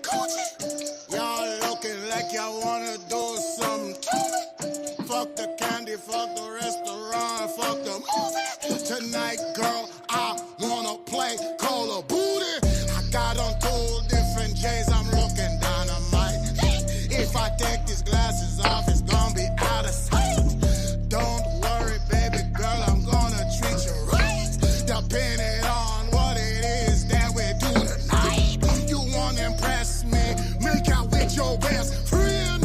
coochie. Y'all looking like y'all wanna do something to me. Fuck the candy, fuck the restaurant, fuck the movie. Tonight, girl, I wanna play Call of Booty. I got on 2 different J's, I'm looking dynamite. If I take these glasses off, it's gonna be out of sight. Don't worry, baby girl, I'm gonna treat you right. Depending on what it is that we do tonight. You wanna impress me, make out with your best friend.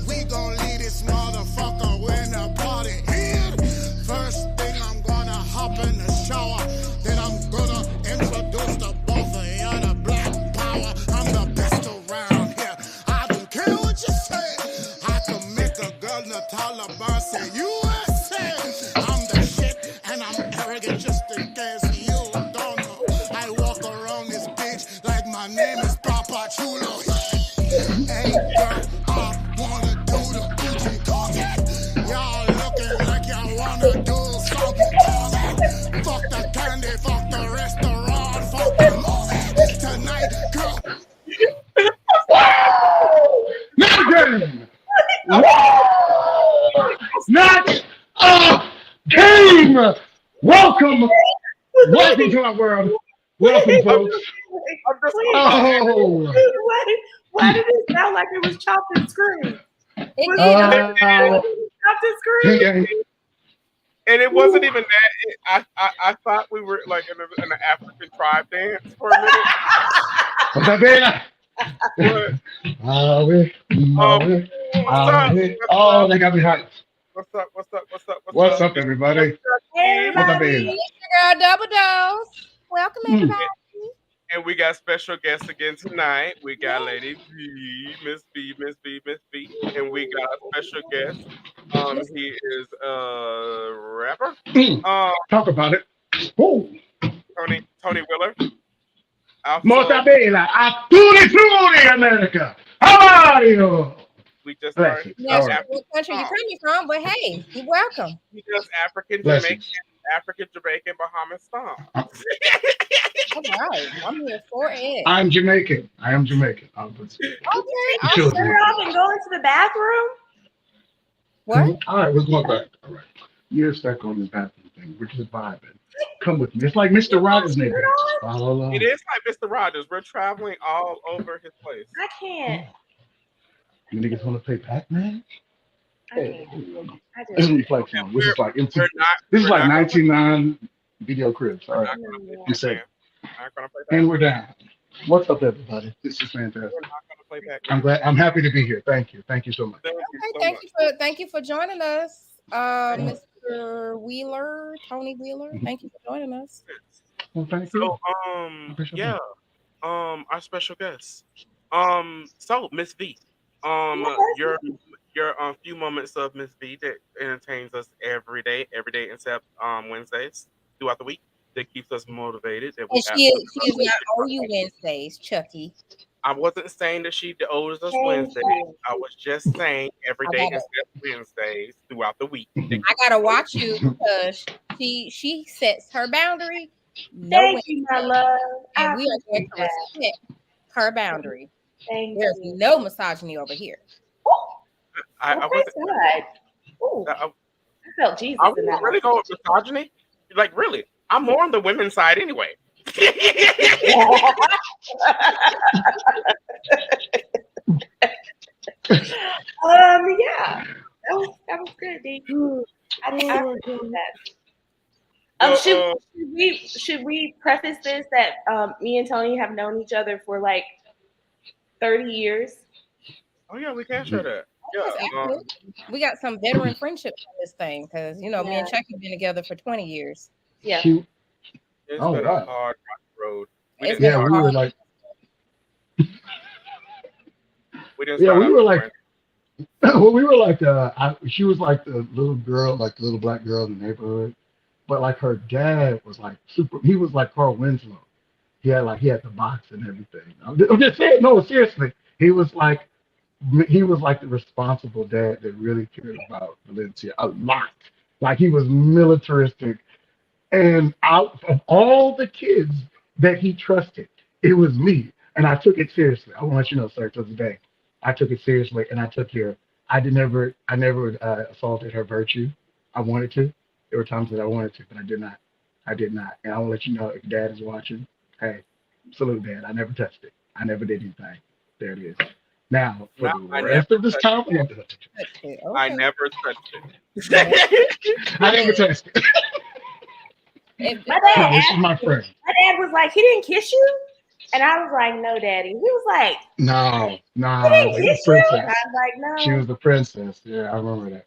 We gon' leave this motherfucker when the party ends. First thing, I'm gonna hop in the shower. Then I'm gonna introduce the both of you to Black Power. I'm the best around here. I don't care what you say. I can make a girl in the Taliban say USA. I'm the shit and I'm arrogant just in case you don't know. I walk around this bitch like my name is Papa Chulo. Hey girl, I wanna do the coochie coochie. Y'all looking like y'all wanna do something crazy. Fuck the candy, fuck the restaurant, fuck the movie. Tonight, girl. Not again! Not a game! Welcome to our world. Welcome, folks. Oh. Why did it sound like it was chopped and screwed? It Chopped and screwed? And it wasn't even that. I thought we were like in an African tribe dance for a minute. What's up, baby? Oh, they got me hyped. What's up, everybody? Hey, What's up, everybody. baby? Girl, double dose. Welcome, everybody. And we got special guests again tonight. We got Lady B, Miss B, and we got a special guest. He is a rapper. Talk about it. Woo. Tony Willer. Molta bella, a tutti, America. How are you? We just Bless started. you. Yes, All right. what country you coming from? But hey, you're welcome. He does African, Bless Jamaican, Bahamas song. All right, I'm here for it. I'm Jamaican. I am Jamaican. Okay. Sure. Turn it off and go into the bathroom? What? All right, we're going back. All right. You're stuck on this bathroom thing. We're just vibing. Come with me. It's like Mr. Rogers' neighborhood. Follow along. It is like Mr. Rogers. We're traveling all over his place. I can't. You niggas want to play Pac-Man? I Hey, can't. I this is just. reflection. This is like We're this we're is like not 99 video cribs. All right. not gonna play You said, Pac-Man. Not gonna play Pac-Man. and we're down. What's up, everybody? This is fantastic. We're not gonna play Pac-Man. I'm glad. I'm happy to be here. Thank you. Thank you so much. Thank you Okay, so thank much. you thank you for joining us, Mr. Wheeler, Tony Wheeler. Thank you for joining us. Well, thank you. So, appreciate yeah, our special guest. So Miss V, your few moments of Miss V that entertains us every day except Wednesdays throughout the week. That keeps us motivated. That we And she is not owe you Wednesdays, Chucky. I wasn't saying that she owes us Thank Wednesdays. you. I was just saying every I day got it. except Wednesdays throughout the week. I gotta watch you because she sets her boundary. No Thank Wednesday, you, my love. I and we are going appreciate to that. respect her boundary. Thank There's you. no misogyny over here. I Oh, wasn't. praise God. Ooh, I, I felt Jesus I in wouldn't that. really go with misogyny. Like really, I'm more on the women's side anyway. Yeah, that was good, D. I appreciate that. Should we preface this that me and Tony have known each other for like 30 years? Oh yeah, we can share that. Yes, Yeah, absolutely. We got some veteran friendships on this thing because me and Yeah. Chucky have been together for 20 years. Yeah. Cute. it's Oh, been wow. a hard road. We It's didn't Yeah, been we hard. were like, we didn't yeah, start we out were as like, friends. well, we were like, she was like the little girl, like the little black girl in the neighborhood. But like her dad was like super. He was like Carl Winslow. He had the box and everything. I'm just saying, no, seriously. He was like the responsible dad that really cared about Valencia a lot. Like he was militaristic. And out of all the kids that he trusted, it was me. And I took it seriously. I want to let you know, sir, to this day, I took it seriously, and I took care. I never assaulted her virtue. I wanted to. There were times that I wanted to, but I did not. I did not. And I will let you know if Dad is watching. Hey, salute, Dad. I never touched it. I never did anything. There it is. Now, for No, the rest of this time, I Okay. never touched it. I never touched it. If, My No, dad this is asked, my friend. my dad was like, he didn't kiss you? And I was like, no, daddy. He was like, No, he nah, didn't like the kiss you? And I princess. was like, She no. was the princess. Yeah, I remember that.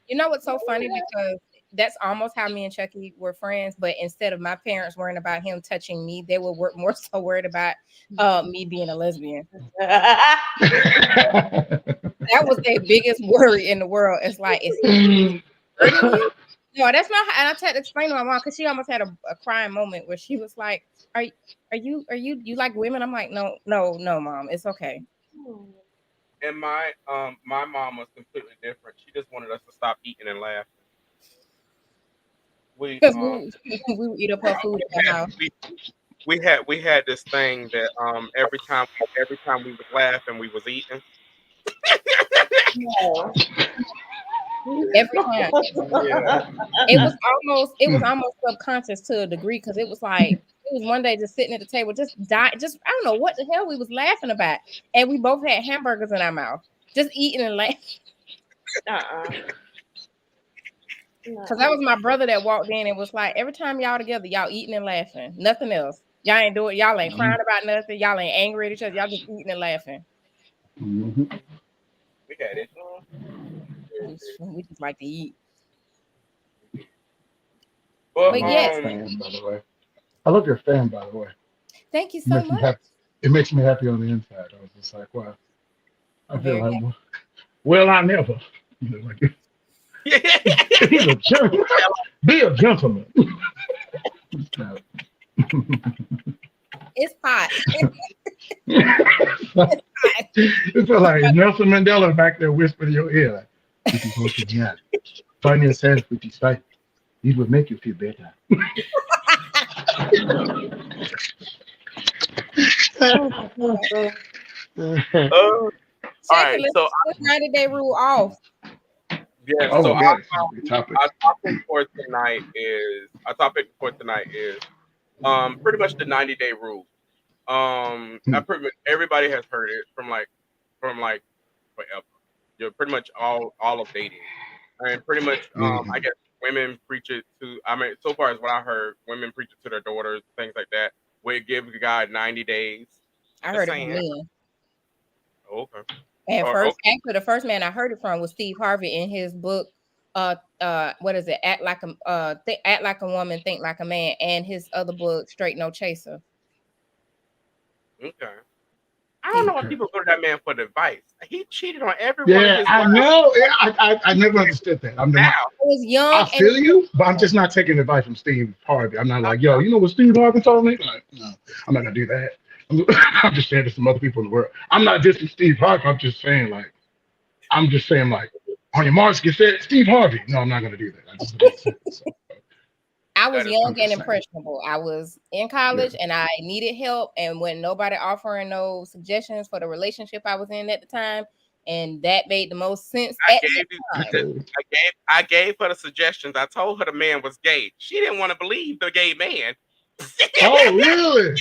you know what's so funny, because that's almost how me and Chucky were friends. But instead of my parents worrying about him touching me, they were more so worried about me being a lesbian. That was their biggest worry in the world. It's like, is he hurting you? No, that's not. And I had to explain to my mom, because she almost had a crying moment where she was like, "Are you like women?" I'm like, "No, mom, it's okay." And my mom was completely different. She just wanted us to stop eating and laughing. We Because we would eat up her food at the had, house. we had this thing that every time we was laughing, we was eating. No. Every time. Yeah. It was almost subconscious to a degree, because it was like, it was one day just sitting at the table, just I don't know what the hell we was laughing about, and we both had hamburgers in our mouth, just eating and laughing. Because that was my brother that walked in and was like, every time y'all together, y'all eating and laughing, nothing else. Y'all ain't doing, y'all ain't crying about nothing, y'all ain't angry at each other, y'all just eating and laughing. Mhm. We had it. We just like to eat. But But I love yes, your fan, by the way. I love your fan, by the way. thank you It so makes me much. happy. It makes me happy on the inside. I was just like, wow. I feel Very like, happy. well, I never. You know, like, Yeah. he's a gentleman. Be a gentleman. It's hot. It felt like Nelson Mandela back there whispering in your ear, like, if you go to jail, find yourself with this fight, it will make you feel better. All Check it. right. So Let's 90-day rule off. yes. Oh So my God, this is a good topic. our topic for tonight is pretty much the 90-day rule. I pretty much everybody has heard it from like forever. You're pretty much all of dating, and pretty much I Mhm. guess women preach it to. I mean, so far as what I heard, women preach it to their daughters, things like that. Where it give the guy 90 days. I Just heard it from saying. men. Okay. And Or first, okay. actually, the first man I heard it from was Steve Harvey in his book, what is it? Act Like a Woman, Think Like a Man, and his other book, Straight No Chaser. Okay. I don't know why Okay. people go to that man for the advice. He cheated on every one of Yeah, his I wives know. Yeah, I never understood that. now. I was young I and feel you, but I'm just not taking advice from Steve Harvey. I'm not like, yo, you know what Steve Harvey told me? Like, no, I'm not gonna do that. I'm just saying to some other people in the world. I'm not dissing Steve Harvey. I'm just saying like, on your marks, get set, Steve Harvey. No, I'm not gonna do that. I just don't say it. So, I was That is young I'm and just saying. impressionable. I was in Yeah. college and I needed help, and when nobody offering no suggestions for the relationship I was in at the time, and that made the most sense I at gave that you I time. feel you. I gave her the suggestions. I told her the man was gay. She didn't want to believe the gay man. Oh, really?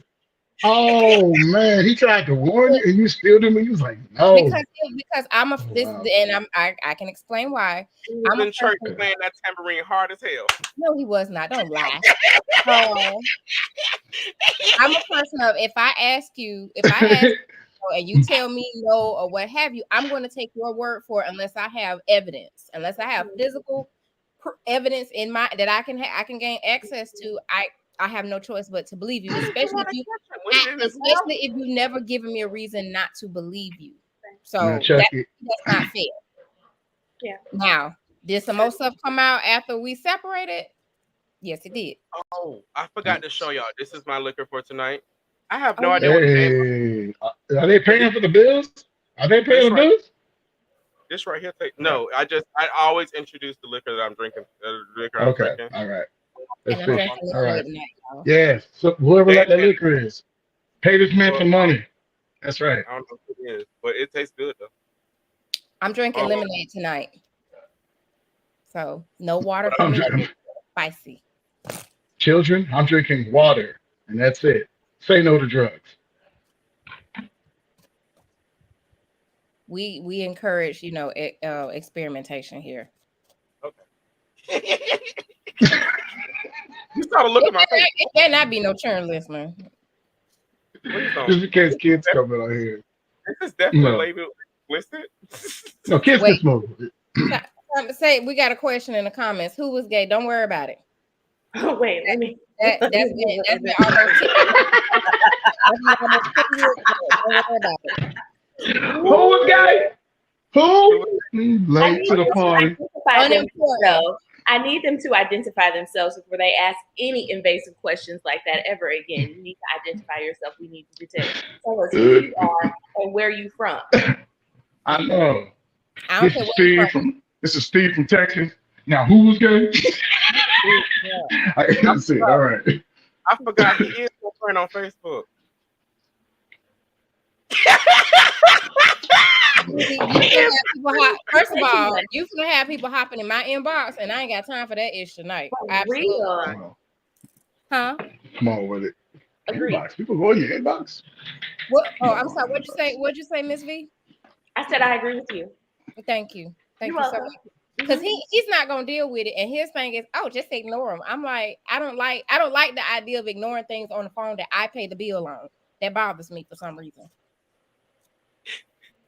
Oh man, he tried to warn you, and you still didn't. You was like, no. Because I'm a Oh this wow. and I can explain why. He was I'm a in church person. Okay. playing that tambourine hard as hell. No, he was not. Don't lie. I'm a person of, if I ask you and you tell me no or what have you, I'm going to take your word for it unless I have evidence, unless I have physical evidence in my that I can gain access to. I have no choice but to believe you, You especially want if to you catch him with it in his mouth? especially if you never given me a reason not to believe you. Now, So Chucky. that's not fair. Yeah. Now, did some more stuff come out after we separated? Yes, it did. Oh, I forgot to show y'all. This is my liquor for tonight. I have no Oh idea yeah. what the name Hey, are they of paying for the bills? Are they paying this the right. bills? This right here. Okay. No, I always introduce the liquor that I'm drinking. The liquor I'm Okay. drinking. All right. And That's I'm fish. drinking All right. lemonade tonight, y'all. Yes. So whoever They let that been liquor is. Pay this man some money. That's right. I don't know what it is, but it tastes good though. I'm drinking lemonade tonight. So no water for I'm me. drinking, Spicy. children, I'm drinking water, and that's it. Say no to drugs. We encourage, experimentation here. Okay. You started looking at my face. It better not be no churn listener. Please don't. Just in case kids coming on here. This is definitely No. labeled explicit. No, kids can Wait. smoke. Say we got a question in the comments. Who was gay? Don't worry about it. Wait, let me. That's been almost 10 years ago. Don't worry about it. Who was gay? Who? Late to the party. I need them to identify themselves before they ask any invasive questions like that ever again. You need to identify yourself. We need you to tell us who you are and where you from. I know. I don't care where you're This is Steve from Texas. Now, who was gay? I can see it. All right. I forgot he is my friend on Facebook. First of all, you can have people hopping in my inbox, and I ain't got time for that ish tonight. Absolutely. Huh? Come on with it. Agreed. Inbox. People go in your inbox. What? Oh, I'm sorry. What'd you say, Miss V? I said I agree with you. Thank you. Thank You're you so welcome. much. Because he's not gonna deal with it, and his thing is, just ignore him. I'm like, I don't like the idea of ignoring things on the phone that I pay the bill on. That bothers me for some reason.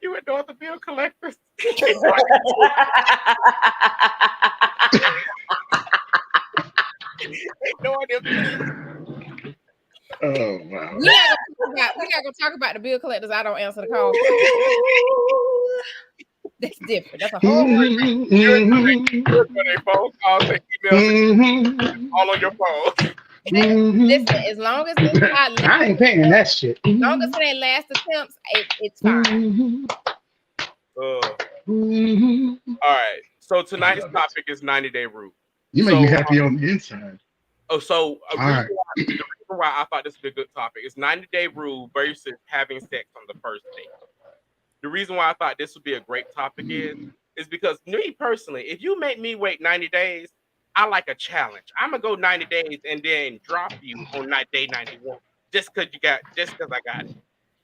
You ignore the bill collectors. Ignore them. Oh wow. We're not gonna talk about the bill collectors. I don't answer the call. That's different. That's a whole You're a phone calls and emails all on your phone. Listen, as long as it's not I ain't paying that shit. as long as it ain't last attempts, it's fine. All right. So tonight's topic is 90-day rule. You make me happy on the inside. Oh, so All right. the reason why I thought this would be a good topic is 90-day rule versus having sex on the first date. The reason why I thought this would be a great topic is because me personally, if you make me wait 90 days, I like a challenge. I'm gonna go 90 days and then drop you on day 91 just because I got it.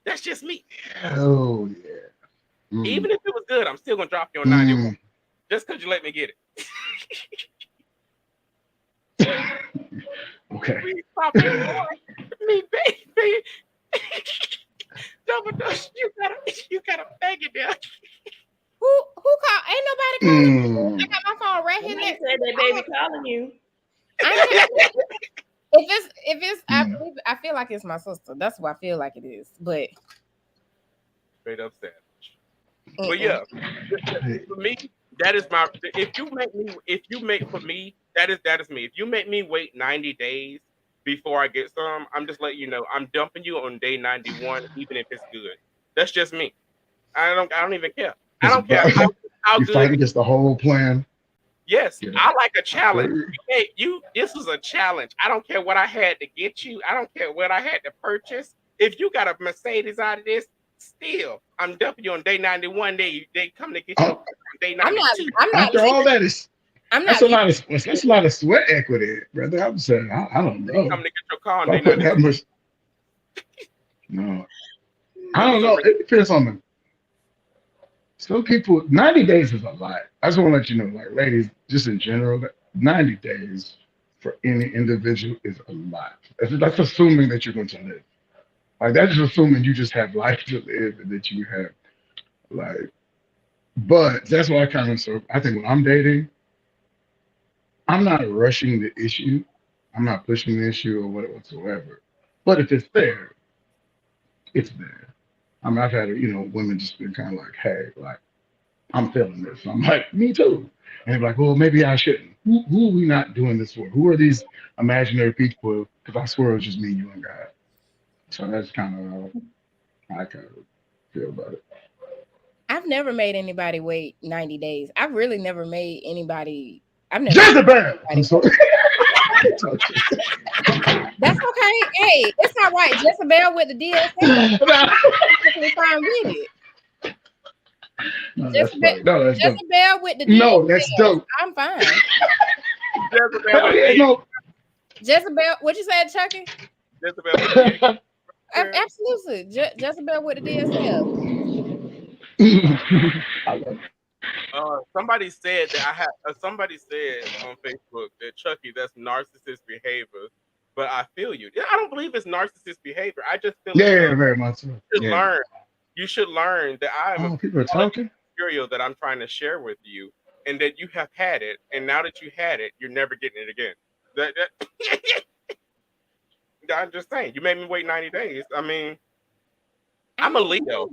That's just me. Oh yeah. Even if it was good, I'm still gonna drop you on 91 just because you let me get it. Okay. Please stop me, baby. Double dose. You got a bag in there. Who called? Ain't nobody calling. I got my phone right here next. Said that baby calling you. If it's, I feel like it's my sister. That's what I feel like it is. But Straight up savage. But yeah, for me, that is my. If you make for me, that is me. If you make me wait 90 days before I get some, I'm just letting you know I'm dumping you on day 91, even if it's good. That's just me. I don't even care. I don't care how you good. fight against the whole plan. Yes, Yeah. I like a challenge. Hey, this was a challenge. I don't care what I had to get you. I don't care what I had to purchase. If you got a Mercedes out of this, still, I'm dumping you on day 91. They come to get you on day 92. I'm not. After all that is, I'm not. that's a lot of sweat equity, brother. I'm saying, I don't know. They come to get your car on I day put 92. that much. No, I don't know. It depends on the. Some people, 90 days is a lot. I just want to let you know, like ladies, just in general, 90 days for any individual is a lot. That's assuming that you're going to live. Like that's just assuming you just have life to live and that you have like. But that's why I think when I'm dating, I'm not rushing the issue. I'm not pushing the issue or whatsoever. But if it's there, it's there. I mean, I've had, women just been kind of like, hey, like, I'm feeling this. I'm like, me too. And they're like, well, maybe I shouldn't. Who are we not doing this for? Who are these imaginary people? Because I swear it's just me, you, and God. So that's kind of how I kind of feel about it. I've never made anybody wait 90 days. I've really never made anybody. I've never. Jezebel! I'm sorry. That's okay. Hey, it's all right. Jezebel with the DSL. Perfectly fine with it. No, that's funny. No, that's dope. Jezebel with the No, that's DSL. dope. I'm fine. Jezebel Hell with yeah, the no. Jezebel, what you said, Chucky? Jezebel with the Absolutely. Jezebel with the DSL. I love it. Somebody said that somebody said on Facebook that Chucky, that's narcissist behavior. But I feel you. I don't believe it's narcissist behavior. I just feel Yeah, very much so. you should Yeah. learn. You should learn that I am Oh, people are talking. material that I'm trying to share with you, and that you have had it, and now that you had it, you're never getting it again. I'm just saying. You made me wait 90 days. I mean, I'm a Leo.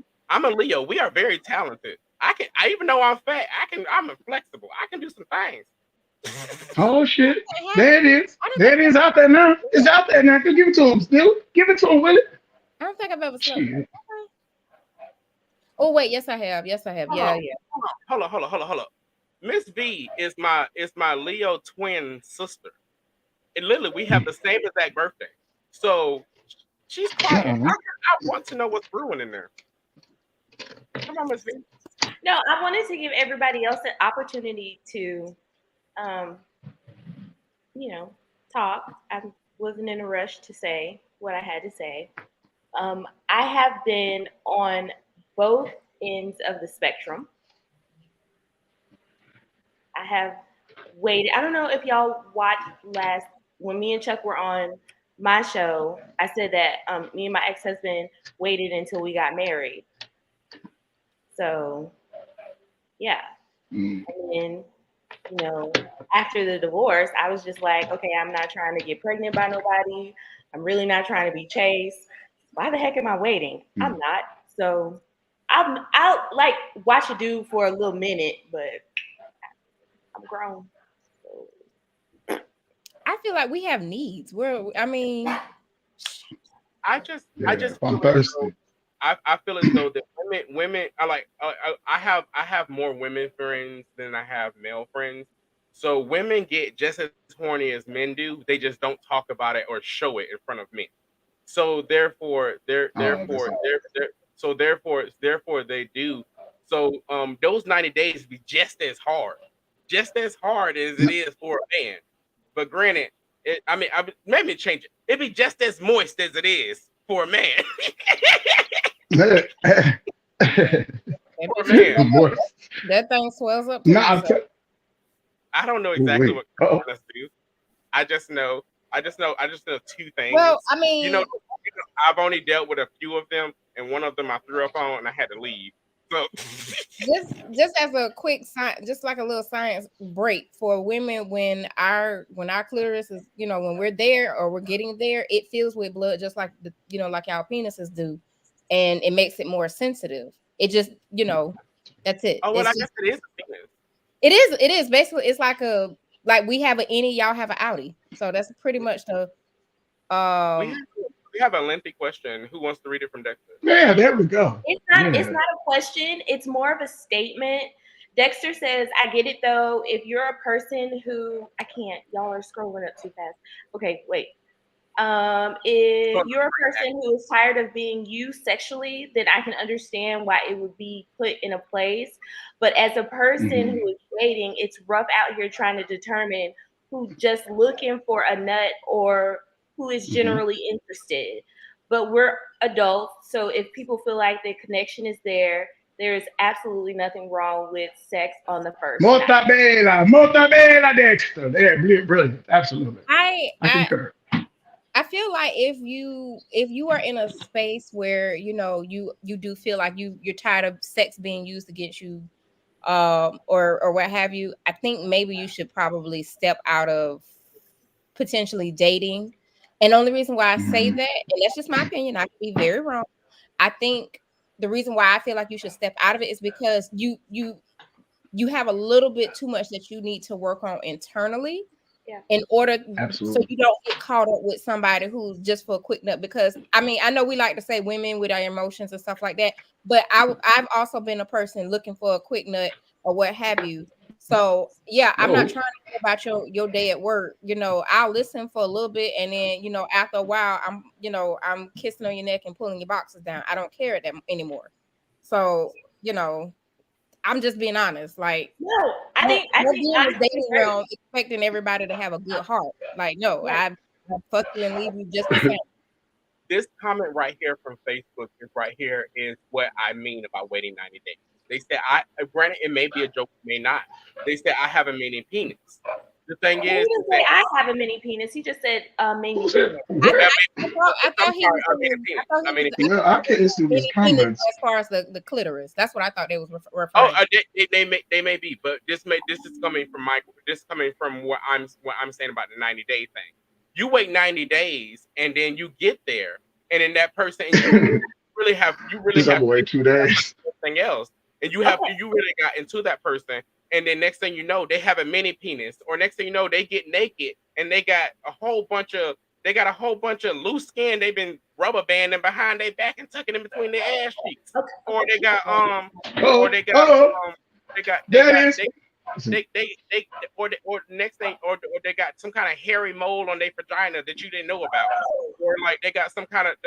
We are very talented. Even though I'm fat, I'm flexible. I can do some things. Oh shit. There it is. There it is out there now. It's out there now. Give it to him still. Give it to him, Willie. I don't think I've ever slept. Shit. Oh wait, yes I have. Yeah. Hold on. Miss V is my Leo twin sister. And literally, we have the same exact birthday. So she's calling. I want to know what's brewing in there. Come on, Miss V. No, I wanted to give everybody else an opportunity to, talk. I wasn't in a rush to say what I had to say. I have been on both ends of the spectrum. I have waited. I don't know if y'all watched when me and Chuck were on my show. I said that me and my ex-husband waited until we got married. So, yeah. And then, after the divorce, I was just like, okay, I'm not trying to get pregnant by nobody. I'm really not trying to be chased. Why the heck am I waiting? I'm not. So I'll like watch a dude for a little minute, but I'm grown. So. I feel like we have needs. I'm thirsty. I feel as though that women are like I have more women friends than I have male friends. So women get just as horny as men do. They just don't talk about it or show it in front of men. So therefore they do. So those 90 days be just as hard as it is for a man. But granted, let me change it. It'd be just as moist as it is for a man. That thing swells up. I don't know exactly what let's do. I just know two things. Well, I mean, I've only dealt with a few of them, and one of them I threw up on, and I had to leave. So, just as a quick just like a little science break for women, when our clitoris is, when we're there or we're getting there, it fills with blood, just like like our penises do, and it makes it more sensitive. It just, that's it. Oh, well, I guess it is a penis. It is basically. It's like we have an innie, y'all have an outie. So that's pretty much the. We have a lengthy question. Who wants to read it from Dexter? Yeah, there we go. It's not a question. It's more of a statement. Dexter says, I get it though. If you're a person who y'all are scrolling up too fast. Okay, wait. If you're a person who is tired of being used sexually, then I can understand why it would be put in a place. But as a person who is dating, it's rough out here trying to determine who's just looking for a nut or who is generally interested. But we're adults, so if people feel like the connection is there is absolutely nothing wrong with sex on the first night. Molta bella, Dexter. Yeah, brilliant. Absolutely. I concur. I feel like if you are in a space where you do feel like you're tired of sex being used against you, or what have you, I think maybe you should probably step out of potentially dating. And the only reason why I say that, and that's just my opinion, I could be very wrong. I think the reason why I feel like you should step out of it is because you have a little bit too much that you need to work on internally. Yeah. In order, Absolutely. so you don't get caught up with somebody who's just for a quick nut. Because I know we like to say women with our emotions and stuff like that, but I've also been a person looking for a quick nut or what have you, So yeah, I'm not No. trying to hear about your day at work. I'll listen for a little bit, and then after a while, I'm kissing on your neck and pulling your boxes down. I don't care that anymore. So I'm just being honest. Like, No, I don't think be in this honestly, dating realm expecting everybody to have a good heart. Like, no, right. I'll fuck you and leave you just the same. This comment right here from Facebook is right here is what I mean about waiting 90 days. They said, granted, it may be a joke, it may not. They said, I have a mini penis. The thing He is didn't that say I have a mini penis. He just said mini Who said penis. what? I thought he was I mean a penis. I mean a penis. Well, I can't see these mini penis comments. as far as the clitoris. That's what I thought they was Oh, referring to. they may be, but this is coming from what I'm saying about the 90-day thing. You wait 90 days and then you get there, and then that person and you really have He's on the way 2 days. something else, and you really got into that person, and then next thing you know they have a mini penis, or next thing you know they get naked and they got a whole bunch of loose skin they've been rubber banding behind their back and tucking in between their ass cheeks, or they got or next thing, or they got some kind of hairy mole on their vagina that you didn't know about, or like they got something that,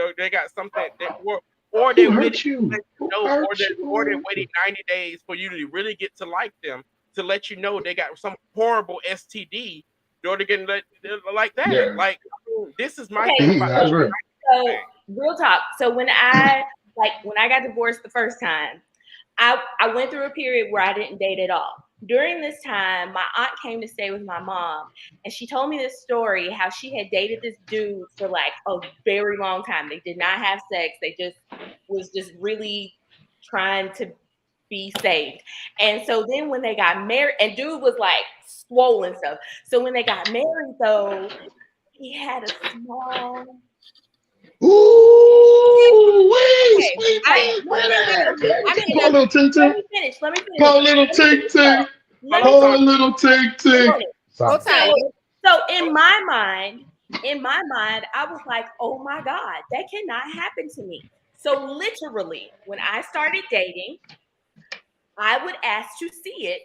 or they're Who waiting, hurt you? or they're waiting 90 days for you to really get to like them, to let you know they got some horrible STD, or they're getting like that. Yeah. Like, this is my Okay, thing about so real talk. So when I got divorced the first time, I went through a period where I didn't date at all. During this time, my aunt came to stay with my mom, and she told me this story, how she had dated this dude for like a very long time. They did not have sex. They was just really trying to be saved. And so then when they got married, and dude was like swollen stuff. So when they got married, though, he had a small. Ooh, Okay, Poor little Ting Ting. Let me finish. Poor little Ting Ting. Poor little Ting Ting. So in my mind, I was like, oh my God, that cannot happen to me. So literally, when I started dating, I would ask to see it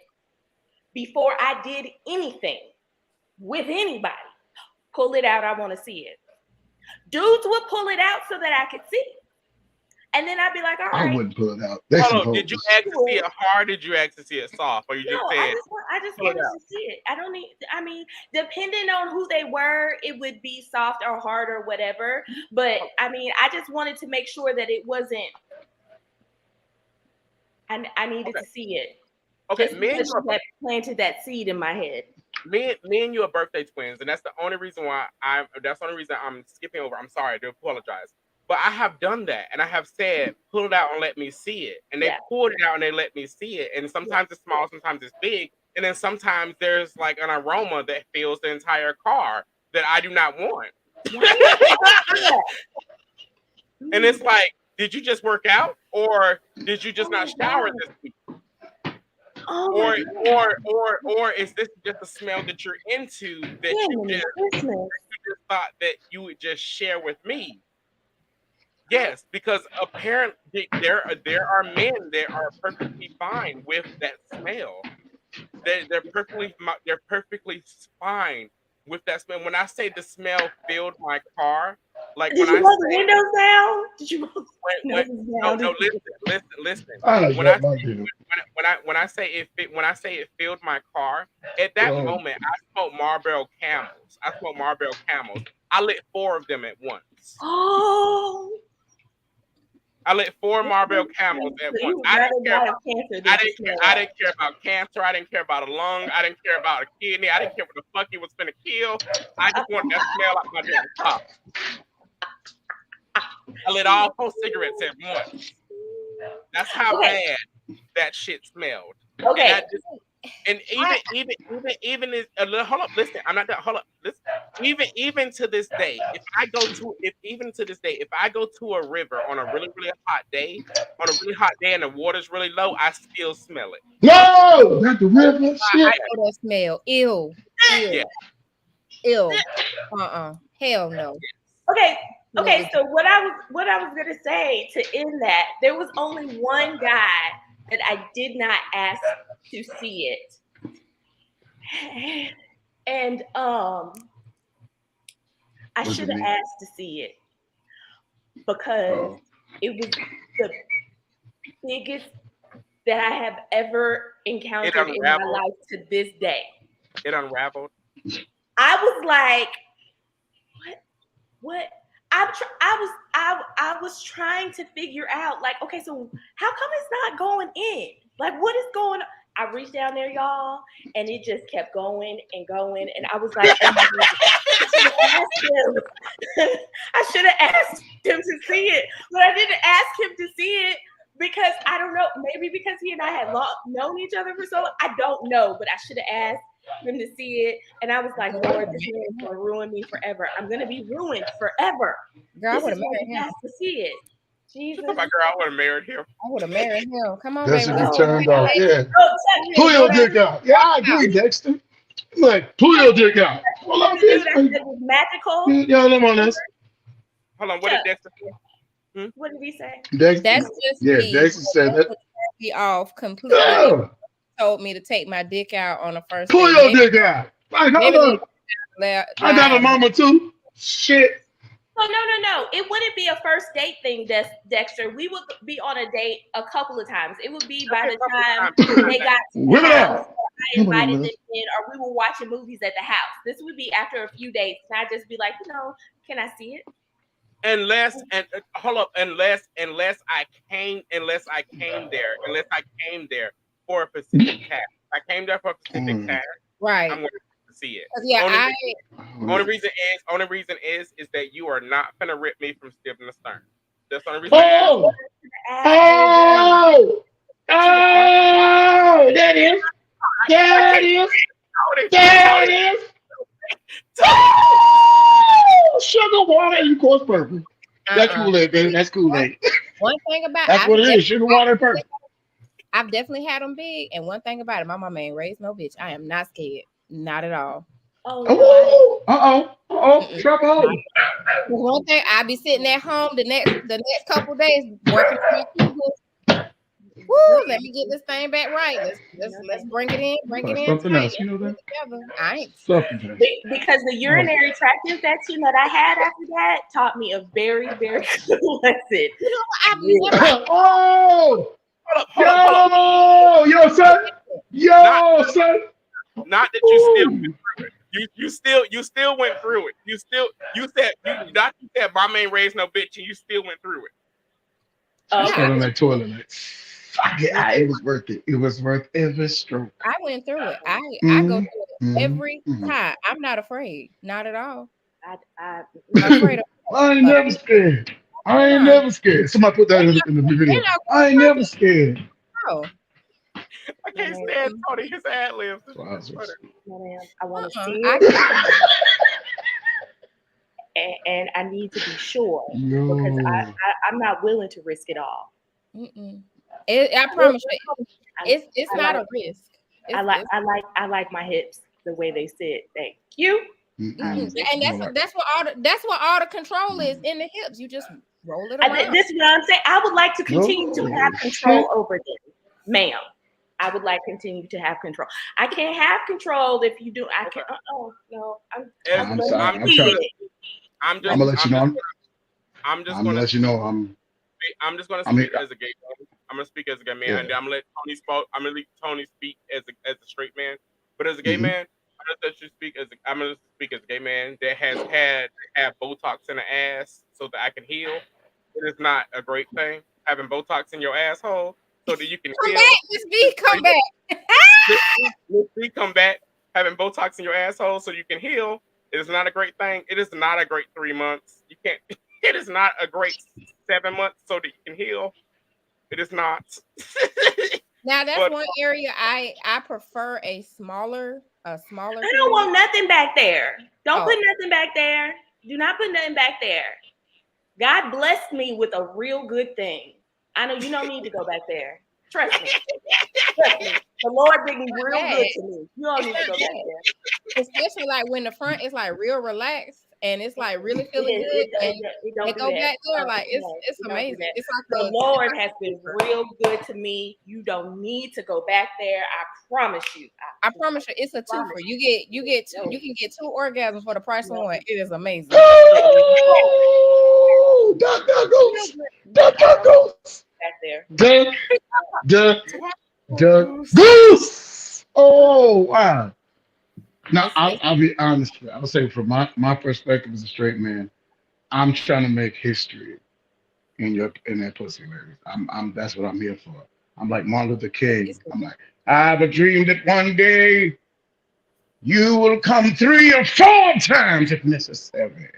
before I did anything with anybody. Pull it out, I want to see it. Dudes would pull it out so that I could see. And then I'd be like, all right. I wouldn't pull it out. Hold on, did you ask to see it hard? Did you ask to see it soft? Or you just said? I just wanted to see it. I mean, depending on who they were, it would be soft or hard or whatever. But I mean, I just wanted to make sure that it wasn't. I needed to see it. Okay, me and you have planted that seed in my head. Me and you are birthday twins, and that's the only reason why I'm skipping over. I'm sorry, I do apologize. But I have done that, and I have said, pull it out and let me see it. And they pulled it out and they let me see it. And sometimes it's small, sometimes it's big. And then sometimes there's like an aroma that fills the entire car that I do not want. And it's like, did you just work out? Or did you just not shower this week? Or is this just a smell that you're into that you just thought that you would just share with me? Yes, because apparently there are men that are perfectly fine with that smell. They're perfectly fine with that smell. When I say the smell filled my car, like did you roll the windows down? Did you roll the windows down? No, listen. When I say it filled my car, at that moment I smoked Marlboro Camels. I lit 4 of them at once. Oh. I lit 4 Marlboro Camels at once. I didn't care about cancer. I didn't care about a lung. I didn't care about a kidney. I didn't care what the fuck he was finna kill. I just wanted that smell out my damn top. I lit all 4 cigarettes at once. That's how bad that shit smelled. Okay. And even is hold up, listen. I'm not done. Hold up, listen. Even to this day, if I go to a river on a really hot day, and the water's really low, I still smell it. No, not the river. Shit. I know that smell. Ew. Hell no. Okay. So what I was gonna say to end that, there was only one guy that I did not ask to see it, And I Was should it have me? asked to see it because Oh, it was the biggest that I have ever encountered in my unraveled. life to this day. It unraveled. I was like, what? I was trying to figure out, like, okay, so how come it's not going in? Like, what is going on? I reached down there, y'all, and it just kept going and going. And I was like, oh my God, I should have asked him to see it, but I didn't ask him to see it because I don't know, maybe because he and I had known each other for so long. I don't know, but I should have asked him to see it. And I was like, Lord, this man is gonna ruin me forever. I'm gonna be ruined forever. Girl, I This would is have why married he him. has to see it. Jesus. My girl, I would have married him. I would have married him. Come on, that baby. should Let's be Oh get turned my off. God. Yeah. Oh, Pull your you know, dick out. Yeah, I agree, Dexter. I'm like, pull your dick out. Hold on, the dude bitch. that was magical. Yeah, I'm on this. Hold on, what did Dexter say? What did he say? Dexter. That's just Yeah, me. Dexter said That's that. what turned me off completely. Oh, Told me to take my dick out on the first pull date. your dick out. Like, hold Maybe on. they I got a lied. mama too. Shit. Oh, no. It wouldn't be a first date thing, Dexter. We would be on a date a couple of times. It would be by the time they got to the Whip it house, out. or I invited them in, or we were watching movies at the house. This would be after a few dates, and I'd just be like, can I see it? Unless hold up, unless I came there for a specific task. If I came there for a specific task. Right. I'm going to see it. Yeah, only reason is that you are not gonna rip me from Steve and the Stern. That's the only reason. Oh, there it is. There it is. There it is. Oh, sugar water and course purple. That's Kool-Aid, baby. That's Kool-Aid. One thing about that's what it is. Sugar water and purple. I've definitely had them big, and one thing about it, my mama ain't raised no bitch. I am not scared, not at all. Trouble. One thing, I be sitting at home the next couple days working on my keyboard. Woo, let me get this thing back right. Let's bring it in, Something else, you know that? Together. I ain't something because the urinary tract infection that I had after that taught me a very, very good lesson. Hold up. Yo, son. Son. Not that you still went through it. You still went through it. You said my man raised no bitch, and you still went through it. On that toilet. It was worth it. It was worth every stroke. I went through it. I go through it every time. I'm not afraid. Not at all. I'm afraid of I ain't never scared. I ain't never scared. Somebody put that in the video. I ain't never scared. No. I can't stand Tony. His ad libs. I want to see it. And I need to be sure because I'm not willing to risk it all. I promise you, it's not a risk. I like my hips the way they sit. Thank you. And that's what all the control is in the hips. You just roll it around. This is what I'm saying. I would like to continue to have control over them, ma'am. I would like to continue to have control. I can't have control if you do. I can't. No. I'm sorry. I'm gonna let you know. I'm just gonna let you know. I'm just gonna speak as a gay man. I'm gonna speak as a gay man, and I'm gonna let Tony speak. I'm gonna let Tony speak as a straight man. But as a gay man, I'm gonna speak as a gay man that has had Botox in the ass so that I can heal. It is not a great thing having Botox in your asshole so that you can heal. Come back. Let's see, come back. Having Botox in your asshole so you can heal. It is not a great thing. It is not a great 3 months. You can't. It is not a great 7 months so that you can heal. It is not. Now that's one area I prefer a smaller. I don't want nothing back there. Don't put nothing back there. Do not put nothing back there. God blessed me with a real good thing. I know you don't need to go back there. Trust me. The Lord been real good to me. You don't need to go back there. Especially like when the front is like real relaxed. and it's like really feeling good, and It don't they do go that. back there like it's It don't do amazing. that. It's like The Lord has been real good to me. You don't need to go back there. I promise you. I promise you, it's a twofer. You can get 2 orgasms for the price of one. It is amazing. Oh, duck, goose. Duck, goose. Back there. Duck, goose. Oh, wow. Now, I'll be honest with you. I'll say from my perspective as a straight man, I'm trying to make history in that pussy, ladies. I'm that's what I'm here for. I'm like Martin Luther King. I'm like, I have a dream that one day you will come 3 or 4 times if necessary.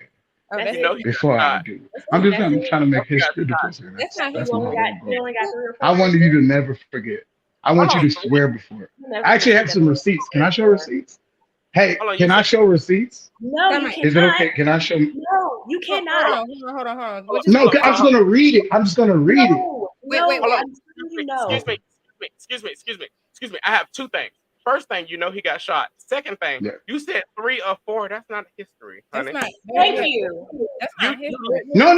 Before I do. I'm trying to make history to pussy. That's my goal. I wanted you to never forget. I want you to swear before it. I actually have some receipts. Can I show receipts? Hey, can I show receipts? No, you cannot. Is it okay? Can I show? No, you cannot. Hold on. No, I'm just gonna read it. I'm just gonna read it. Wait. Excuse me. I have 2 things. First thing, he got shot. Second thing, you said 3 or 4. That's not history, honey. Thank you. That's not history. No.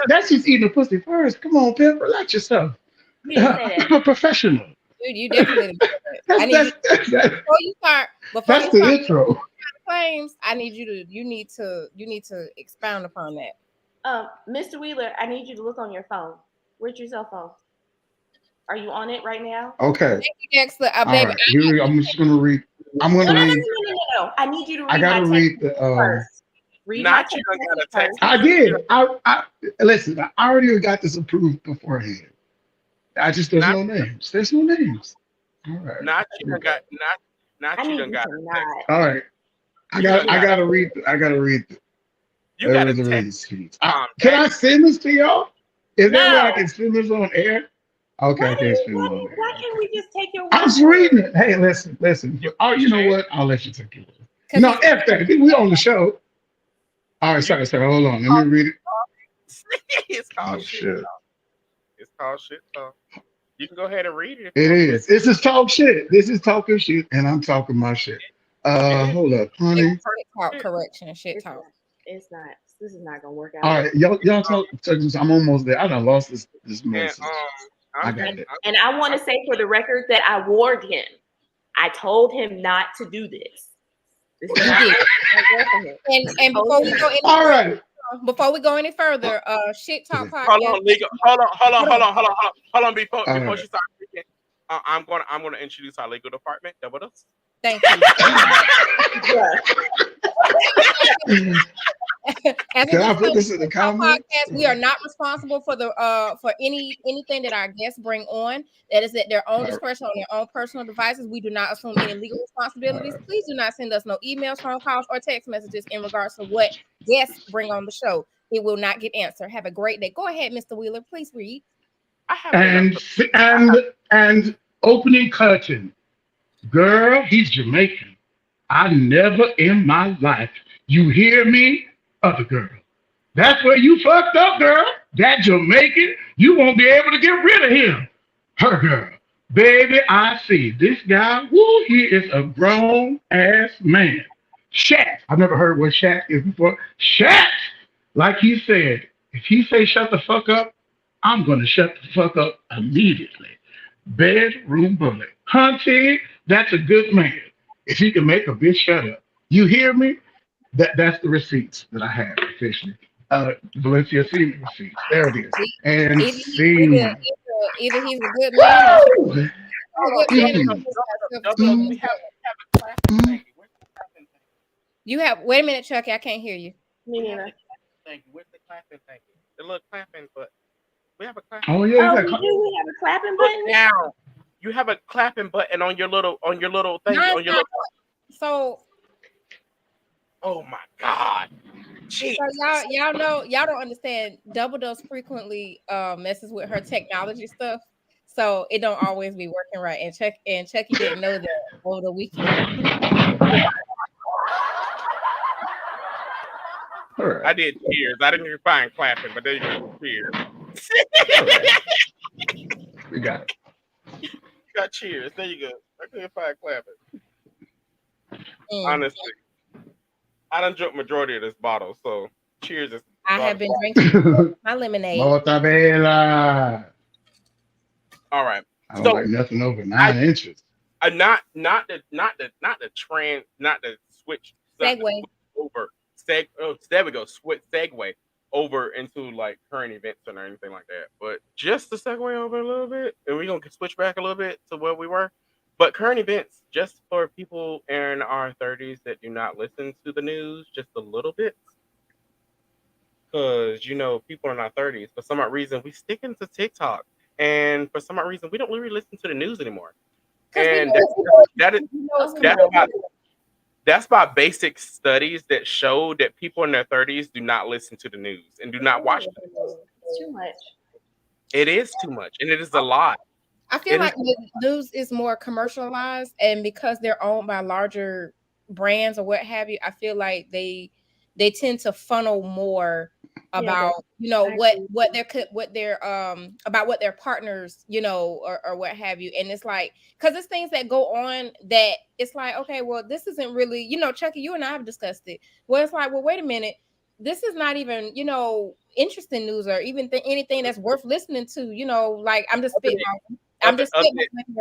That's just eating the pussy first. Come on, Pimp, relax yourself. I'm a professional. Dude, you definitely. That's the intro. Claims. I need you need to expound upon that. Mr. Wheeler, I need you to look on your phone. Where's your cell phone? Are you on it right now? Okay. Thank you, Dexter. Baby. Right. I'm just gonna read. I'm gonna read. No. I need you to read. I gotta read the. First. Read my text. I did. I listen. I already got this approved beforehand. There's no names. There's no names. All right. Not you done got. All right. I gotta read. I gotta read. You gotta text. Can I send this to y'all? Is that way I can send this on air? Okay, I can't send it on air. Why can't we just take your word? I was reading it. Hey, listen. Oh, you know what? I'll let you take it. No, F that. We on the show. All right, sorry. Hold on. Let me read it. It's called shit. It's called shit talk. You can go ahead and read it. It is. This is talk shit. This is talking shit, and I'm talking my shit. Hold up, honey. Correction, shit talk. It's not. This is not gonna work out. All right, y'all talk. I'm almost there. I done lost this message. I got it. And I want to say for the record that I warned him. I told him not to do this. This is not and before we go all right. Before we go any further, shit talk podcast. Hold on. Before she starts speaking, I'm gonna introduce our legal department. Thank you. Can I put this in the comments? Podcast, we are not responsible for the for anything that our guests bring on. That is at their own discretion on their own personal devices. We do not assume any legal responsibilities. Please do not send us no emails, phone calls, or text messages in regards to what guests bring on the show. It will not get answered. Have a great day. Go ahead, Mr. Wheeler. Please read. And opening curtain. Girl, he's Jamaican. I never in my life. You hear me? Other girl. That's where you fucked up, girl. That Jamaican, you won't be able to get rid of him. Her girl. Baby, I see. This guy, woo, he is a grown ass man. Shaq. I've never heard what Shaq is before. Shaq, like he said, if he say shut the fuck up, I'm gonna shut the fuck up immediately. Bedroom bullet. Hunty, that's a good man. If he can make a bitch shut up. You hear me? That's the receipts that I have officially. Valencia Seaman receipts. There it is. And Seaman. Either he's a good man. You have. Wait a minute, Chucky. I can't hear you. Me neither. Thank you. Where's the clapping? Thank you. The little clapping, but we have a clapping. Oh yeah, we have a clapping button. Now you have a clapping button on your little thing. So. Oh my God. Jeez. So y'all know, y'all don't understand. Double Dose frequently messes with her technology stuff, so it don't always be working right. And Chucky didn't know that over the weekend. Right. I did cheers. I didn't even find clapping, but there you go. Cheers. We got it. You got cheers. There you go. I couldn't find clapping. Honestly. I done drunk majority of this bottle, so cheers. I have been drinking my lemonade. Mortadela. All right. I don't So like nothing over 9 inches. not the switch Segue. over there we go, switch segue over into like current events or anything like that, but just to segue over a little bit, and we're gonna switch back a little bit to where we were. But current events, just for people in our 30s that do not listen to the news just a little bit, because people in our 30s, for some odd reason, we stick into TikTok, and for some odd reason, we don't really listen to the news anymore. And that's by basic studies that show that people in their 30s do not listen to the news and do not watch the news. It's too much. It is too much, and it is a lot. I feel like the news is more commercialized, and because they're owned by larger brands or what have you, I feel like they tend to funnel more about what their about what their partners or what have you. And it's like, because it's things that go on that it's like, okay, well, this isn't really, Chucky, you and I have discussed it. Well, it's like, well, wait a minute, this is not even interesting news or even anything that's worth listening to. Like I'm just spitballing.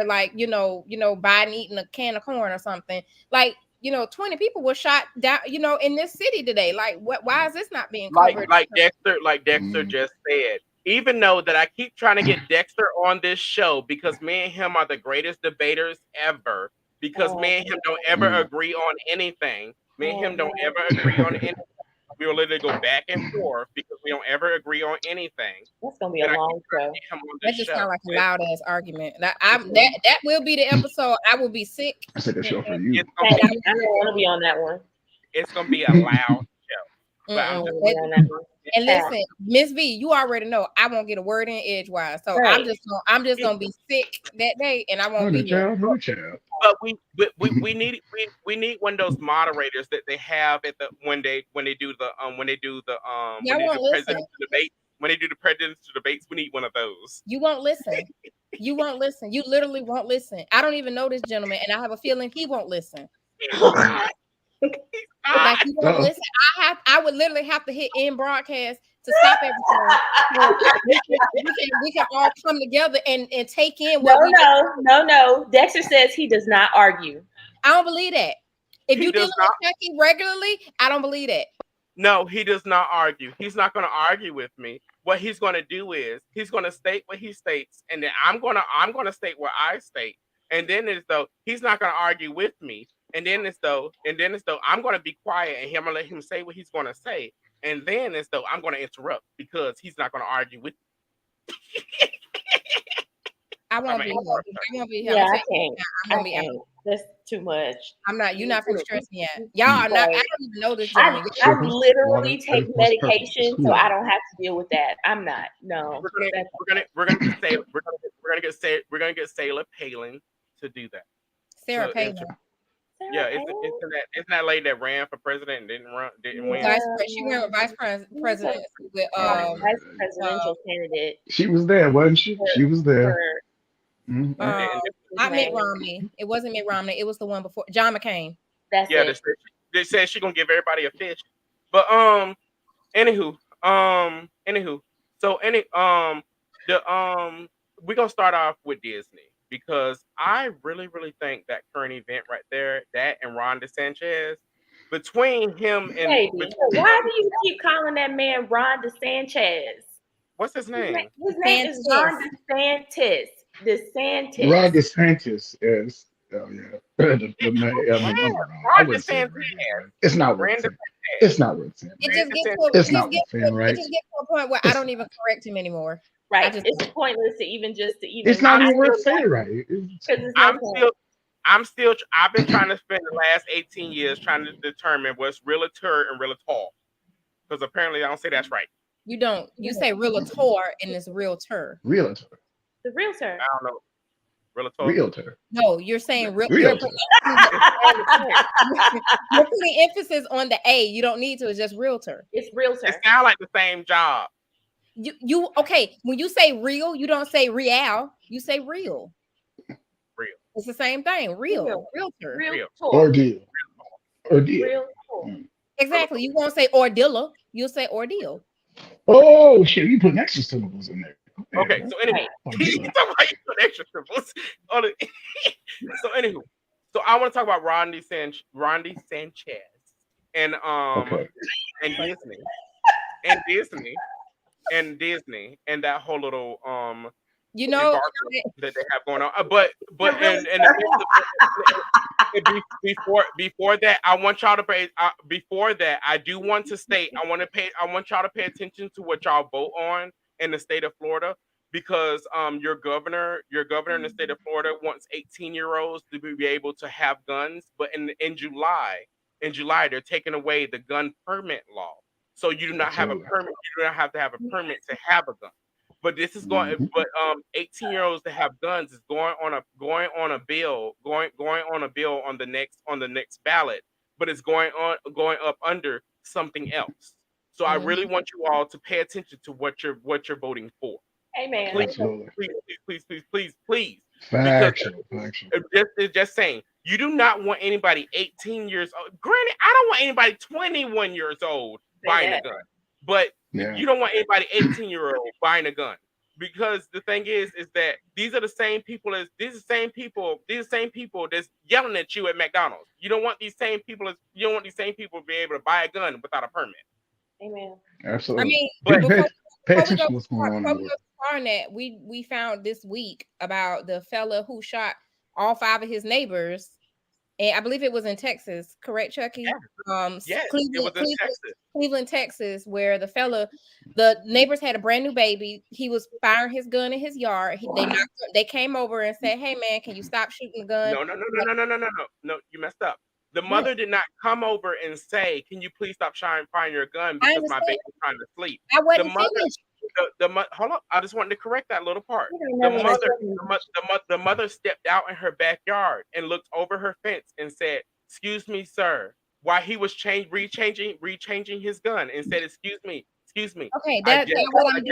Like Biden eating a can of corn or something. Like 20 people were shot down, in this city today. Like, why is this not being covered? Like Dexter just said. Even though that I keep trying to get Dexter on this show because me and him are the greatest debaters ever. Because me and him don't ever agree on anything. Me and him don't ever agree on anything. We will literally go back and forth because we don't ever agree on anything. That's gonna be a long show. That just sounds like a loud ass argument. That will be the episode. I will be sick. I said the show for you. I don't want to be on that one. It's gonna be a loud show. And listen, Miss V, you already know I won't get a word in edgewise. So right. I'm just gonna be sick that day, and I won't be here. But we need one of those moderators that they have at the when they do the presidential debate. When they do the presidential debates, we need one of those. You won't listen. You won't listen. You literally won't listen. I don't even know this gentleman, and I have a feeling he won't listen. Like he won't listen. I would literally have to hit end broadcast to stop everything. We can all come together and take in what No. Dexter says he does not argue. I don't believe that. If you dealing with Chucky regularly, I don't believe that. No, he does not argue. He's not going to argue with me. What he's going to do is he's going to state what he states, and then I'm going to state what I state, and then it's though he's not going to argue with me, and then it's though I'm going to be quiet and I'm going to let him say what he's going to say, and then it's though I'm going to interrupt because he's not going to argue with me. I won't be here. Yeah, I can't. I'm gonna be out. That's too much. I'm not. You're not finna stress me out. Y'all are not. I don't even know this. I literally take medication, so I don't have to deal with that. I'm not. No. We're gonna get Sarah Palin to do that. Sarah Palin. Yeah, isn't that lady that ran for president and didn't win? She ran with vice president with vice presidential candidate. She was there, wasn't she? She was there. Not Mitt Romney. It wasn't Mitt Romney. It was the one before John McCain. That's it. They said she's gonna give everybody a fish. But anywho. So we're gonna start off with Disney. Because I really, really think that current event right there, that and Ron DeSantis, between him and why do you keep calling that man Ron DeSantis? What's his name? His name is Ron DeSantis. Ron DeSantis is. Oh yeah. I would say it's not worth it. It's not worth it. It just gets to a point where I don't even correct him anymore. Right, it's pointless to even. It's not even worth saying, right? I've been trying to spend the last 18 years trying to determine what's realtor and realtor, because apparently I don't say that's right. You don't. You say realtor and it's realtor. Realtor. The realtor. I don't know. Realtor. No, you're saying realtor. You're putting emphasis on the A. You don't need to. It's just realtor. It's realtor. It sounds like the same job. You okay? When you say real, you don't say real. You say real. Real. It's the same thing. Realtor. Ordeal. Real. Exactly. You won't say ordeal. You'll say ordeal. Oh shit, you put extra syllables in there. Okay, so anyway, you talk about you put extra syllables on it. So anywho, so I want to talk about Rodney Sanchez and Okay. and Disney and Disney and Disney and that whole little You know, embargo that they have going on. But before that, I want y'all to pay. Before that, I do want to state I want y'all to pay attention to what y'all vote on in the state of Florida because your governor in the state of Florida wants 18-year-olds to be able to have guns, but in July they're taking away the gun permit law. So you do not have a Absolutely. permit. You do not have to have a permit to have a gun. But this is going. Mhm. But 18-year-olds that have guns is going on a bill on the next ballot. But it's going up under something else. So I really want you all to pay attention to what you're voting for. Amen. Please, Absolutely. please. Because Factual. just saying, you do not want anybody 18 years old. Granted, I don't want anybody 21 years old buying a gun. But Yeah. you don't want anybody 18-year-old buying a gun. Because the thing is that these are the same people that's yelling at you at McDonald's. You don't want these same people to be able to buy a gun without a permit. Amen. Absolutely. I mean, Pay attention to what's going on in the world. We found this week about the fella who shot all 5 of his neighbors, and I believe it was in Texas, correct, Chucky? Yes, it was in Texas. Cleveland, Texas, where the neighbors had a brand new baby. He was firing his gun in his yard. They came over and said, "Hey man, can you stop shooting the gun?" No, you messed up. The mother did not come over and say, "Can you please stop firing your gun because my baby's trying to sleep?" I wasn't finished. Hold up. I just wanted to correct that little part. The mother stepped out in her backyard and looked over her fence and said, "Excuse me, sir." While he was rechanging his gun and said, "Excuse me." Okay, what I'm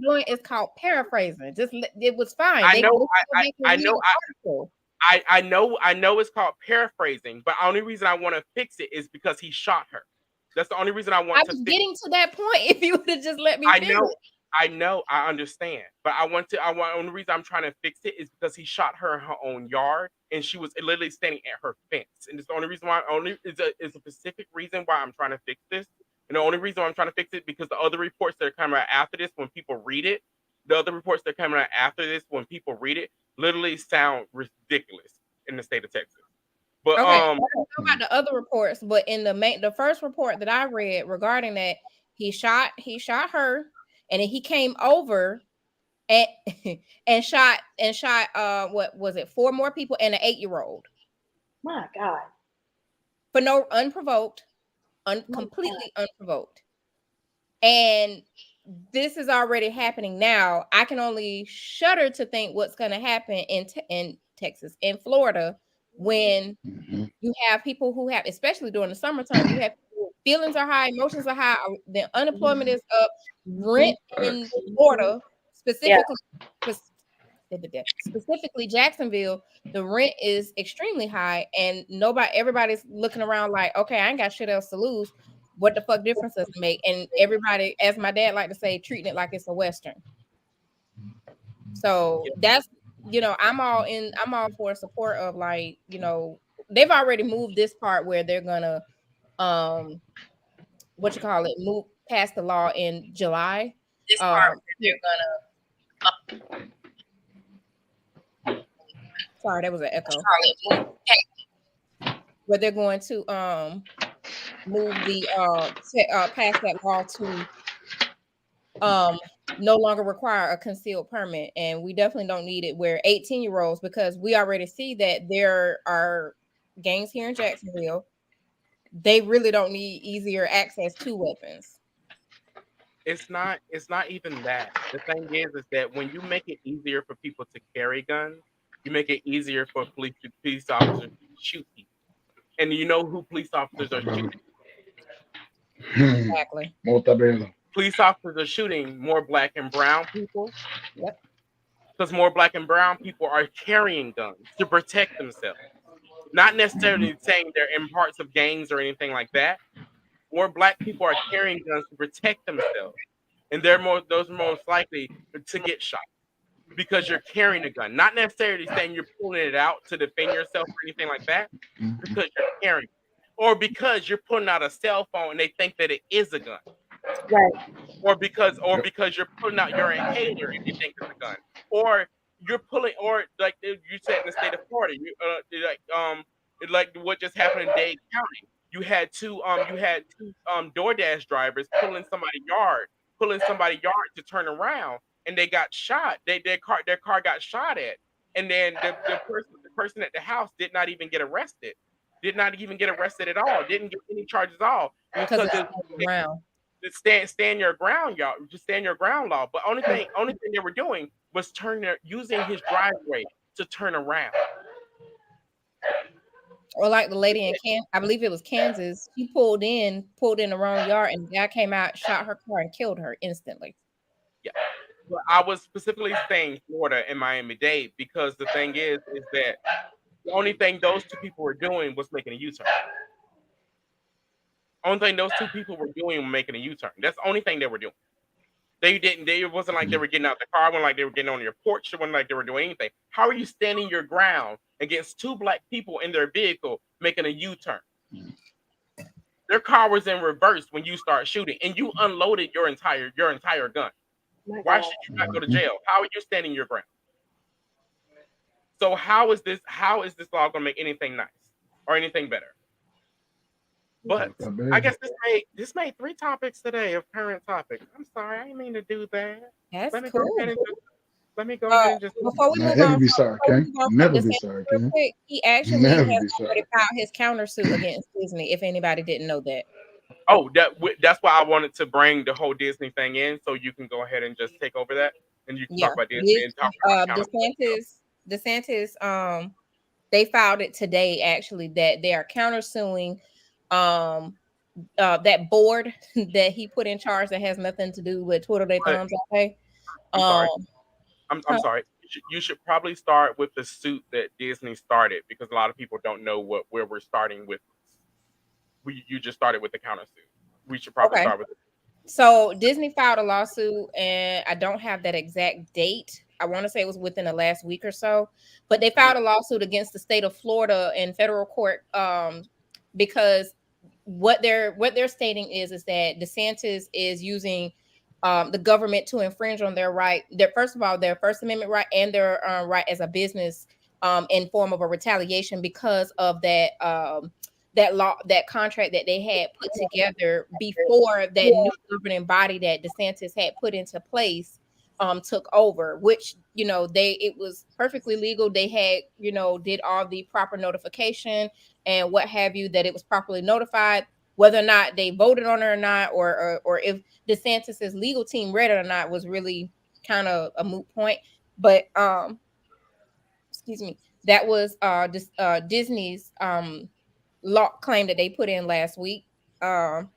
doing is called paraphrasing. It was fine. I know it's called paraphrasing, but the only reason I want to fix it is because he shot her. That's the only reason I want to. I was getting to that point. If you would have just let me finish. I know, I understand, but the only reason I'm trying to fix it is because he shot her in her own yard, and she was literally standing at her fence, and it's the only reason why. Is a specific reason why I'm trying to fix this, and the only reason why I'm trying to fix it because the other reports that are coming out after this, when people read it, literally sound ridiculous in the state of Texas. But okay, I don't know about the other reports, but in the first report that I read regarding that, he shot her. And then he came over and shot what was it, 4 more people and an 8-year-old. My God. For no unprovoked, completely unprovoked. And this is already happening now. I can only shudder to think what's going to happen in Texas, in Florida, when you have people who have, especially during the summertime, you have feelings are high, emotions are high, the unemployment is up, rent in Florida, specifically Jacksonville, the rent is extremely high, and everybody's looking around like, okay, I ain't got shit else to lose. What the fuck difference does it make? And everybody, as my dad like to say, treating it like it's a Western. So that's, I'm all for support of, like, they've already moved this part where they're gonna move past the law in July. They're gonna sorry, that was an echo. Where they're going to move the pass that law to no longer require a concealed permit, and we definitely don't need it where 18-year-olds, because we already see that there are gangs here in Jacksonville. They really don't need easier access to weapons. It's not even that. The thing is that when you make it easier for people to carry guns, you make it easier for police officers to shoot people. And you know who police officers are shooting? Exactly. Police officers are shooting more Black and brown people. Yep. Because more Black and brown people are carrying guns to protect themselves. Not necessarily saying they're in parts of gangs or anything like that, More black people are carrying guns to protect themselves, and those are most likely to get shot because you're carrying a gun, not necessarily saying you're pulling it out to defend yourself or anything like that, because you're carrying it. Or because you're pulling out a cell phone and they think that it is a gun. Right. Or because you're pulling out your inhaler and they think it's a gun. Or you're pulling, or like you said in the state of Florida, like what just happened in Dade County. You had two DoorDash drivers pulling somebody yard to turn around, and they got shot. Their car got shot at, and then the person at the house did not even get arrested. Did not even get arrested at all. Didn't get any charges at all because it's stand your ground, y'all. Just stand your ground law. But only thing they were doing was using his driveway to turn around. Or like the lady in I believe it was Kansas. She pulled in the wrong yard, and the guy came out, shot her car, and killed her instantly. Yeah. Well, I was specifically saying Florida and Miami-Dade because the thing is that the only thing those two people were doing was making a U-turn. Only thing those two people were doing was making a U-turn. That's the only thing they were doing. It wasn't like they were getting out the car. It wasn't like they were getting on your porch. It wasn't like they were doing anything. How are you standing your ground against two black people in their vehicle making a U-turn? Their car was in reverse when you start shooting, and you unloaded your entire gun. Why should you not go to jail? How are you standing your ground? So how is this law going to make anything nice or anything better? But I guess this made 3 topics today of current topics. I'm sorry, I didn't mean to do that. That's Let me cool. go ahead and just before we move Never on. be sorry, okay? Never be sorry, okay? Quick, he actually has already filed his countersuit against Disney. If anybody didn't know that. Oh, that's why I wanted to bring the whole Disney thing in, so you can go ahead and just take over that, and you can talk about Disney and talk about DeSantis. They filed it today, actually, that they are countersuing that board that he put in charge that has nothing to do with Twitter. Their thumbs okay. I'm sorry. I'm sorry. You should probably start with the suit that Disney started, because a lot of people don't know where we're starting with. You just started with the countersuit. We should probably start with it. So Disney filed a lawsuit, and I don't have that exact date. I want to say it was within the last week or so, but they filed a lawsuit against the state of Florida in federal court because what they're stating is that DeSantis is using the government to infringe on their right, first of all, their First Amendment right and their right as a business in form of a retaliation because of that that contract that they had put together before that new governing body that DeSantis had put into place took over, which, it was perfectly legal. They had, did all the proper notification and what have you, that it was properly notified. Whether or not they voted on it or not, or if DeSantis's legal team read it or not, was really kind of a moot point. But excuse me, that was Disney's law claim that they put in last week. And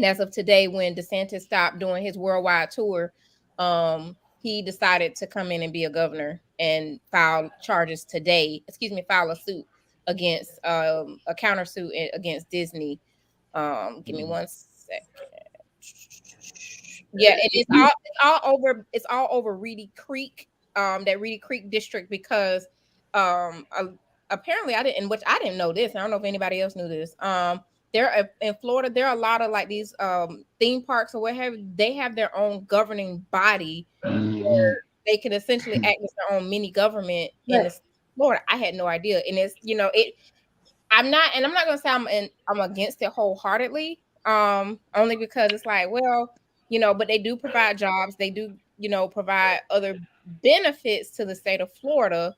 as of today, when DeSantis stopped doing his worldwide tour, he decided to come in and be a governor and file a suit against a countersuit against Disney. Give me 1 second. Yeah, it's all over Reedy Creek, that Reedy Creek district, because apparently I didn't know this. I don't know if anybody else knew this. There in Florida, there are a lot of like these theme parks or what have you. They have their own governing body where they can essentially act as their own mini government in Florida. I had no idea, and it's I'm not gonna say I'm against it wholeheartedly. Only because it's like, well, but they do provide jobs. They do, provide other benefits to the state of Florida,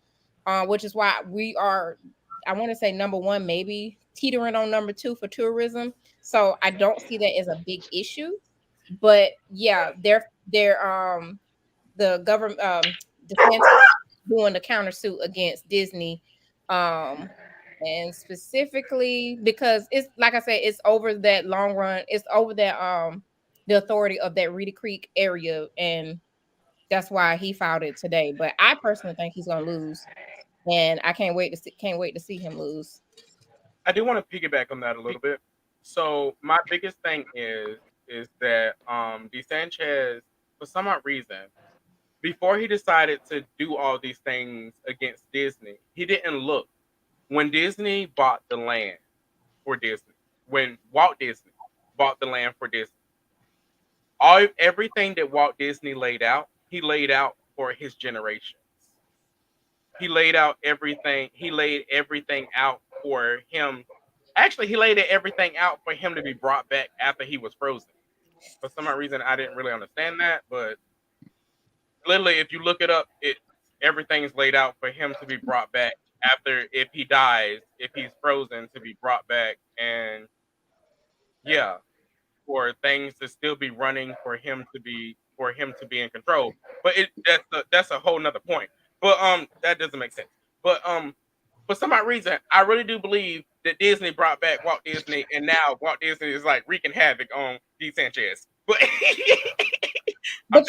which is why we are, I want to say, number one, maybe teetering on number 2 for tourism. So I don't see that as a big issue. But yeah, they're the government DeSantis doing the countersuit against Disney. And specifically because it's like I said, it's over that long run, it's over that the authority of that Reedy Creek area, and that's why he filed it today. But I personally think he's gonna lose, and I can't wait to see him lose. I do want to piggyback on that a little bit. So my biggest thing is that DeSanchez, for some odd reason, before he decided to do all these things against Disney, he didn't look. When Disney bought the land for Disney, when Walt Disney bought the land for Disney, everything that Walt Disney laid out, he laid out for his generations. He laid out everything. He laid everything out for him. Actually, he laid everything out for him to be brought back after he was frozen. For some odd reason, I didn't really understand that, but literally, if you look it up, everything is laid out for him to be brought back after, if he dies, if he's frozen, to be brought back, and yeah, for things to still be running for him to be in control. But that's a whole nother point. But that doesn't make sense. But for some odd reason, I really do believe that Disney brought back Walt Disney, and now Walt Disney is like wreaking havoc on D. Sanchez. But But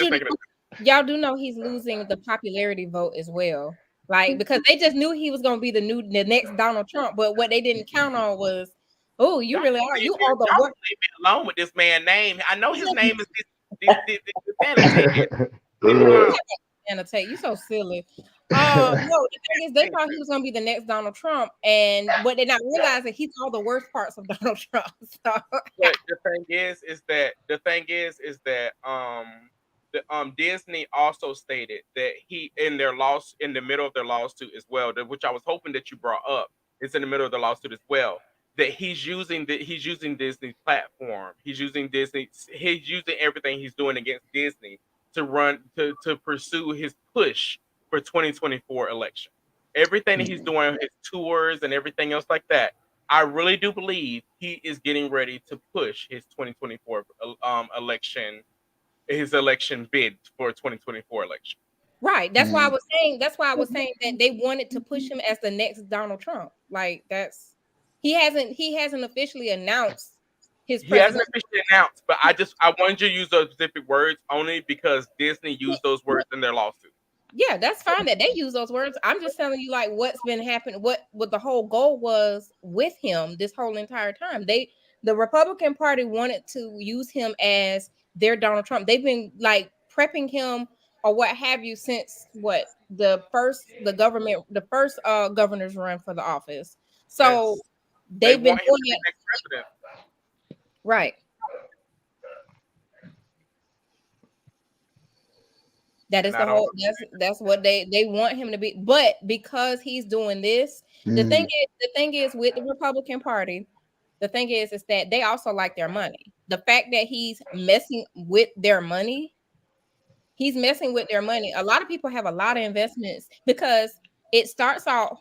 y'all do know he's losing the popularity vote as well. Like, because they just knew he was going to be the next Donald Trump, but what they didn't count on was, oh, you really are. You are the worst. Leave me alone with this man's name. I know his name is Annotate. You so silly. No, the thing is, they thought he was going to be the next Donald Trump, and what they not realizing, he saw the worst parts of Donald Trump. So. But the thing is that Disney also stated that he in the middle of their lawsuit as well, which I was hoping that you brought up. It's in the middle of the lawsuit as well, that he's using Disney's platform. He's using everything he's doing against Disney to pursue his push for 2024 election. Everything that he's doing, his tours and everything else like that, I really do believe he is getting ready to push his 2024 election, his election bid for 2024 election. Right. That's why I was saying. That's why I was saying that they wanted to push him as the next Donald Trump. Like, he hasn't officially announced his. He hasn't officially announced, but I wanted you to use those specific words only because Disney used those words in their lawsuit. Yeah, that's fine that they use those words. I'm just telling you, like, what's been happening, what the whole goal was with him this whole entire time. The Republican Party wanted to use him as their Donald Trump. They've been like prepping him or what have you since the first governor's run for the office. So they've been doing it. Right. That is the whole. That's what they want him to be. But because he's doing this, the thing is with the Republican Party, the thing is that they also like their money. The fact that he's messing with their money, A lot of people have a lot of investments because it starts off.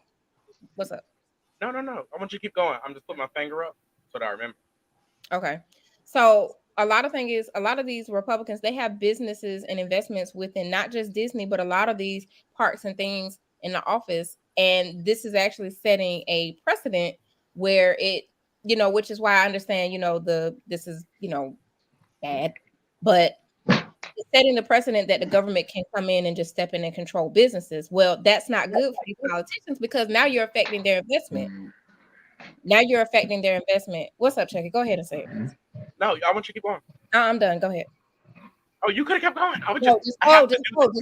What's up? No. I want you to keep going. I'm just putting my finger up so that I remember. Okay, so. A lot of these Republicans, they have businesses and investments within not just Disney, but a lot of these parks and things in the office. And this is actually setting a precedent where it, which is why I understand, this is, bad, but it's setting the precedent that the government can come in and just step in and control businesses. Well, that's not good for these politicians because now you're affecting their investment. What's up, Chucky? Go ahead and say it. No, I want you to keep going. I'm done. Go ahead. Oh, you could have kept going. I would just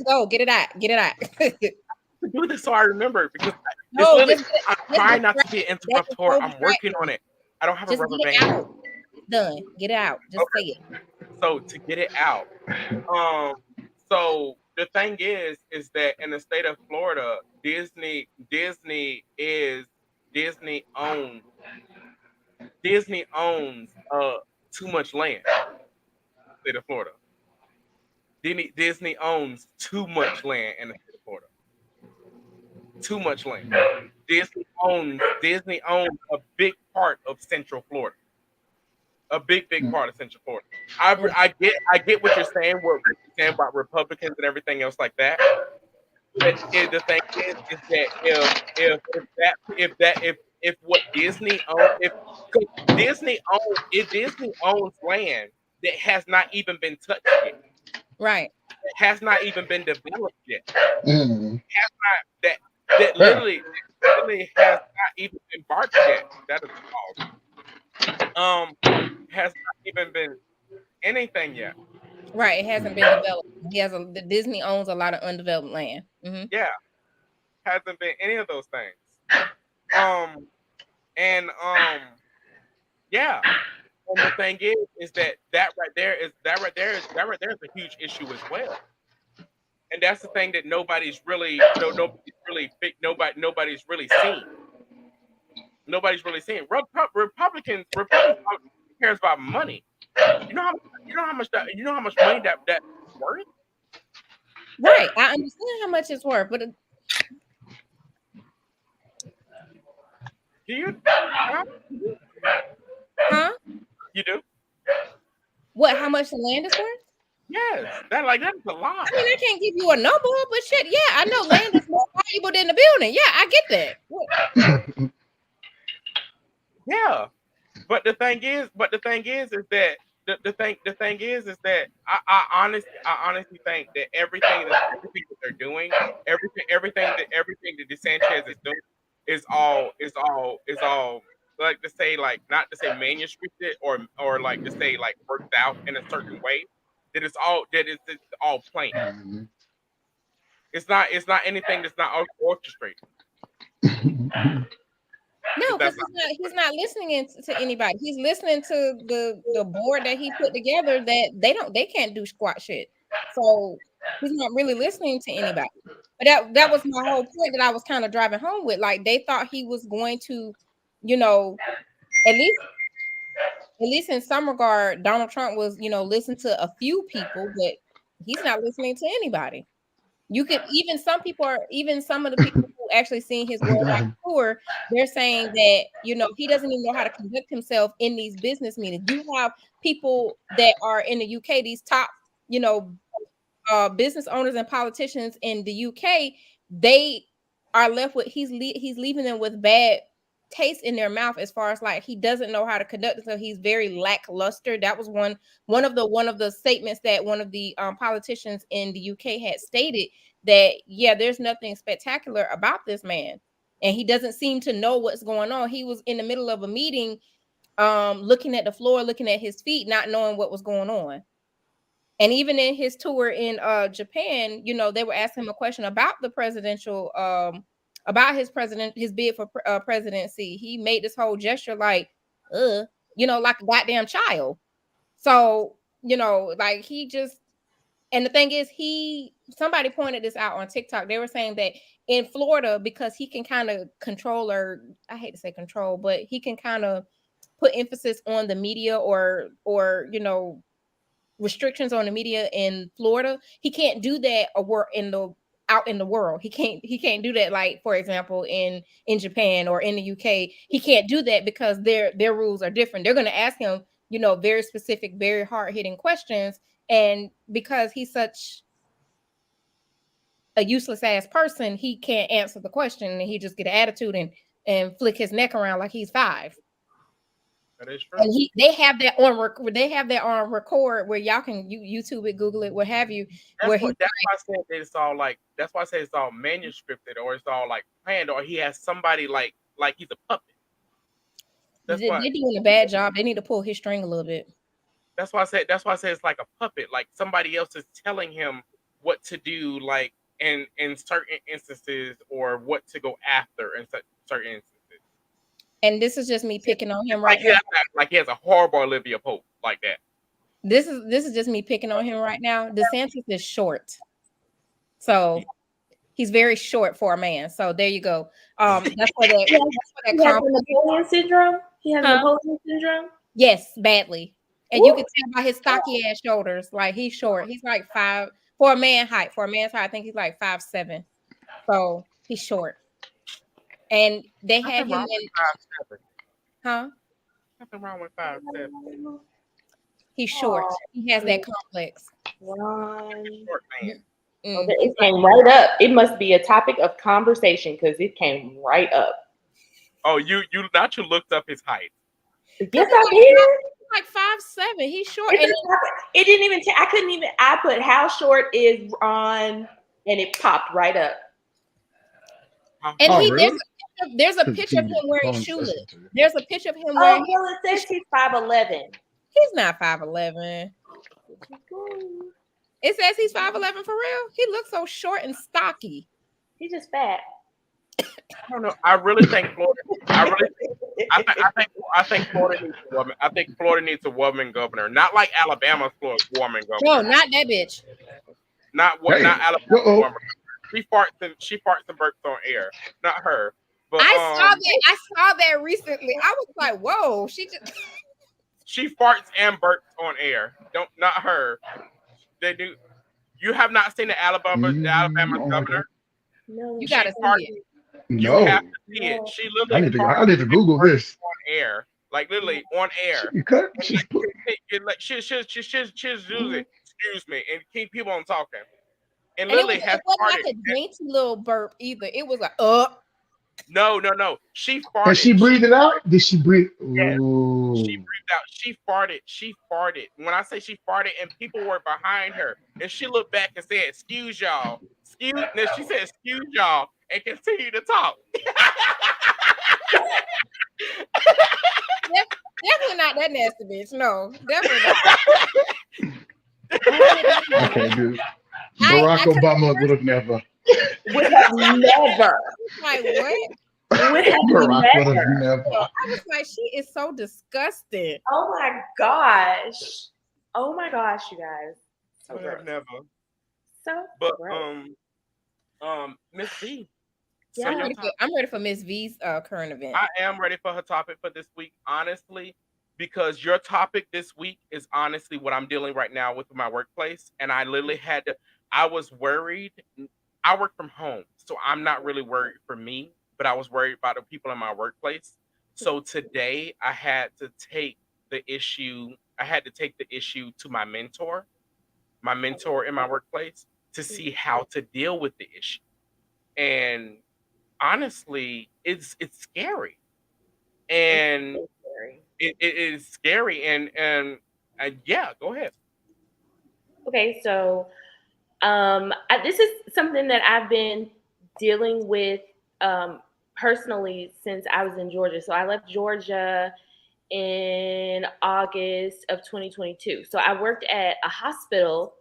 go. Get it out. Do this so I remember because I'm trying not to be interruptor. I'm working on it. I don't have a rubber band. Done. Get it out. Just say it. So to get it out, so the thing is that in the state of Florida, Disney owns too much land. State of Florida. Disney owns too much land in the state of Florida. Too much land. Disney owns a big part of Central Florida. A big part of Central Florida. I get what you're saying. What you're saying about Republicans and everything else like that. But the thing is that if what Disney owns, if Disney owns land that has not even been touched yet, right? It has not even been developed yet. That literally has not even been barked yet. That is called. has not even been anything yet. Right, it hasn't been developed. The Disney owns a lot of undeveloped land. Mm-hmm. Yeah, hasn't been any of those things. And yeah. And the thing is that right there is a huge issue as well. And that's the thing that nobody's really nobody's really seen. Nobody's really seeing. Republicans cares about money. You know how much money that's worth? Right. I understand how much it's worth, but do you? Huh? You do? What? How much the land is worth? Yes, that's a lot. I mean, I can't give you a number, but shit, yeah, I know land is more valuable than the building. Yeah, I get that. Yeah, but the thing is that I honestly think that everything that they're doing, everything that DeSantis is doing is all like to say, like, not to say manuscripted or like to say like worked out in a certain way. It's all planned. It's not anything that's not orchestrated. No, because he's not listening to anybody. He's listening to the board that he put together that they can't do squat shit. So he's not really listening to anybody. But that was my whole point that I was kind of driving home with. Like, they thought he was going to, at least in some regard, Donald Trump was, listen to a few people, but he's not listening to anybody. You could even some of the people who actually seen his worldwide tour, they're saying that, he doesn't even know how to conduct himself in these business meetings. You have people that are in the UK, these top, business owners and politicians in the UK, they are left with, he's leaving them with bad taste in their mouth, as far as like he doesn't know how to conduct himself. He's very lackluster. That was one of the statements that one of the politicians in the UK had stated, that there's nothing spectacular about this man, and he doesn't seem to know what's going on. He was in the middle of a meeting, looking at the floor, looking at his feet, not knowing what was going on. And even in his tour in Japan, they were asking him a question about the presidential about his bid for presidency. He made this whole gesture like like a goddamn child. So, like, he just, and the thing is, somebody pointed this out on TikTok. They were saying that in Florida, because he can kind of control, or I hate to say control, but he can kind of put emphasis on the media or restrictions on the media in Florida. He can't do that out in the world. He can't do that, like, for example, in Japan or in the UK. He can't do that because their rules are different. They're going to ask him, very specific, very hard-hitting questions, and because he's such a useless ass person, he can't answer the question, and he just get an attitude and flick his neck around like he's 5. That is true. And they have that on record where y'all can YouTube it, Google it, what have you. That's why I said it's all like. That's why I say it's all manuscripted, or it's all like planned, or he has somebody like he's a puppet. They're doing a bad job. They need to pull his string a little bit. That's why I say it's like a puppet. Like somebody else is telling him what to do, like in certain instances, or what to go after in certain instances. And this is just me picking on him right now. Like he has a horrible Olivia Pope like that. This is just me picking on him right now. DeSantis is short, so he's very short for a man. So there you go. That's where that. He has Napoleon syndrome. He has Napoleon syndrome. Yes, badly. And you can tell by his stocky ass shoulders. Like, he's short. He's like 5 for a man's height. For a man's height, I think he's like 5'7". So he's short. And they had him in 5'7". Huh? Nothing wrong with 5'7". He's short. He has that complex. Short man. It came right up. It must be a topic of conversation because it came right up. Oh, you looked up his height. Yes, I did. Like 5'7". He's short. It didn't even. I couldn't even. I put how short is on, and it popped right up. And Oh, he really? there's a picture of him wearing shoeless. There's a picture of him wearing. Well, it says he's 5'11". He's not 5'11". It says he's 5'11" for real. He looks so short and stocky. He's just fat. I don't know. I really think Florida. I think Florida needs a woman. I think Florida needs a woman governor, not like Alabama's woman governor. No, not that bitch. Not Alabama's woman. She farts and burps on air. Not her. But I saw that recently. I was like, whoa, she farts and burps on air. Not her. They do. You have not seen the Alabama governor? No, you gotta see it. You have to see it. She literally I need to Google this on air, like literally on air. She'll use it. Excuse me, and keep people on talking. And literally it wasn't like a dainty little burp either. It was like, No. She farted. Did she breathe it out? Did she breathe? Yes. Ooh. She breathed out. She farted. When I say she farted, and people were behind her, and she looked back and said, "Excuse y'all." She said, "Excuse y'all," and continued to talk. Definitely not that nasty bitch. No, definitely not. Okay, dude. Barack Obama would have never. Would have never. Like what? Barack would have never. I was like, she is so disgusting. Oh my gosh. Oh my gosh, you guys. So Would have never. So But gross. Miss V. Yeah. I'm ready for Miss V's current event. I am ready for her topic for this week, honestly, because your topic this week is honestly what I'm dealing right now with my workplace. And I literally I was worried. I work from home, so I'm not really worried for me, but I was worried about the people in my workplace. So today I had to take the issue to my mentor in my workplace to see how to deal with the issue. And honestly, it's scary, and it is scary, and yeah, go ahead. Okay, so this is something that I've been dealing with personally since I was in Georgia. So I left Georgia in August of 2022. So I worked at a hospital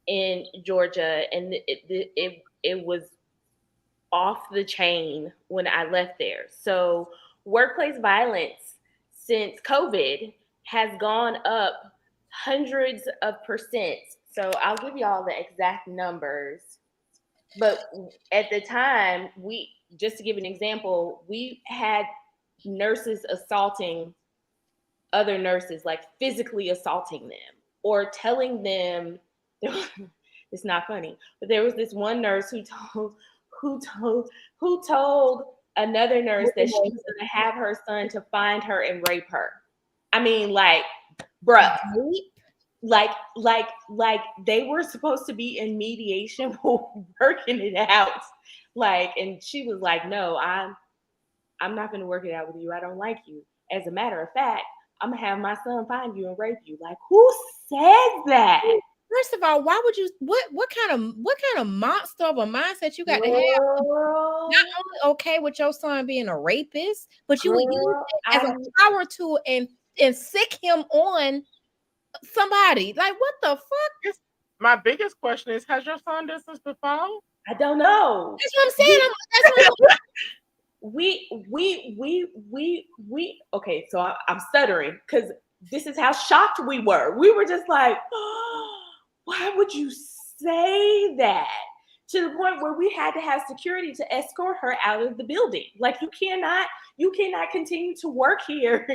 in Georgia, and it was off the chain when I left there. So workplace violence since COVID has gone up hundreds of percent. So I'll give y'all the exact numbers. But at the time, just to give an example, we had nurses assaulting other nurses, like physically assaulting them or telling them, it's not funny, but there was this one nurse who told another nurse that she was going to have her son to find her and rape her. I mean, like, bruh, like they were supposed to be in mediation working it out. Like, and she was like, no, I'm not going to work it out with you. I don't like you. As a matter of fact, I'm going to have my son find you and rape you. Like, who said that? First of all, why would you? What kind of monster of a mindset you got to have? Not only okay with your son being a rapist, but you would use it as a power tool and sick him on somebody. Like, what the fuck? My biggest question is: has your son distanced before? I don't know. That's what I'm saying. Okay, so I'm stuttering because this is how shocked we were. We were just like, oh, why would you say that? To the point where we had to have security to escort her out of the building. Like, you cannot continue to work here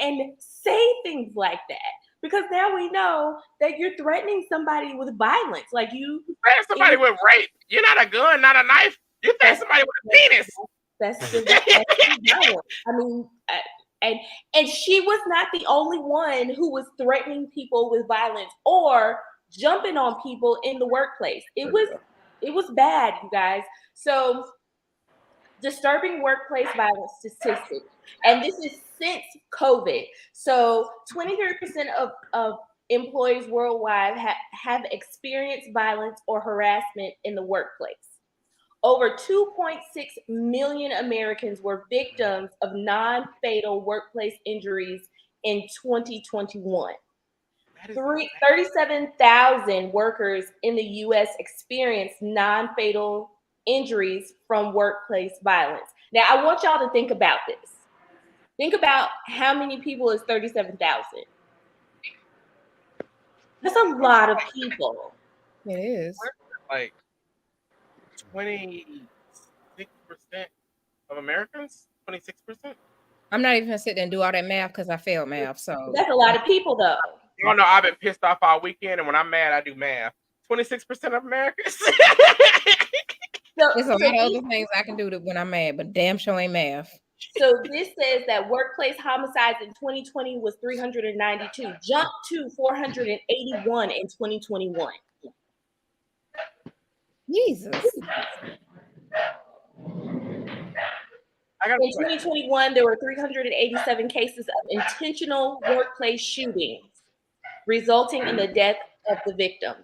and say things like that. Because now we know that you're threatening somebody with violence. Like, you threaten somebody with rape. You're not a gun, not a knife. You threaten somebody with a penis. That's violence. I mean, and she was not the only one who was threatening people with violence or jumping on people in the workplace. It was bad, you guys. So, disturbing workplace violence statistics, and this is since COVID. So 23% of employees worldwide have experienced violence or harassment in the workplace. over 2.6 million Americans were victims of non-fatal workplace injuries in 2021. 37,000 workers in the U.S. experienced non-fatal injuries from workplace violence. Now, I want y'all to think about this. Think about how many people is 37,000. That's a lot of people. It is. Like 26% of Americans. 26%. I'm not even gonna sit there and do all that math because I failed math. So that's a lot of people, though. Oh no, I've been pissed off all weekend, and when I'm mad, I do math. 26% of Americans. There's a lot of other things I can do when I'm mad, but damn sure ain't math. So this says that workplace homicides in 2020 was 392, jumped to 481 in 2021. Jesus. In 2021, there were 387 cases of intentional workplace shootings, resulting in the death of the victim.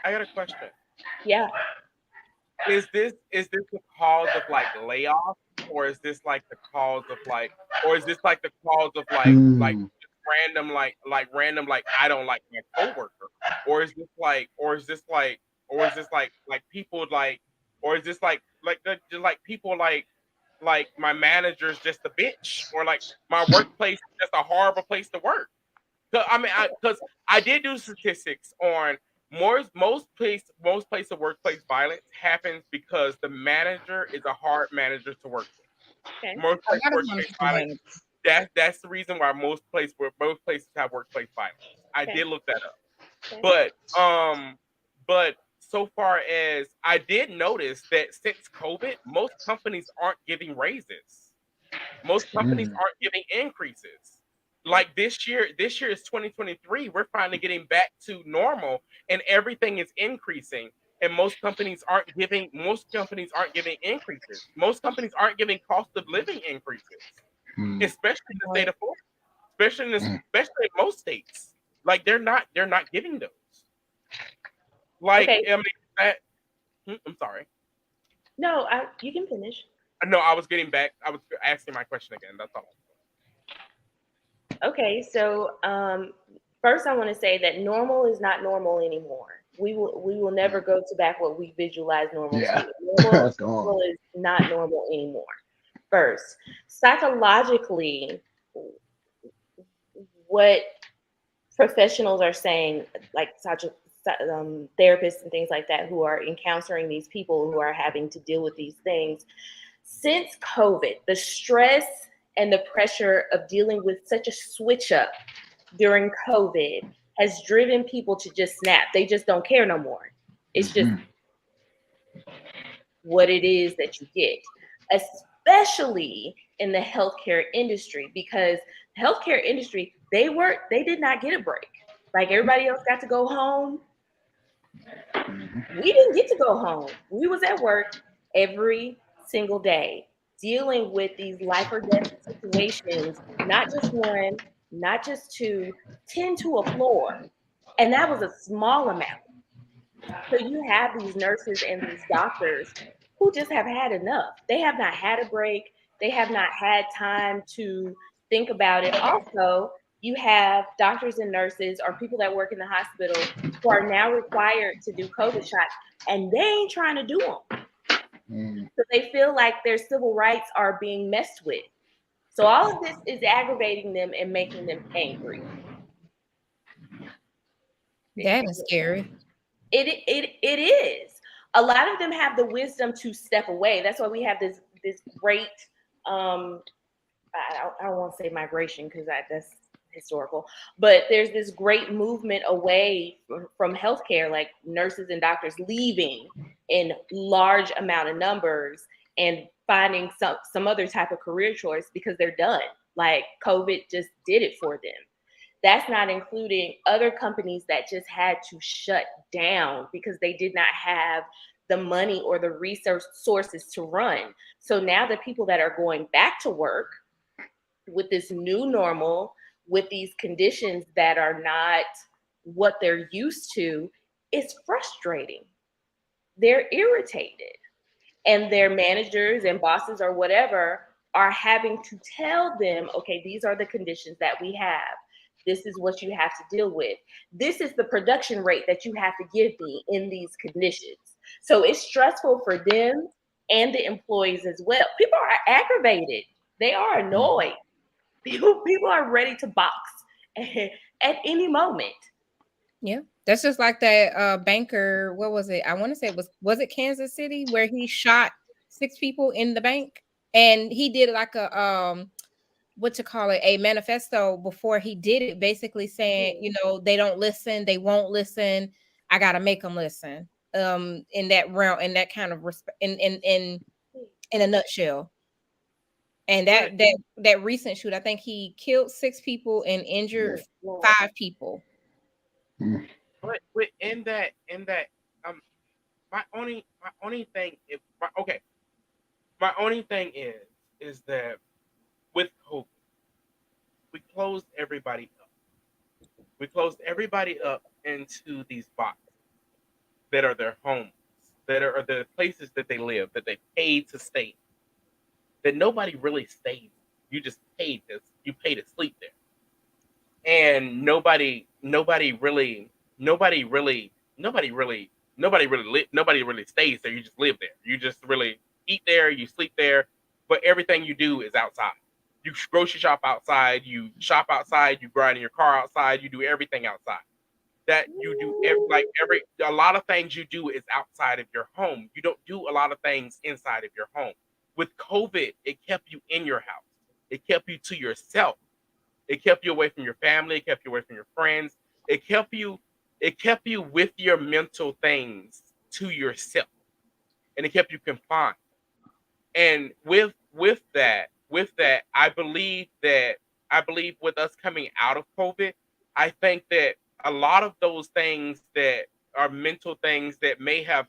I got a question. Yeah. Is this the cause of like layoff, or is this like the cause of like, or is this like the cause of like random I don't like my coworker, or is this like people like, or is this like people like my manager's just a bitch, or like my workplace is just a horrible place to work? Because I did do statistics on most places of workplace violence happens because the manager is a hard manager to work with. Okay. Most places workplace violence. That's the reason why most places have workplace violence. I did look that up. Okay. But so far as I did notice that since COVID, most companies aren't giving raises. Most companies aren't giving increases. Like this year is 2023. We're finally getting back to normal, and everything is increasing. And most companies aren't giving increases. Most companies aren't giving cost of living increases, especially in the state of Florida, especially in most states. Like they're not giving those. Like I'm sorry. No, you can finish. No, I was asking my question again. That's all. Okay, so first I want to say that normal is not normal anymore. We will never go to back what we visualize normal to. Normal is not normal anymore. First, psychologically, what professionals are saying, like therapists and things like that, who are encountering these people who are having to deal with these things, since COVID, the stress and the pressure of dealing with such a switch up during COVID has driven people to just snap. They just don't care no more. It's just what it is that you get, especially in the healthcare industry, because the healthcare industry, they did not get a break. Like everybody else got to go home. We didn't get to go home. We was at work every single day, dealing with these life or death situations, not just one, not just two, 10 to a floor. And that was a small amount. So you have these nurses and these doctors who just have had enough. They have not had a break. They have not had time to think about it. Also, you have doctors and nurses or people that work in the hospital who are now required to do COVID shots, and they ain't trying to do them. So they feel like their civil rights are being messed with. So all of this is aggravating them and making them angry. That is scary. It is. A lot of them have the wisdom to step away. That's why we have this great I don't want to say migration because that's historical, but there's this great movement away from healthcare, like nurses and doctors leaving in large amount of numbers and finding some other type of career choice because they're done. Like COVID just did it for them. That's not including other companies that just had to shut down because they did not have the money or the resources to run. So now the people that are going back to work with this new normal, with these conditions that are not what they're used to, it's frustrating. they're irritated, and their managers and bosses or whatever are having to tell them, okay, these are the conditions that we have. This is what you have to deal with. This is the production rate that you have to give me in these conditions. So it's stressful for them and the employees as well. People are aggravated. They are annoyed. People are ready to box at any moment. Yeah, that's just like that banker. What was it? I want to say it was it Kansas City where he shot 6 people in the bank, and he did like a what to call it, a manifesto before he did it, basically saying, you know, they don't listen, they won't listen. I gotta make them listen. In that realm, in that kind of respect, in a nutshell. And that recent shoot, I think he killed 6 people and injured 5 people. But in that my only thing my only thing is that with COVID, we closed everybody up. We closed everybody up into these boxes that are their homes, that are the places that they live, that they paid to stay, that nobody really stayed. You just paid this. You pay to sleep there, and nobody really stays there. You just live there. You just really eat there. You sleep there, but everything you do is outside. You grocery shop outside. You shop outside. You grind in your car outside. You do everything outside. That you do a lot of things you do is outside of your home. You don't do a lot of things inside of your home. With COVID, it kept you in your house. It kept you to yourself. It kept you away from your family. It kept you away from your friends. It kept you with your mental things to yourself, and it kept you confined. And with that, I believe with us coming out of COVID, I think that a lot of those things that are mental things that may have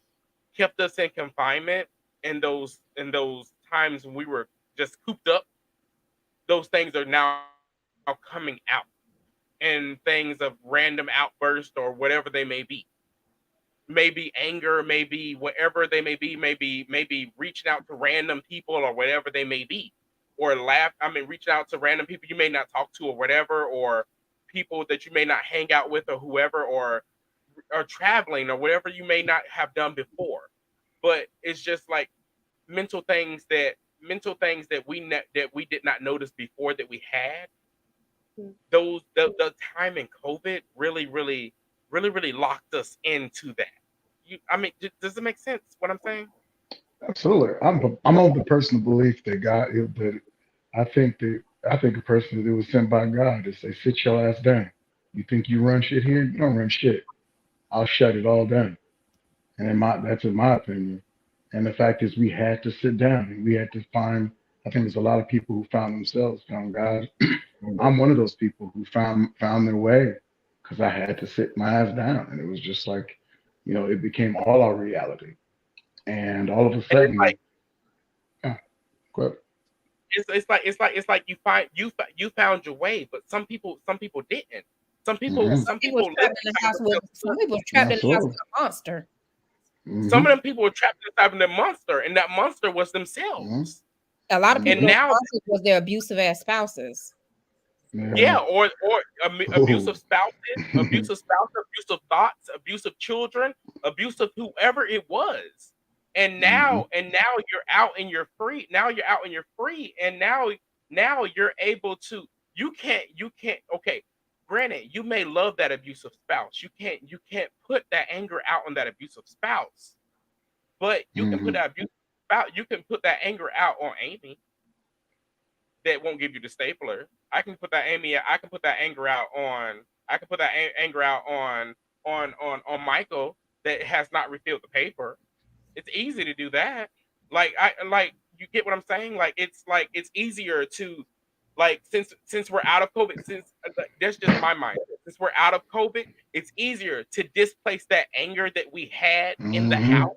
kept us in confinement in those times when we were just cooped up, those things are now coming out, and things of random outburst or whatever they may be. Maybe anger, maybe whatever they may be, maybe reaching out to random people or whatever they may be, or reaching out to random people you may not talk to or whatever, or people that you may not hang out with or whoever, or traveling or whatever you may not have done before. But it's just like mental things that we did not notice before that we had. The time in COVID really locked us into that. Does it make sense what I'm saying? Absolutely. I'm of the personal belief that I think a person that was sent by God to say, sit your ass down. You think you run shit here? You don't run shit. I'll shut it all down. And that's in my opinion. And the fact is, we had to sit down and we had to find. I think there's a lot of people who found themselves, found God. I'm one of those people who found their way because I had to sit my ass down, and it was just like, it became all our reality. And all of a And sudden, yeah, go ahead. it's like you found your way, but some people didn't. Some people Mhm. lived Some people were trapped in the house Absolutely. with a monster. some of Hmm. them people were trapped inside of the monster, and that monster was Hmm. themselves. A lot of people, And Hmm. those now, monsters was their abusive ass spouses. yeah, Yeah. or Oh. abusive spouses, abusive thoughts, abusive children, abusive whoever it was. And Hmm. now you're out and you're free. Now you're out and you're free, and now you're able to. You can't. Okay, granted, you may love that abusive spouse. You can't put that anger out on that abusive spouse, but you can put Hmm. that abusive spouse. You can put that anger out on Amy that won't give you the stapler. I can put that anger out on. I can put that anger out on Michael that has not refilled the paper. It's easy to do that. You get what I'm saying. It's easier to since we're out of COVID. That's just my mind. Since we're out of COVID, it's easier to displace that anger that we had in the Hmm. house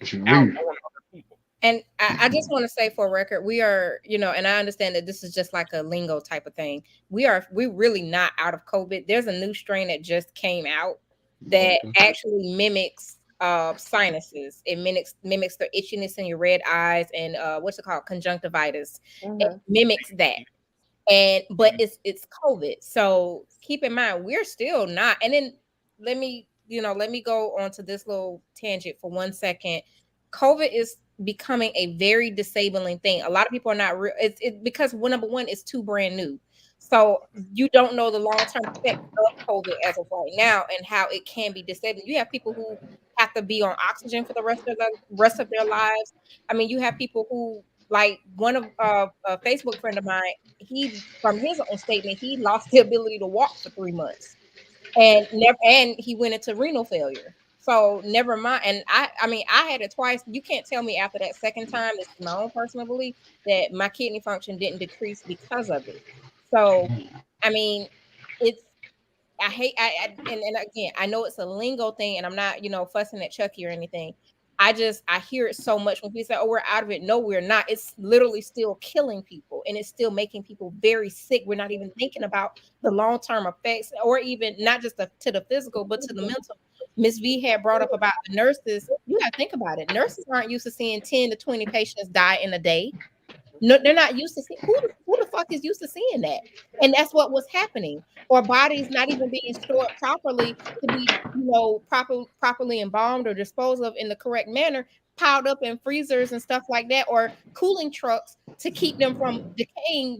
Should out leave. on other people. And I just want to say for a record, we are, and I understand that this is just like a lingo type of thing. We're really not out of COVID. There's a new strain that just came out that Okay. actually mimics sinuses. It mimics the itchiness in your red eyes and what's it called, conjunctivitis. It mimics that. And but it's COVID. So keep in mind we're still not. And then let me go on to this little tangent for 1 second. COVID is becoming a very disabling thing. A lot of people are not real. It's because number one, it's too brand new. So you don't know the long-term effects of COVID as of right now and how it can be disabling. You have people who have to be on oxygen for the rest of their lives. I mean, you have people who, like one of a Facebook friend of mine, he from his own statement, he lost the ability to walk for 3 months and he went into renal failure. So never mind. And I mean, I had it twice. You can't tell me after that second time, this is my own personal belief, that my kidney function didn't decrease because of it. So, I mean, it's, I hate, and again, I know it's a lingo thing and I'm not, fussing at Chucky or anything. I hear it so much when people say, oh, we're out of it. No, we're not. It's literally still killing people and it's still making people very sick. We're not even thinking about the long-term effects, or even not just to the physical, but to the mental. Miss V had brought up about the nurses. You got to think about it. Nurses aren't used to seeing 10 to 20 patients die in a day. No, they're not used to seeing, who the fuck is used to seeing that? And that's what was happening. Or bodies not even being stored properly to be, properly embalmed or disposed of in the correct manner, piled up in freezers and stuff like that, or cooling trucks to keep them from decaying.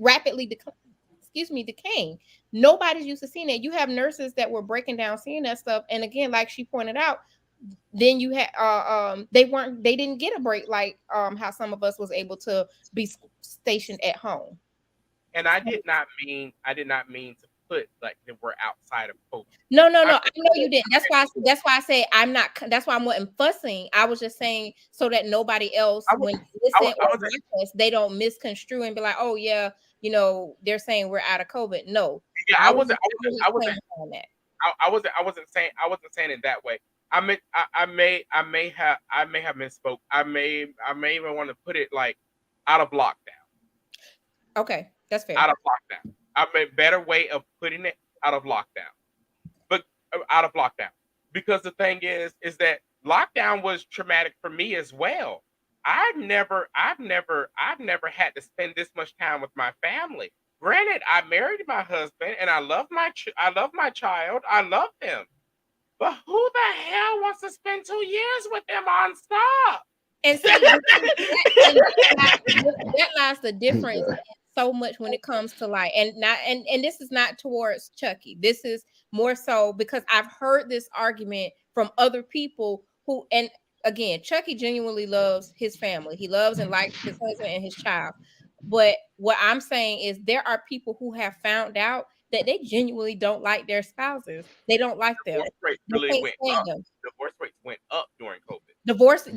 Nobody's used to seeing that. You have nurses that were breaking down seeing that stuff. And again, like she pointed out, then you had they didn't get a break like how some of us was able to be stationed at home. And I did not mean to put like that we're outside of COVID. No, I know you didn't. That's why I say I'm not. That's why I wasn't fussing. I was just saying so that nobody else, when you listen or watch us, they don't misconstrue and be like, oh yeah, they're saying we're out of COVID. No, yeah, I wasn't saying it that way. I may have misspoke. I may even want to put it like out of lockdown. Okay, that's fair. Out of lockdown. I mean, better way of putting it, out of lockdown. But out of lockdown, because the thing is that lockdown was traumatic for me as well. I've never had to spend this much time with my family. Granted, I married my husband and I love my child. I love him. But who the hell wants to spend 2 years with them on stop? And see, that lies the difference so much when it comes to like, and this is not towards Chucky. This is more so because I've heard this argument from other people who, and again, Chucky genuinely loves his family. He loves and likes his husband and his child. But what I'm saying is there are people who have found out that they genuinely don't like their spouses. They don't like them. Divorce rates went up during COVID.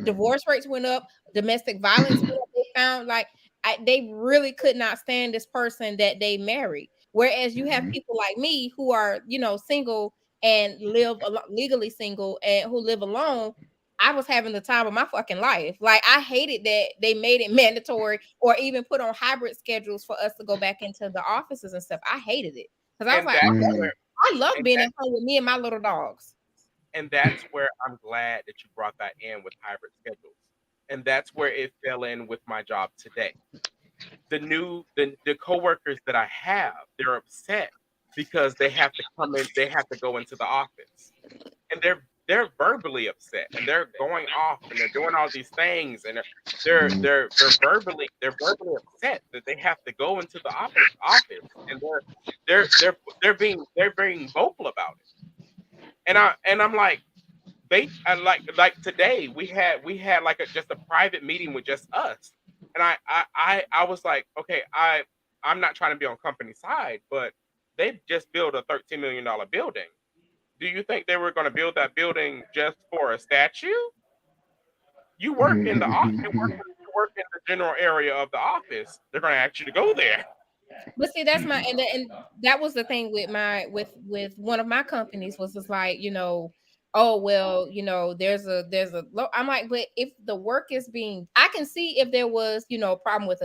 Divorce rates went up. Domestic violence went up. They found they really could not stand this person that they married. Whereas you have people like me who are, single and live legally single and who live alone. I was having the time of my fucking life. Like, I hated that they made it mandatory or even put on hybrid schedules for us to go back into the offices and stuff. I hated it because I was like, I love being at home with me and my little dogs. And that's where I'm glad that you brought that in with hybrid schedules. And that's where it fell in with my job today. The coworkers that I have, they're upset because they have to come in, they have to go into the office. And they're verbally upset and they're going off and they're doing all these things and they're verbally upset that they have to go into the office and they're being vocal about it. And I'm like, like today we had like just a private meeting with just us. And I was like, okay, I'm not trying to be on company side, but they've just built a $13 million building. Do you think they were going to build that building just for a statue? You work in the office, you work in the general area of the office. They're going to ask you to go there. But see, that's and that was the thing with one of my companies was just like, oh well, there's a I'm like, but if the work is being, I can see if there was, a problem with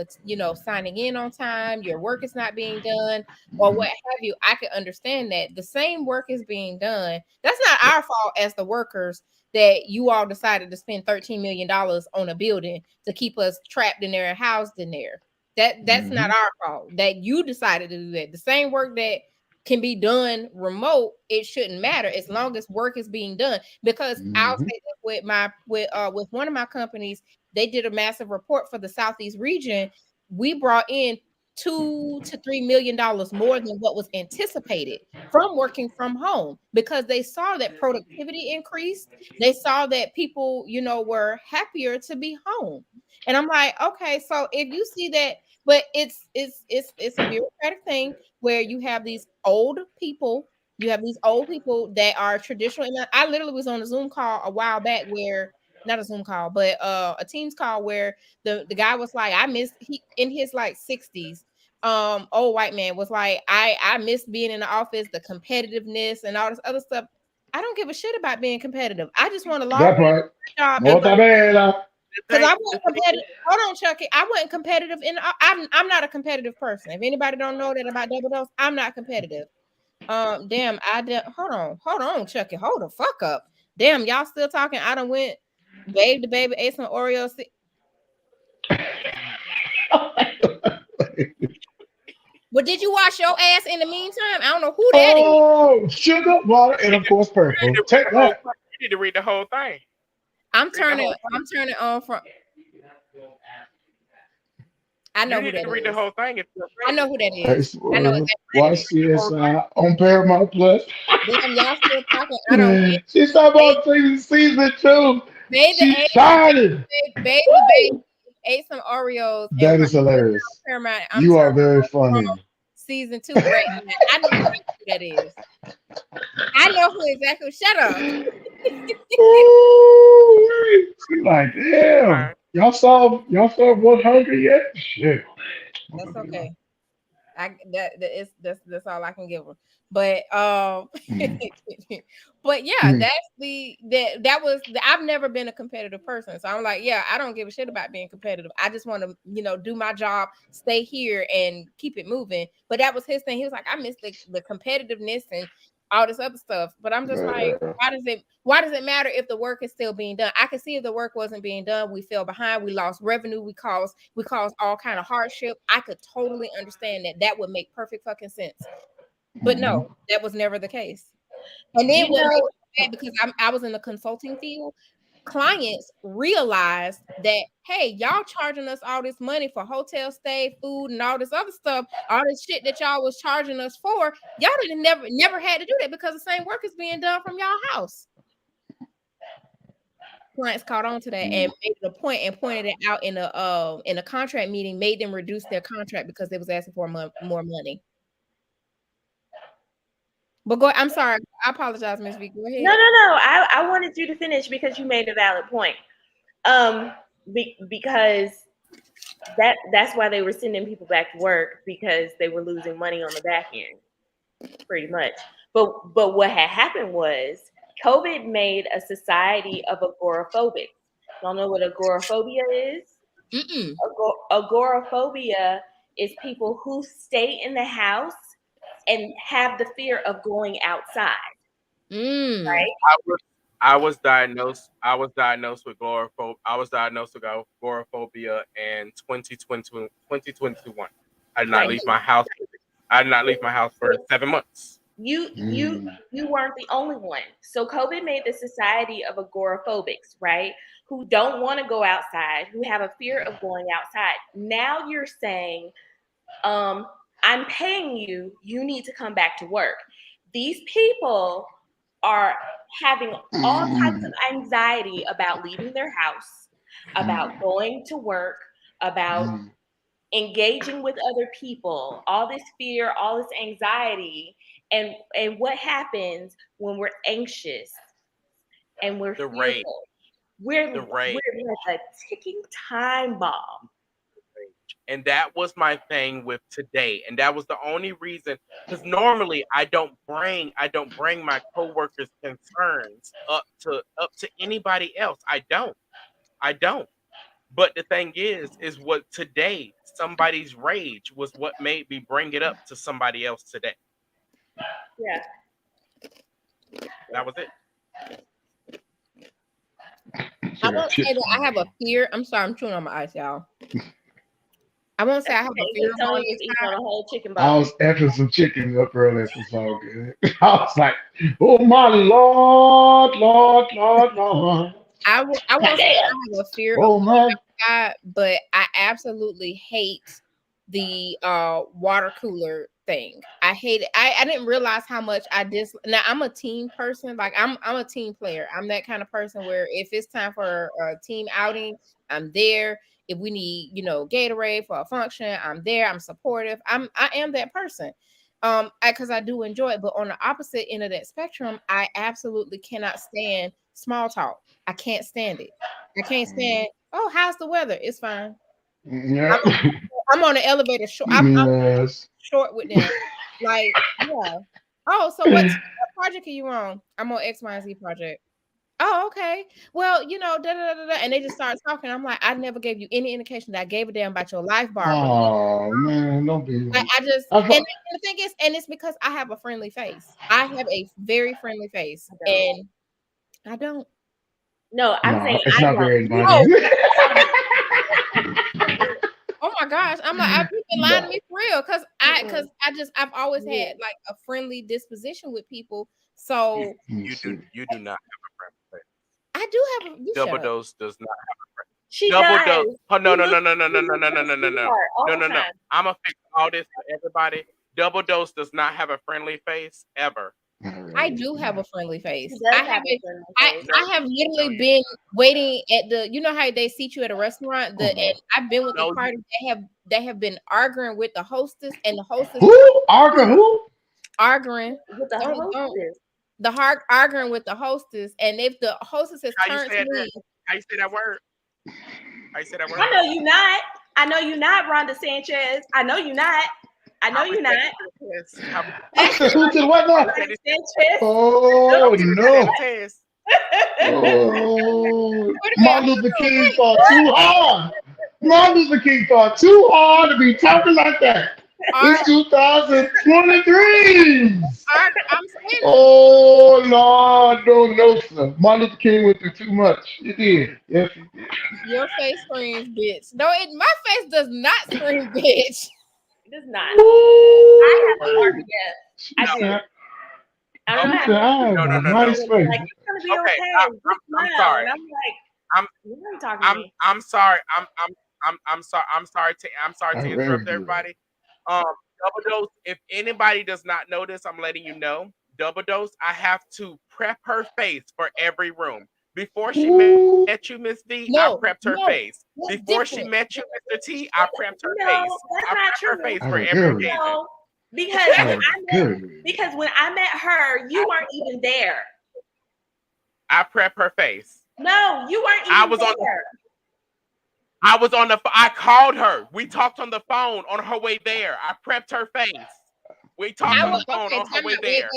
signing in on time, your work is not being done, or what have you. I could understand that. The same work is being done. That's not our fault as the workers that you all decided to spend $13 million on a building to keep us trapped in there and housed in there. That's not our fault that you decided to do that. The same work that can be done remote, it shouldn't matter as long as work is being done. Because I'll say that with one of my companies, they did a massive report for the Southeast region. We brought in $2 to $3 million more than what was anticipated from working from home, because they saw that productivity increased. They saw that people, were happier to be home. And I'm like, okay, so if you see that, but it's a bureaucratic thing where you have these old people. You have these old people that are traditional. And I literally was on a Zoom call a while back where, not a Zoom call, but a Teams call where the guy was like, he in his like 60s, old white man was like, I miss being in the office, the competitiveness and all this other stuff. I don't give a shit about being competitive. I just want to log in my job because I wasn't competitive. Hold on, Chucky. I wasn't competitive I'm not a competitive person. If anybody don't know that about double dose, I'm not competitive. Damn, hold on, Chucky. Hold the fuck up. Damn, y'all still talking. I done went babe to baby, ate some Oreos. But did you wash your ass in the meantime? I don't know who that is. Oh, sugar, water, and of course purple. Take that. You need to read the whole thing. I'm turning on from. I know who that is. Read the whole thing. I know who that is. I know exactly. Watch CSI on Paramount Plus. Damn, y'all still talking. I don't. She's talking about season 2. She's shining. Baby, ate some Oreos. That is hilarious. Paramount. You are very funny. Season 2, right? I know exactly who that is. I know who exactly. Shut up. Ooh, she's like, damn. Y'all saw 100 yet? Shit. That's okay. That's all I can give her. But but yeah, that was I've never been a competitive person. So I'm like, yeah, I don't give a shit about being competitive. I just want to, do my job, stay here and keep it moving. But that was his thing. He was like, I miss the competitiveness and all this other stuff. But I'm just like, why does it matter if the work is still being done? I can see if the work wasn't being done, we fell behind, we lost revenue, we caused all kind of hardship. I could totally understand that. That would make perfect fucking sense. But no, that was never the case. And then because I was in the consulting field, clients realized that, hey, y'all charging us all this money for hotel stay, food, and all this other stuff, all this shit that y'all was charging us for. Y'all didn't never had to do that because the same work is being done from y'all house. Clients caught on to that and made it a point and pointed it out in a contract meeting, made them reduce their contract because they was asking for more money. But I'm sorry. I apologize, Ms. V. Go ahead. No. I wanted you to finish because you made a valid point. Because that's why they were sending people back to work, because they were losing money on the back end, pretty much. But what had happened was COVID made a society of agoraphobics. Y'all know what agoraphobia is? Agoraphobia is people who stay in the house and have the fear of going outside. Right? I was diagnosed with agoraphobia. I was diagnosed with agoraphobia in 2021. I did not leave my house. I did not leave my house for 7 months. You weren't the only one. So COVID made the society of agoraphobics, right? Who don't want to go outside, who have a fear of going outside. Now you're saying, I'm paying you, you need to come back to work. These people are having all types of anxiety about leaving their house, about going to work, about engaging with other people, all this fear, all this anxiety. And what happens when we're anxious and we're fearful? We're like a ticking time bomb. And that was my thing with today. And that was the only reason, because normally I don't bring my coworkers' concerns up to anybody else. I don't. But the thing is what today somebody's rage was what made me bring it up to somebody else today. Yeah. That was it. I won't say that I have a fear. I'm sorry, I'm chewing on my ice, y'all. I won't say I have a fear of Tony all was this eating time. on a whole chicken I bone. was effing some chicken up earlier. It was all good. I was like, oh my Lord, Lord, Lord, Lord. I won't say I have a fear of Oh my. God, but I absolutely hate the water cooler thing. I hate it. I didn't realize how much I now I'm a team person. Like I'm a team player. I'm that kind of person where if it's time for a team outing, I'm there. If we need, Gatorade for a function, I'm there. I'm supportive. I am that person. Because I do enjoy it. But on the opposite end of that spectrum, I absolutely cannot stand small talk. I can't stand it. I can't stand, oh, how's the weather? It's fine. Yeah. I'm on the elevator short. I'm Yes. short with them. Like, yeah. Oh, so what project are you on? I'm on X, Y, and Z project. Oh, okay. Well, da da da da, and they just start talking. I'm like, I never gave you any indication that I gave a damn about your life, Barbara. Oh man, don't be Like like. I just, I and thought, the thing is, and it's because I have a friendly face. I have a very friendly face, and I don't. No, I'm saying no, it's I not don't. very Oh, inviting. oh my gosh! I'm like, I've been lying to No. me for real, because I've always had like a friendly disposition with people. So You do not have a friend face. I do have a. You Double shut up. Dose does not have a friend. She Double does. Dose. Oh no He no no looks- no no he no no looks no no like no a no no sweetheart all no the no no. time. I'm gonna fix all this for everybody. Double Dose does not have a friendly face ever. I do have a friendly face. He does I have have a it. friendly I face. I have literally been waiting at the. You know how they seat you at a restaurant. And I've been with the party that have been arguing with the hostess, and the hostess Who? Arga who? arguing With the hostess. arguing with the hostess, and if the hostess has How you turned say to me, that? How you say that word? How you say that word? I know you not. I know you not, Rhonda Sanchez. I know you not. I know you not. I said, who to what now? Rhonda Sanchez. Oh no! Test. Oh, Wait a Martin minute. Luther King fought too hard. Martin Luther King fought too hard to be talking like that. It's 2023. I'm saying Oh Lord, no, sir. Martin Luther King went through too much. He did. Yes, he did. your face screams bitch. No, my face does not scream bitch. It does not. Ooh, I have a heart, yes. I do. I don't She have said, I have No. a nice like, face. it's gonna be Okay, okay. I'm sorry. And I'm like, I'm you ain't talking to me. I'm sorry. I'm sorry. I'm sorry I to really interrupt do. everybody. Double Dose. If anybody does not know this, I'm letting you know. Double Dose. I have to prep her face for every room. Before she Ooh. met you, Miss V, I prepped her face. That's Before she different. met you, Mr. T, I prepped her No, face. that's I not prepped her true. face I for would every agree. occasion. No, because when I met her, you weren't even there. I prepped her face. No, you weren't even I was there. I called her. We talked on the phone on her way there. I prepped her face. We talked on the phone on her way there.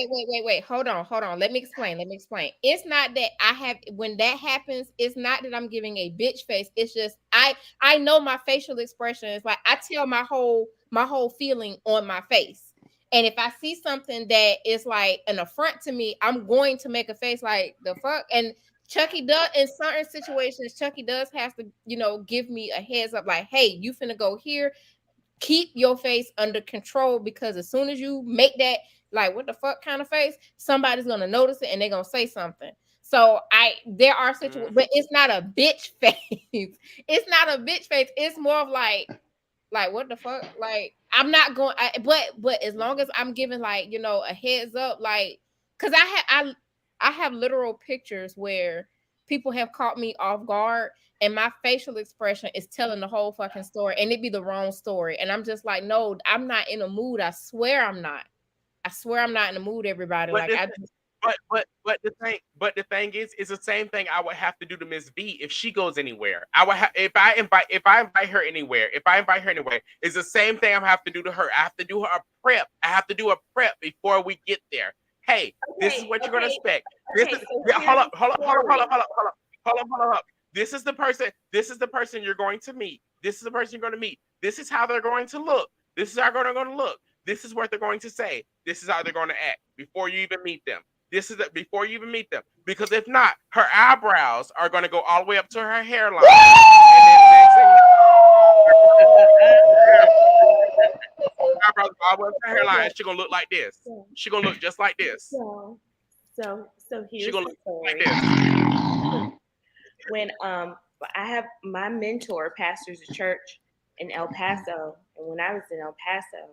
Wait. Hold on. Let me explain. It's not that when that happens, it's not that I'm giving a bitch face. It's just I know my facial expression is like I tell my whole feeling on my face. And if I see something that is like an affront to me, I'm going to make a face like the fuck. And Chucky does in certain situations, Chucky does have to, give me a heads up, like, hey, you finna go here. Keep your face under control, because as soon as you make that like what the fuck kind of face, somebody's gonna notice it and they're gonna say something. So there are situations, but it's not a bitch face. It's not a bitch face. It's more of like what the fuck? Like I'm not going. But as long as I'm giving like a heads up, like because I have literal pictures where people have caught me off guard and my facial expression is telling the whole fucking story and it be the wrong story. And I'm just like, no, I'm not in a mood. I swear I'm not in the mood, everybody. But the thing is, it's the same thing I would have to do to Miss V if she goes anywhere. I would have if I invite her anywhere. It's the same thing I have to do to her. I have to do her a prep. I have to do a prep before we get there. Hey, this is what you're gonna expect. Hold up. This is the person you're going to meet. This is the person you're going to meet. This is how they're going to look. This is how they're going to look. This is what they're going to say. This is how they're going to act before you even meet them. Before you even meet them. Because if not, her eyebrows are going to go all the way up to her hairline. And then next thing eyebrows all the way up to her hairline. She's going to look like this. She's going to look just like this. So here's She's going to the look like story. this. When I have my mentor pastors a church in El Paso, and when I was in El Paso,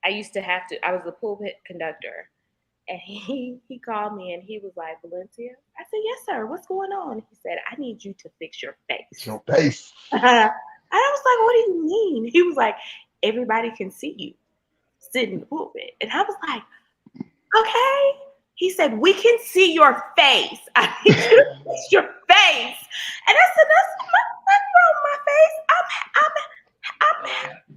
I was the pulpit conductor, and he called me and he was like, Valencia. I said, yes, sir. What's going on? He said, I need you to fix your face. Your face. And I was like, what do you mean? He was like, everybody can see you sitting in the pulpit. And I was like, okay. He said, we can see your face. I need you to fix your face. And I said, that's wrong with my face. I'm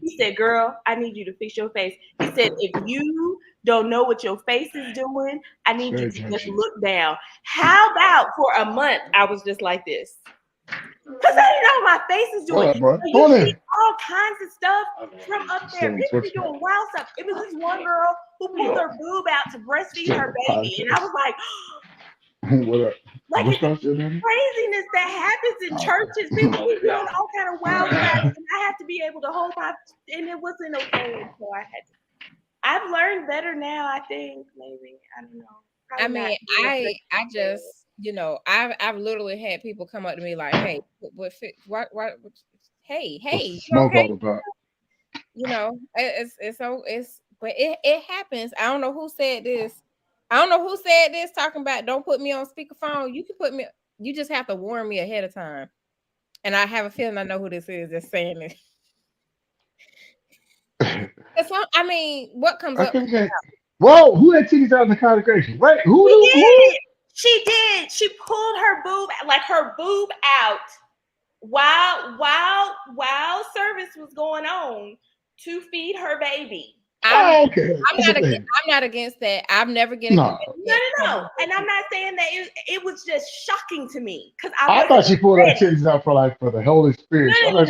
He said, girl, I need you to fix your face. He said, if you don't know what your face is doing, I need you to just look down. How about for a month, I was just like this? Because I didn't know what my face is doing. You see all kinds of stuff from up there. People be doing wild stuff. It was this one girl who pulled her boob out to breastfeed her baby. And I was like, what up? like it's craziness that happens in churches. People be doing all kind of wild stuff. And I have to be able to hold my, and it wasn't okay. So I've learned better now, I think, maybe. I don't know. I mean, I just, you know, I've literally had people come up to me like, hey, what hey, smoke all about. You know, but it happens. I don't know who said this. Talking about don't put me on speakerphone. You can put me, you just have to warn me ahead of time. And I have a feeling I know who this is that's saying it. I mean, what comes up? Whoa, who had titties out in the congregation? Wait, who? She did. She pulled her boob out while service was going on to feed her baby. I'm not against that. I've never get no. And I'm not saying that it was just shocking to me because I thought she pulled her titties out for the Holy Spirit. I thought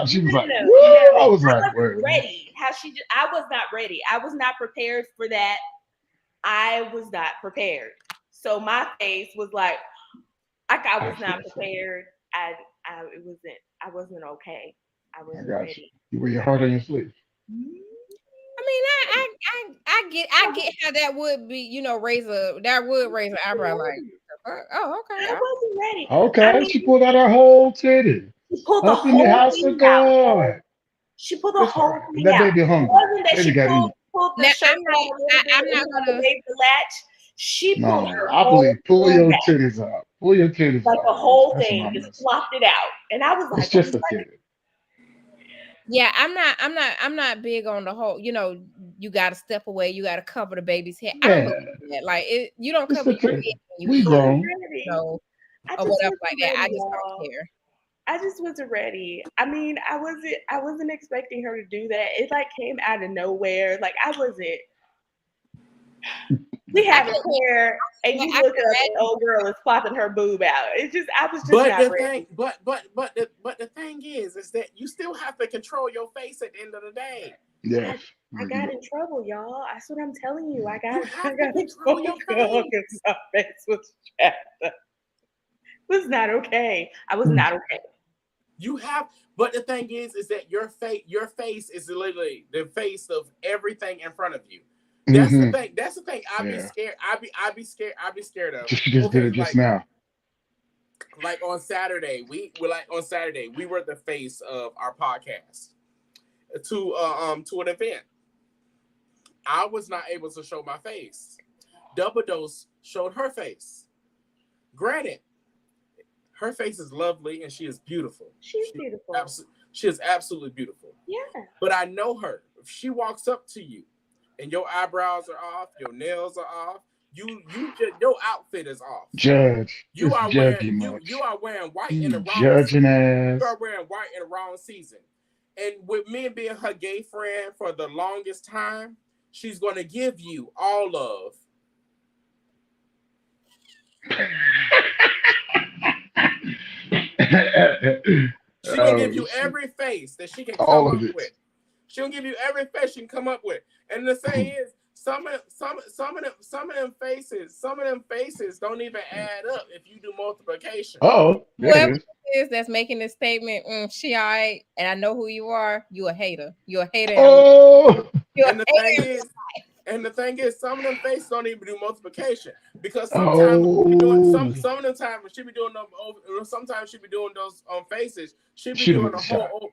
she was like, I was like, ready. I was not ready. I was not prepared for that. I was not prepared. So my face was like I was not prepared. I wasn't okay. I wasn't ready. You wear your heart on your sleeve. I mean, I get how that would be, you know, raise an eyebrow like, oh, okay. I wasn't ready. Okay, I mean, she pulled out her whole titty. She pulled the whole thing out. She pulled the whole thing out. That baby hungry. It wasn't that she pulled the shirt I'm not gonna wave the latch. She pulled her I believe pull your titties out. Pull your titties out. Like the whole thing, just flopped it out. And I was like, it's just a titty. Yeah, I'm not big on the whole, you know, you gotta step away, you gotta cover the baby's head. I don't believe that. Like you don't cover your head when you grown, or whatever like that. I just don't care. I just wasn't ready. I mean, I wasn't expecting her to do that. It like came out of nowhere. Like I wasn't. We have a prayer, and you look up, and the old girl is flopping her boob out. It's just, I was just not ready. But the thing is that you still have to control your face at the end of the day. Yeah, I got in trouble, y'all. That's what I'm telling you. I got in trouble because my face was trapped. It was not okay. I was not okay. But the thing is that your face is literally the face of everything in front of you. That's the thing. That's the thing. I'd be scared. I'd be scared of. She just did it just now. Like on Saturday, we were the face of our podcast to an event. I was not able to show my face. Double Dose showed her face. Granted, her face is lovely and she is beautiful. She's beautiful. She is absolutely beautiful. Yeah. But I know her. If she walks up to you and your eyebrows are off, your nails are off, your outfit is off. Judge. You are wearing white in the wrong judging season. ass. You are wearing white in the wrong season. And with me being her gay friend for the longest time, she's going to give you all of She gonna give you every face that she can come all up of it. with. She gonna give you every face she can come up with. And the thing is, some of them faces don't even add up if you do multiplication. Oh, Whoever it is that's making this statement, she all right, and I know who you are. You a hater. You're a hater. Oh, You're And a the hater. thing is, some of them faces don't even do multiplication because sometimes some of the time when she be doing them, sometimes she be doing those faces. She be doing the whole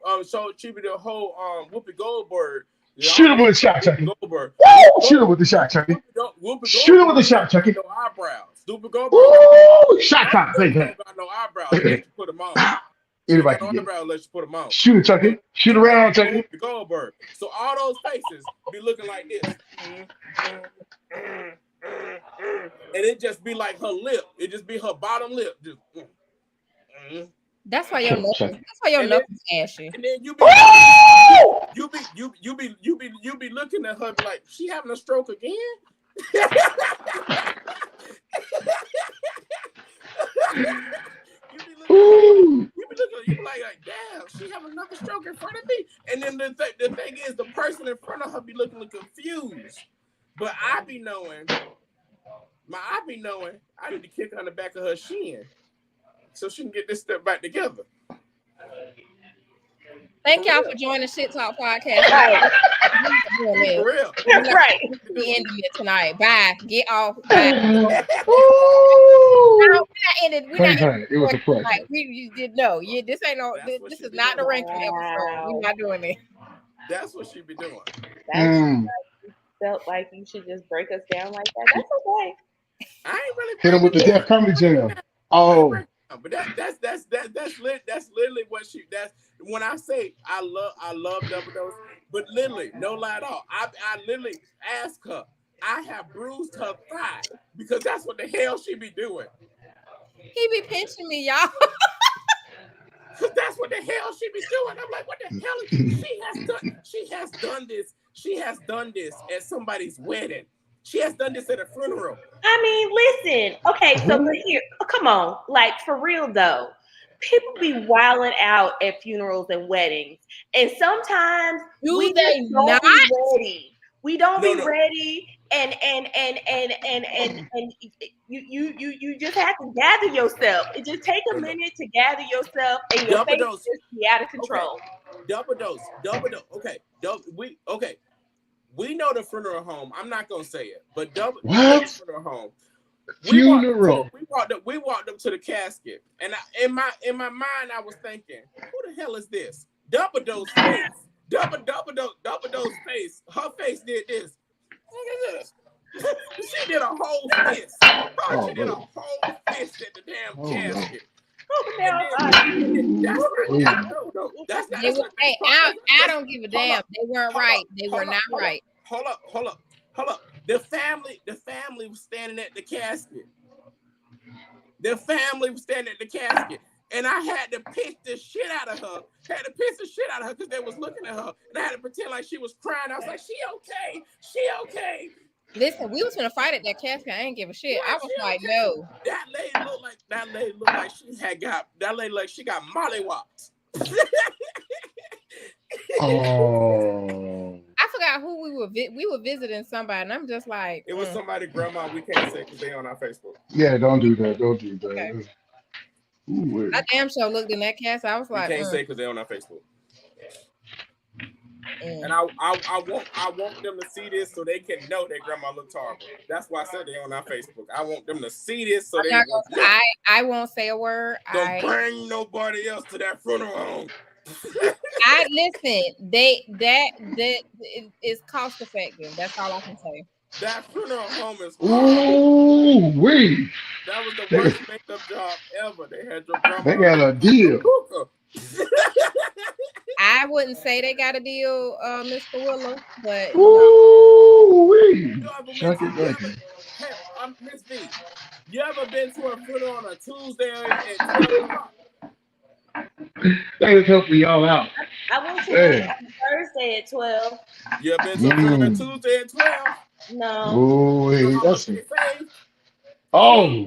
she be doing the whole Whoopi Goldberg. Shoot him with a shot, Chucky. Goldberg. Shoot him with the shot, Chucky. Shoot him with the shot, Chucky. No eyebrows. Whoopi Goldberg. Ooh, shot time. Don't got no eyebrows. Let you put them on. Anybody no can eyebrows. Let you put them on. Shoot it, Chucky. Shoot around, Chucky. Whoopi Goldberg. So all those faces be looking like this. And it just be like her lip. It just be her bottom lip. Just, That's why your knuckles. That's why your knuckles ashy. And then you be looking at her like she having a stroke again. You be looking like damn, she having another stroke in front of me. And then the thing is, the person in front of her be looking confused. But I be knowing I need to kick her on the back of her shin so she can get this stuff back together. Thank y'all for joining Shit Talk Podcast. Right. For real. Right. We ending it tonight. Bye. Get off. Bye. No, we're not ended. It was a pleasure. Like, you did no. This ain't no. This is not the ranking episode. We're not doing it. That's what she be doing. Felt like you should just break us down like that. That's okay. I ain't really hit him with the Def Comedy Jam. Oh, but that's literally what she. That's when I say I love Double Dose. But literally, no lie at all. I literally asked her. I have bruised her thigh because that's what the hell she be doing. He be pinching me, y'all. Because that's what the hell she be doing. I'm like, what the hell? She has done this. She has done this at somebody's wedding. She has done this at a funeral. I mean, listen. Okay, so here, come on. Like, for real, though. People be wilding out at funerals and weddings. And sometimes we don't be ready. We don't be ready. And you just have to gather yourself. It just take a minute to gather yourself and your face just be out of control. Okay. Double dose. Okay. We know the funeral home. I'm not gonna say it, but funeral home. We walked up to the casket, and in my mind, I was thinking, who the hell is this? Double Dose face. Double Dose face. Her face did this. Look at this. She did a whole fist. She did a whole fist at the damn casket. I don't give a damn. They weren't right. They were not right. Hold up. The family was standing at the casket. And I had to piss the shit out of her. Because they was looking at her. And I had to pretend like she was crying. I was like, she okay. Listen, we was gonna fight at that casket. I ain't give a shit. I was like, no. That lady looked like she got mollywops. Oh. I forgot who we were visiting somebody, and I'm just like, it was somebody grandma we can't say because they on our Facebook. Yeah, don't do that. Okay. Ooh, I damn sure looked in that cast. I was like, we can't say because they on our Facebook. And I want them to see this so they can know that grandma looks horrible. That's why I said they on our Facebook. I want them to see this so I won't say a word. Don't bring nobody else to that funeral home. I listen. That is cost effective. That's all I can say. That funeral home is ooh wee. That was the worst makeup job ever. They had your grandma. They got a deal. I wouldn't say they got a deal, Mr. Willis, but ooh wee. Miss V, you ever been to a funeral on a Tuesday at 12 o'clock? That would help me all out. I went to Thursday at 12. You ever been to a funeral on Tuesday at 12? No. Ooh, that's it. Oh,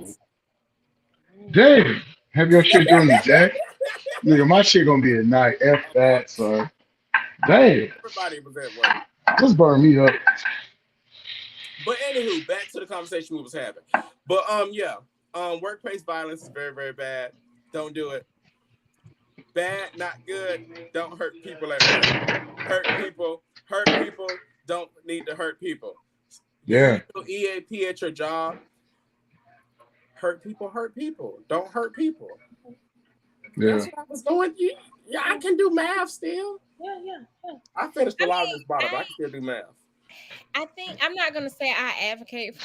damn. Have your shit doing the jack? Nigga, my shit gonna be at night. F that, son. Damn. Everybody was at work. Just burn me up. But anywho, back to the conversation we was having. But yeah, workplace violence is very, very bad. Don't do it. Bad, not good. Don't hurt people at work. Hurt people. Don't need to hurt people. Yeah. EAP at your job. Hurt people. Don't hurt people. Yeah. That's what I was going. Yeah, I can do math still. Yeah. I finished a lot of this bottle, but I can still do math. I think I'm not gonna say I advocate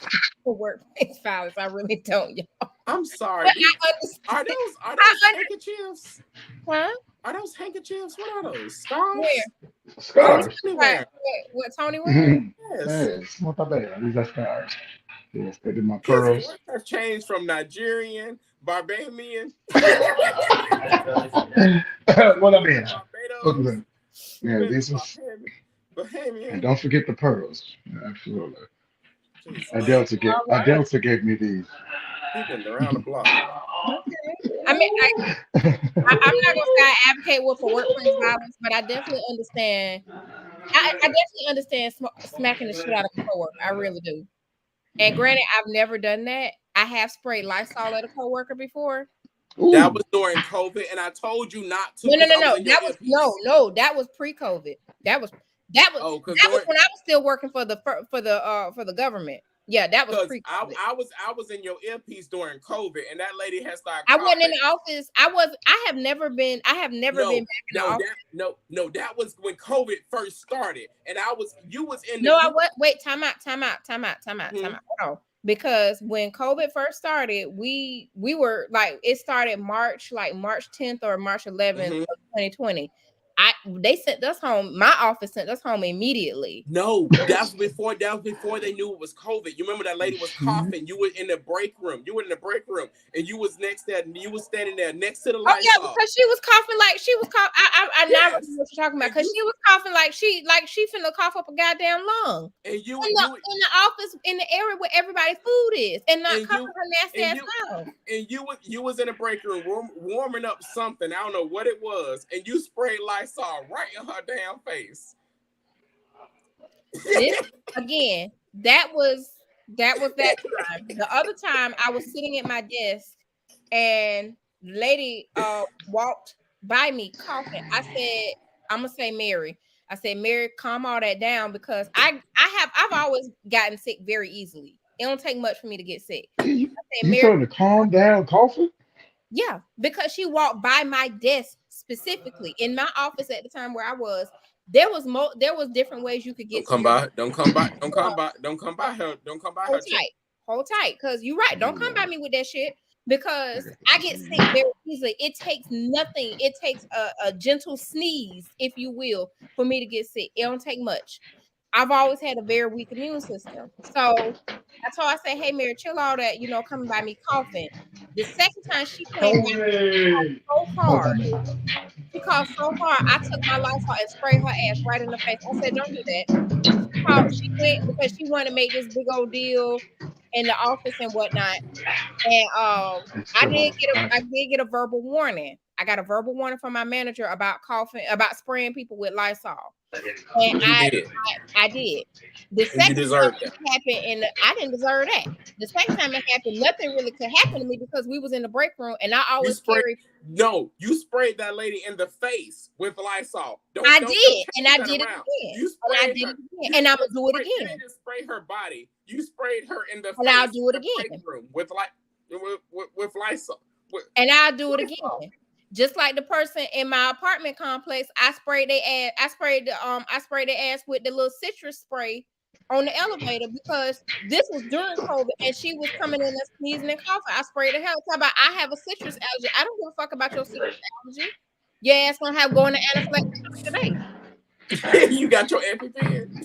for workplace violence. I really don't, y'all. I'm sorry. But I Are those handkerchiefs? Huh? Are those handkerchiefs? What are those? Scarves? Where? Scars. What Tony wearing? Yes. Not that bad. These are scars. Yes, they did my His pearls. words have changed from Nigerian, Barbadian, What I mean? Barbados. Yeah, this was. Bahamian. And don't forget the pearls. Yeah, absolutely. Jesus. Adelta gave me these. He's been around the block. I mean, I'm not gonna say I advocate for workplace violence, but I definitely understand. I definitely understand smacking the shit out of a coworker. I really do. And granted, I've never done that. I have sprayed Lysol at a coworker before. Ooh. That was during COVID, and I told you not to. No. That was pre-COVID. That was when I was still working for the government. Yeah, that was pre-COVID. I was in your earpiece during COVID, and that lady had started. I wasn't in the office. I have never been back in the office. No, that was when COVID first started, and you was in. Wait, time out. Hold on. Because when COVID first started, we were like, it started March 10th or March 11th of 2020. They sent us home. My office sent us home immediately. No, that was before they knew it was COVID. You remember that lady was coughing. You were in the break room. And you was next there. You was standing there next to the light. Oh yeah, because she was coughing like she was coughing. I now know what you're talking about. Because she was coughing like she finna cough up a goddamn lung. And you in the office, in the area where everybody's food is, and not coughing her nasty ass mouth. And you was in the break room warming up something. I don't know what it was, and you sprayed Lysol right in her damn face. Again, that was that time. The other time I was sitting at my desk and the lady walked by me coughing. I said, I'm gonna say Mary. I said, Mary, calm all that down, because I've always gotten sick very easily. It don't take much for me to get sick. You told her to calm down, coughing? Yeah, because she walked by my desk specifically in my office at the time where I was. There was different ways you could get. Don't come by her. Hold tight, because you're right. Don't come by me with that shit, because I get sick very easily. It takes nothing. It takes a gentle sneeze, if you will, for me to get sick. It don't take much. I've always had a very weak immune system. So that's why I say, hey, Mary, chill all that, coming by me coughing. The second time she came by, so hard. She coughed so hard, I took my Lysol and sprayed her ass right in the face. I said, don't do that. She went because she wanted to make this big old deal in the office and whatnot. And I did get a verbal warning. I got a verbal warning from my manager about spraying people with Lysol. And I did. The second time it happened, and I didn't deserve that. The second time it happened, nothing really could happen to me because we was in the break room, and I always carried. No, you sprayed that lady in the face with Lysol. I did it again. And I'm gonna do it again. You didn't spray her body. You sprayed her in the face. And I'll do it again with Lysol. And I'll do it again. Just like the person in my apartment complex, I sprayed their ass. I sprayed their ass with the little citrus spray on the elevator, because this was during COVID and she was coming in and sneezing and coughing. I sprayed the hell about. I have a citrus allergy. I don't give a fuck about your citrus allergy. Your ass gonna have going to anaphylactic today. You got your EpiPen.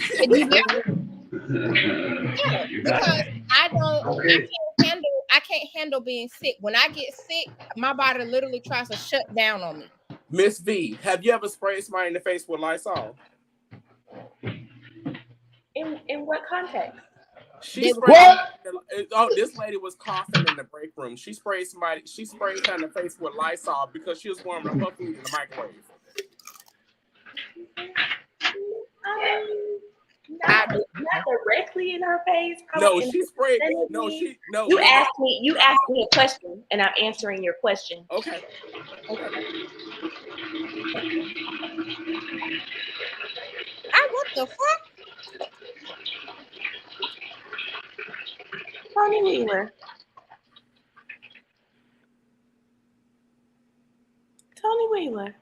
Yeah, because I can't handle being sick. When I get sick, my body literally tries to shut down on me. Miss V, have you ever sprayed somebody in the face with Lysol? In what context? She They was sprayed. What? Oh, this lady was coughing in the break room. She sprayed her in the face with Lysol because she was warming up her food in the microwave. Not directly in her face. No, probably in she her sprayed. vicinity. No. You asked me a question, and I'm answering your question. Okay. What the fuck? Tony Wheeler. Tony Wheeler.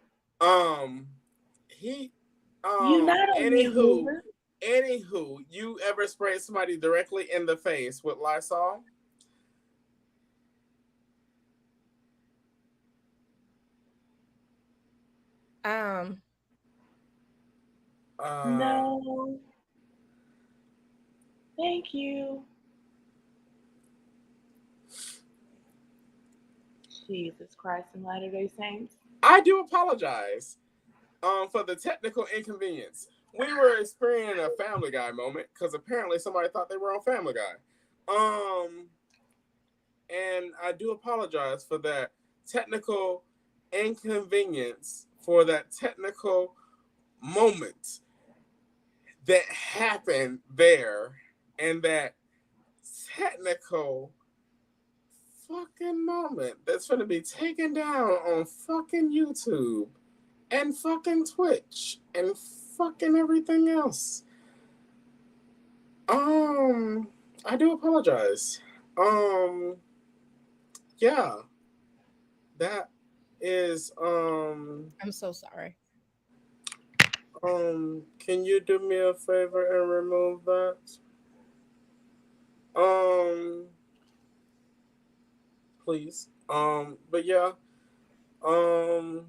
He. You not on mute, Wheeler. Anywho, you ever sprayed somebody directly in the face with Lysol? No. Thank you. Jesus Christ and Latter-day Saints. I do apologize for the technical inconvenience. We were experiencing a Family Guy moment because apparently somebody thought they were on Family Guy. And I do apologize for that technical inconvenience, for that technical moment that happened there, and that technical fucking moment that's going to be taken down on fucking YouTube and fucking Twitch and fucking everything else. I do apologize. Yeah, that is, I'm so sorry. can you do me a favor and remove that? Please. But yeah, I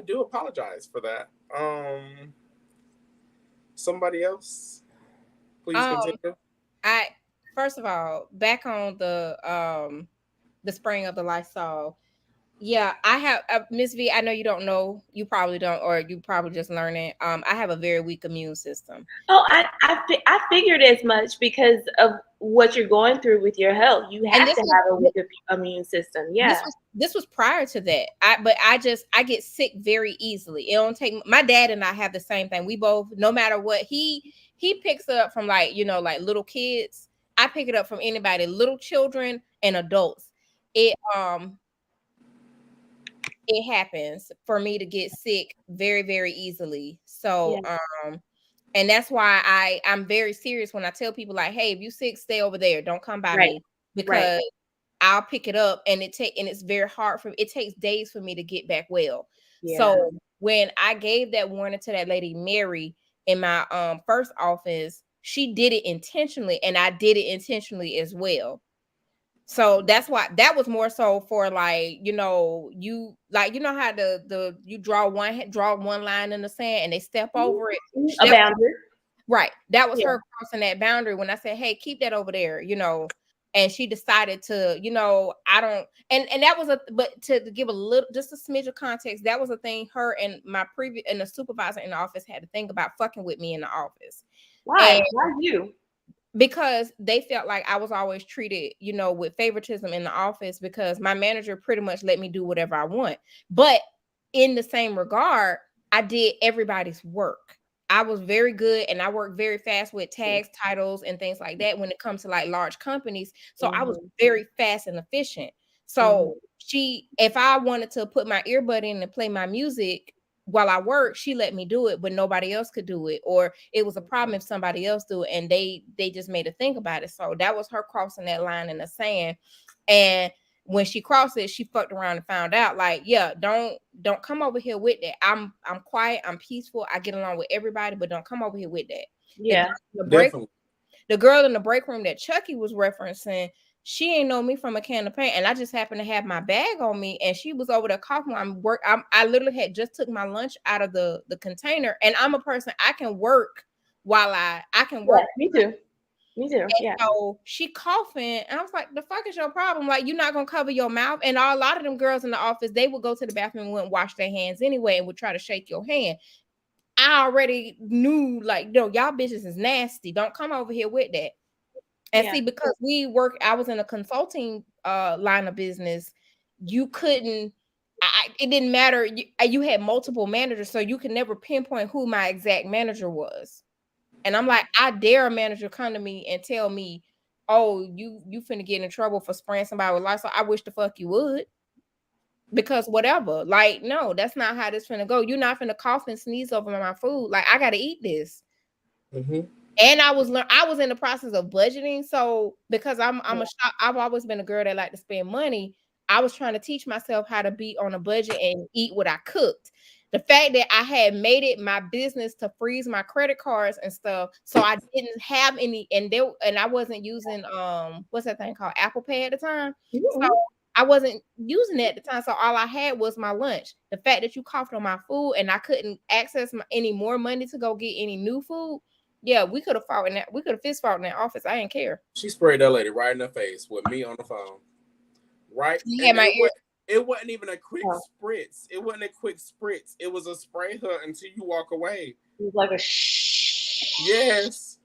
do apologize for that. Somebody else, please continue. First of all, back on the spraying of the Lysol. Yeah, I have Miss V. I know you don't know. You probably don't, or you probably just learning. I have a very weak immune system. Oh, I figured as much because of what you're going through with your health. You have to have a weak immune system. Yeah. This was prior to that. I get sick very easily. It don't take. My dad and I have the same thing. We both, no matter what, he picks it up from like little kids. I pick it up from anybody, little children and adults. It happens for me to get sick very, very easily. So, and that's why I'm very serious when I tell people like, hey, if you sick, stay over there. Don't come by me because I'll pick it up and it's very hard it takes days for me to get back well. Yeah. So when I gave that warning to that lady, Mary, in my first office, she did it intentionally and I did it intentionally as well. So that's why that was more so for like, you how you draw one line in the sand and they step over it. A boundary. Right. That was her crossing that boundary when I said, hey, keep that over there, and she decided to, I don't, and that was but to give just a smidge of context, that was a thing her and the supervisor in the office had to think about fucking with me in the office. Why? Why you? Because they felt like I was always treated, with favoritism in the office because my manager pretty much let me do whatever I want. But in the same regard, I did everybody's work. I was very good and I worked very fast with tags, titles, and things like that when it comes to like large companies. So I was very fast and efficient. So if I wanted to put my earbud in and play my music while I worked, she let me do it, but nobody else could do it. Or it was a problem if somebody else do it and they just made her think about it. So that was her crossing that line in the sand. And when she crossed it, she fucked around and found out like, yeah, don't come over here with that. I'm quiet, I'm peaceful, I get along with everybody, but don't come over here with that. Yeah. The girl in the break room that Chucky was referencing, she ain't know me from a can of paint, and I just happened to have my bag on me, and she was over there coughing. I literally had just took my lunch out of the container, and I'm a person I can work while I can work. Yeah, me too. And so she coughing, and I was like, "The fuck is your problem? Like, you're not gonna cover your mouth?" And a lot of them girls in the office, they would go to the bathroom and wouldn't wash their hands anyway, and would try to shake your hand. I already knew, like, no, y'all bitches is nasty. Don't come over here with that. And see, because I was in a consulting line of business, you couldn't, it didn't matter. You had multiple managers, so you could never pinpoint who my exact manager was. And I'm like, I dare a manager come to me and tell me, oh, you finna get in trouble for spraying somebody with Lysol. I wish the fuck you would. Because whatever, like, no, that's not how this finna go. You're not finna cough and sneeze over my food. Like, I gotta eat this. Mm-hmm. And I was in the process of budgeting. So because I've always been a girl that like to spend money. I was trying to teach myself how to be on a budget and eat what I cooked. The fact that I had made it my business to freeze my credit cards and stuff, so I didn't have any, and I wasn't using what's that thing called, Apple Pay at the time. So I wasn't using it at the time, so all I had was my lunch. The fact that you coughed on my food and I couldn't access any more money to go get any new food. Yeah, we could have fought in that. We could have fist fought in that office. I didn't care. She sprayed that lady right in the face with me on the phone. Right? Yeah, it wasn't even a quick spritz. It wasn't a quick spritz. It was a spray her until you walk away. It was like a shh. Yes.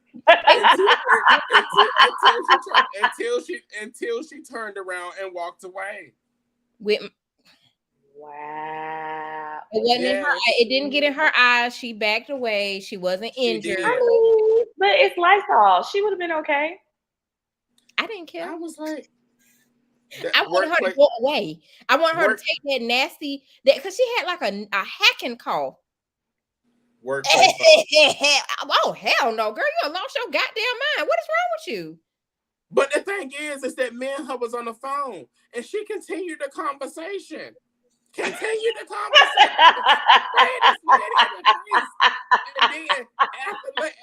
until she turned around and walked away. Wow. It wasn't in her, it didn't get in her eyes. She backed away. She wasn't injured. I mean, but it's Lysol. She would have been okay. I didn't care. I was like, I wanted her to go away. I want her to take that nasty, because she had like a hacking cough. Oh, hell no, girl. You lost your goddamn mind. What is wrong with you? But the thing is that me and her was on the phone and she continued the conversation. And then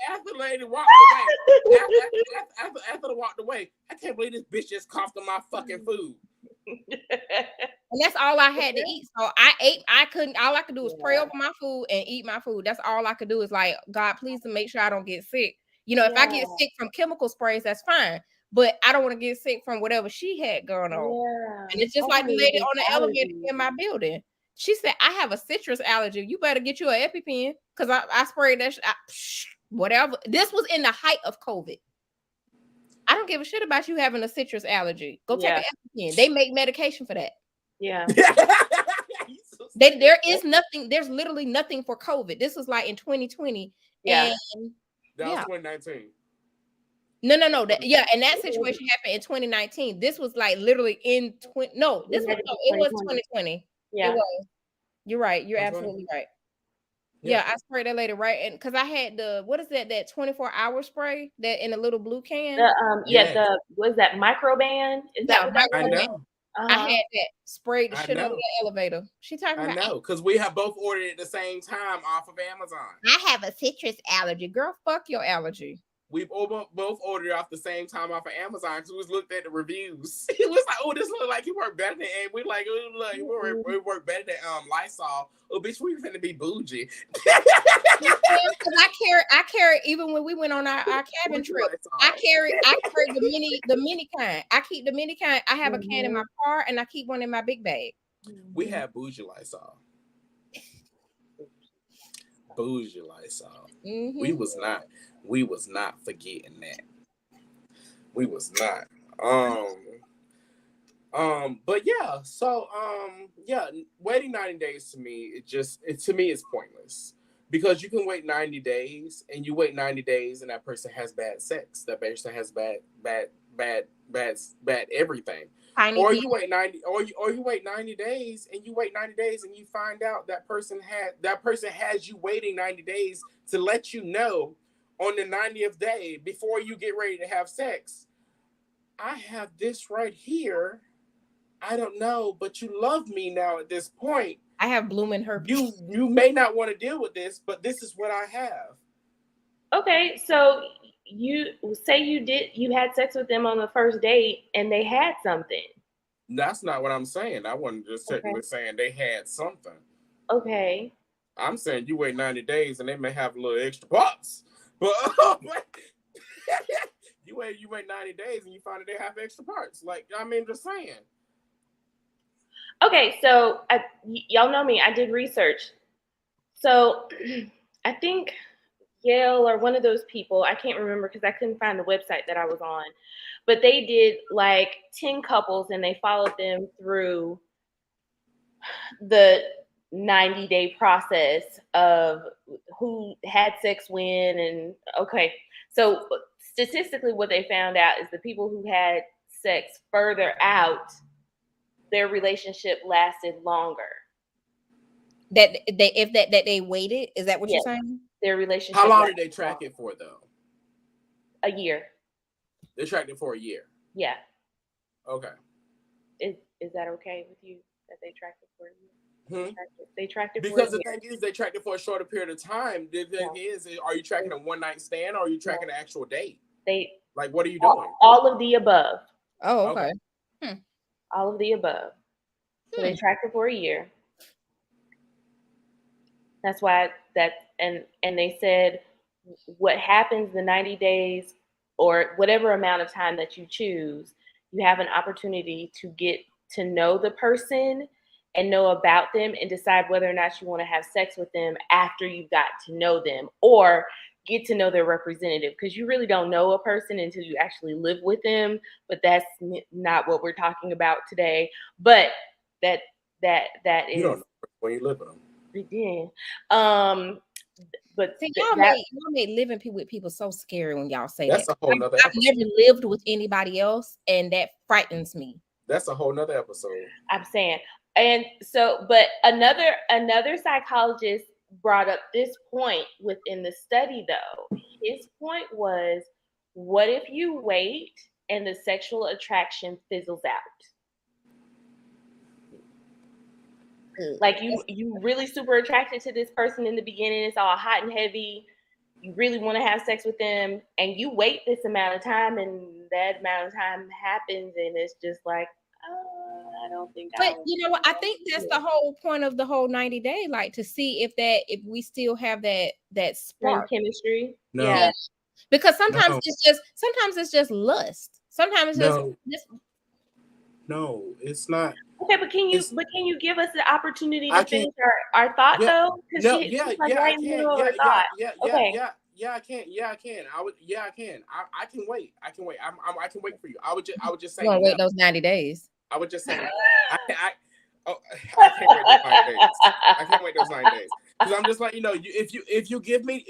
after the lady walked away, after they walked away, I can't believe this bitch just coughed on my fucking food. And that's all I had to eat. So I ate. All I could do was pray over my food and eat my food. That's all I could do is like, God, please to make sure I don't get sick. You know, if I get sick from chemical sprays, that's fine. But I don't want to get sick from whatever she had going on. Yeah. And it's just like the lady on the elevator in my building. She said, I have a citrus allergy. You better get you an EpiPen, because I sprayed that whatever. This was in the height of COVID. I don't give a shit about you having a citrus allergy. Go take an EpiPen. They make medication for that. Yeah. There is nothing. There's literally nothing for COVID. This was like in 2020. Yeah. And that was 2019. No. And that situation happened in 2019. This was like literally in it was 2020. Yeah. It was. You're right. You're absolutely right. Yeah, I sprayed that lady right, and because I had that 24-hour spray that in a little blue can. Was that Microban? Is that what I know? I had that sprayed the shit out of the elevator. She talking about. I know, because we have both ordered it at the same time off of Amazon. I have a citrus allergy, girl. Fuck your allergy. We both ordered it off the same time off of Amazon because we looked at the reviews. It was like, oh, this look like it worked better than, and we like, oh, look, we work better than Lysol. Oh, bitch, we finna be bougie. I carry even when we went on our cabin trip. I carry the mini kind. I keep the mini kind. I have a can in my car and I keep one in my big bag. We had bougie Lysol. Bougie Lysol. Mm-hmm. We was not forgetting that. We was not. But yeah, so waiting 90 days to me, it's pointless. Because you can wait 90 days and you wait 90 days and that person has bad sex. That person has bad everything. Or you wait 90 days and you find out that person has you waiting 90 days to let you know on the 90th day before you get ready to have sex. I have this right here. I don't know, but you love me now at this point. I have blooming herpes. You may not want to deal with this, but this is what I have. Okay, so you say you had sex with them on the first date and they had something. That's not what I'm saying. I wasn't just technically saying they had something. Okay. I'm saying you wait 90 days and they may have a little extra parts. But you wait 90 days and you find that they have extra parts. Like, I mean, just saying. Okay, so y'all know me. I did research. So I think Yale or one of those people, I can't remember because I couldn't find the website that I was on, but they did like 10 couples and they followed them through the 90-day process of who had sex when. And okay, so statistically what they found out is the people who had sex further out, their relationship lasted longer. That they waited, is that what Yes. you're saying? Their relationship. How long did they track it for, though? A year. They tracked it for a year. Yeah. Okay. Is that okay with you that they tracked it for a year? They tracked it because for the thing is, they tracked it for a shorter period of time. The thing is, are you tracking a one night stand or are you tracking an actual date? Like, what are you doing? All of the above. Oh, okay. All of the above. So they tracked it for a year. That's why and they said what happens the 90 days or whatever amount of time that you choose, you have an opportunity to get to know the person and know about them and decide whether or not you want to have sex with them after you've got to know them, or get to know their representative, because you really don't know a person until you actually live with them. But that's not what we're talking about today. But that is, you don't know when you live with them. Yeah. But see, y'all made living with people so scary when y'all say that's that. A whole nother I've never lived with anybody else, and that frightens me. That's a whole nother episode. I'm saying. And so, but another psychologist brought up this point within the study, though. His point was, what if you wait and the sexual attraction fizzles out? Like you really super attracted to this person in the beginning, it's all hot and heavy, you really want to have sex with them, and you wait this amount of time, and that amount of time happens, and it's just like, I don't think. But you know what? I think that's the whole point of the whole 90-day, like to see if we still have that spark, chemistry. No. Yeah. Because sometimes it's just lust. Sometimes it's just. No, it's not. Okay, but can you give us the opportunity to finish our thought though? Yeah, I can. I can. I can wait. I can wait. I can wait for you. I would just say. You want to wait those 90 days? I would just say. I can't wait those 90 days. I can't wait those 90 days because I'm just like, if you give me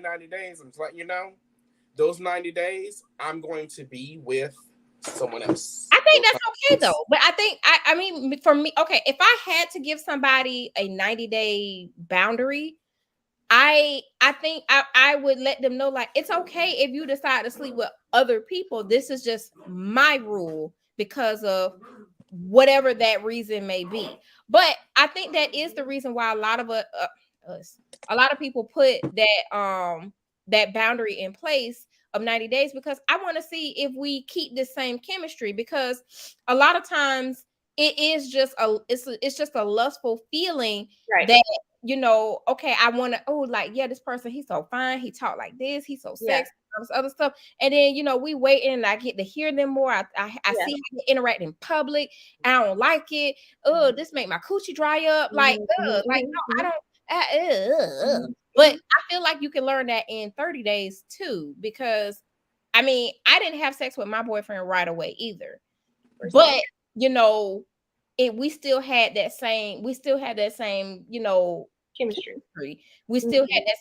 90 days, I'm just letting you know, those 90 days I'm going to be with someone else. I think that's okay though. But I think I mean for me, okay, if I had to give somebody a 90-day boundary, I think I would let them know, like, it's okay if you decide to sleep with other people. This is just my rule because of whatever that reason may be. But I think that is the reason why a lot of people put that boundary in place of 90 days, because I want to see if we keep the same chemistry, because a lot of times it is just a lustful feeling, right? That okay, I want to, this person, he's so fine, he talk like this, he's so sexy, all this other stuff, and then we wait and I get to hear them more. I see how they interact in public. I don't like it. This make my coochie dry up. Like, no, I don't. But I feel like you can learn that in 30 days too, because I mean, I didn't have sex with my boyfriend right away either. But we still had that same chemistry. We still had that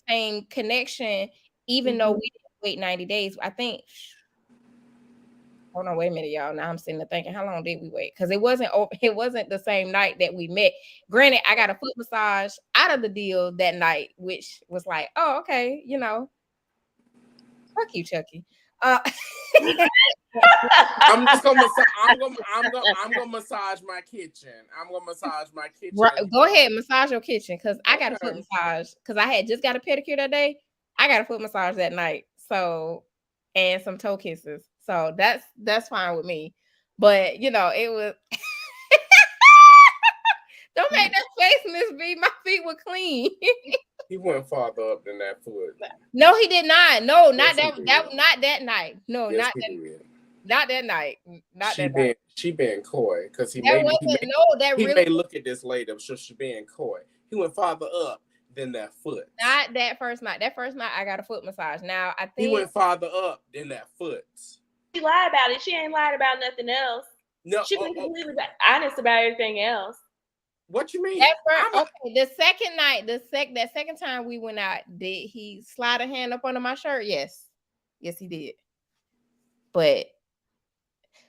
same connection, even though we didn't wait 90 days. I think. Hold on, wait a minute, y'all. Now I'm sitting there thinking, how long did we wait? Because it wasn't the same night that we met. Granted, I got a foot massage out of the deal that night, which was like, oh, okay, fuck you, Chucky. I'm gonna massage my kitchen. Right, go ahead, massage your kitchen, because I got a foot massage because I had just got a pedicure that day. I got a foot massage that night, and some toe kisses. So that's fine with me. But it was don't make that face, Miss B. My feet were clean. He went farther up than that foot. No, he did not. No, not that night. No, yes, not that night. She being coy because he may look at this later. So she being coy. He went farther up than that foot. Not that first night. That first night, I got a foot massage. Now, I He think went farther up than that foot. She lied about it. She ain't lied about nothing else. No, She was completely honest about everything else. what you mean? that first, okay, the second night, that second time we went out, did he slide a hand up under my shirt? Yes. Yes, he did. But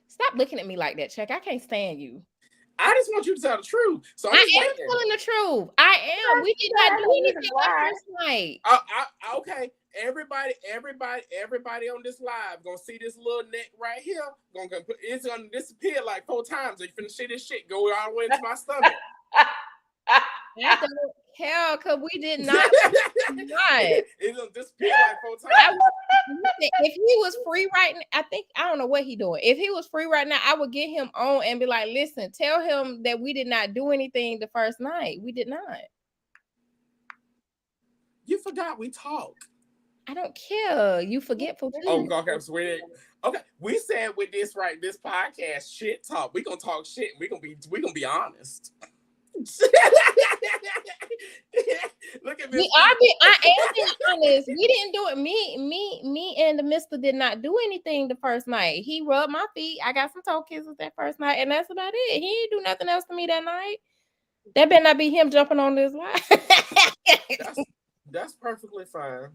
stop looking at me like that, Chuck. I can't stand you. I just want you to tell the truth. So I am telling the truth. I am. We did not do anything that first night. Okay. Everybody on this live gonna see this little neck right here. It's gonna disappear like 4 times. You finna see this shit go all the way into my stomach. I don't care, because we did not. It's gonna disappear like 4 times. If he was free right now, I don't know what he doing. If he was free right now, I would get him on and be like, listen, tell him that we did not do anything the first night. We did not. You forgot we talked. I don't care. You forgetful too. Oh, okay, so we said with this podcast, shit talk. We gonna talk shit. We gonna be honest. Look at me. I am being honest. We didn't do it. Me and the mister did not do anything the first night. He rubbed my feet. I got some toe kisses that first night, and that's about it. He didn't do nothing else to me that night. That better not be him jumping on this line. That's perfectly fine.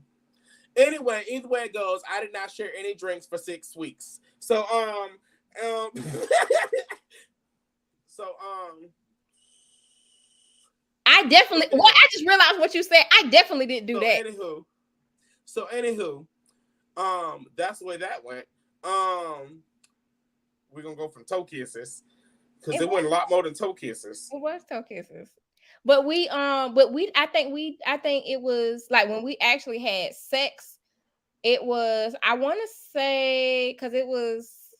Anyway, either way it goes, I did not share any drinks for 6 weeks. So I definitely. Well, I just realized what you said. I definitely didn't do that. Anywho, that's the way that went. We're gonna go from toe kisses because it went a lot more than toe kisses. It was toe kisses, but I think it was like when we actually had sex. It was, I want to say, because it was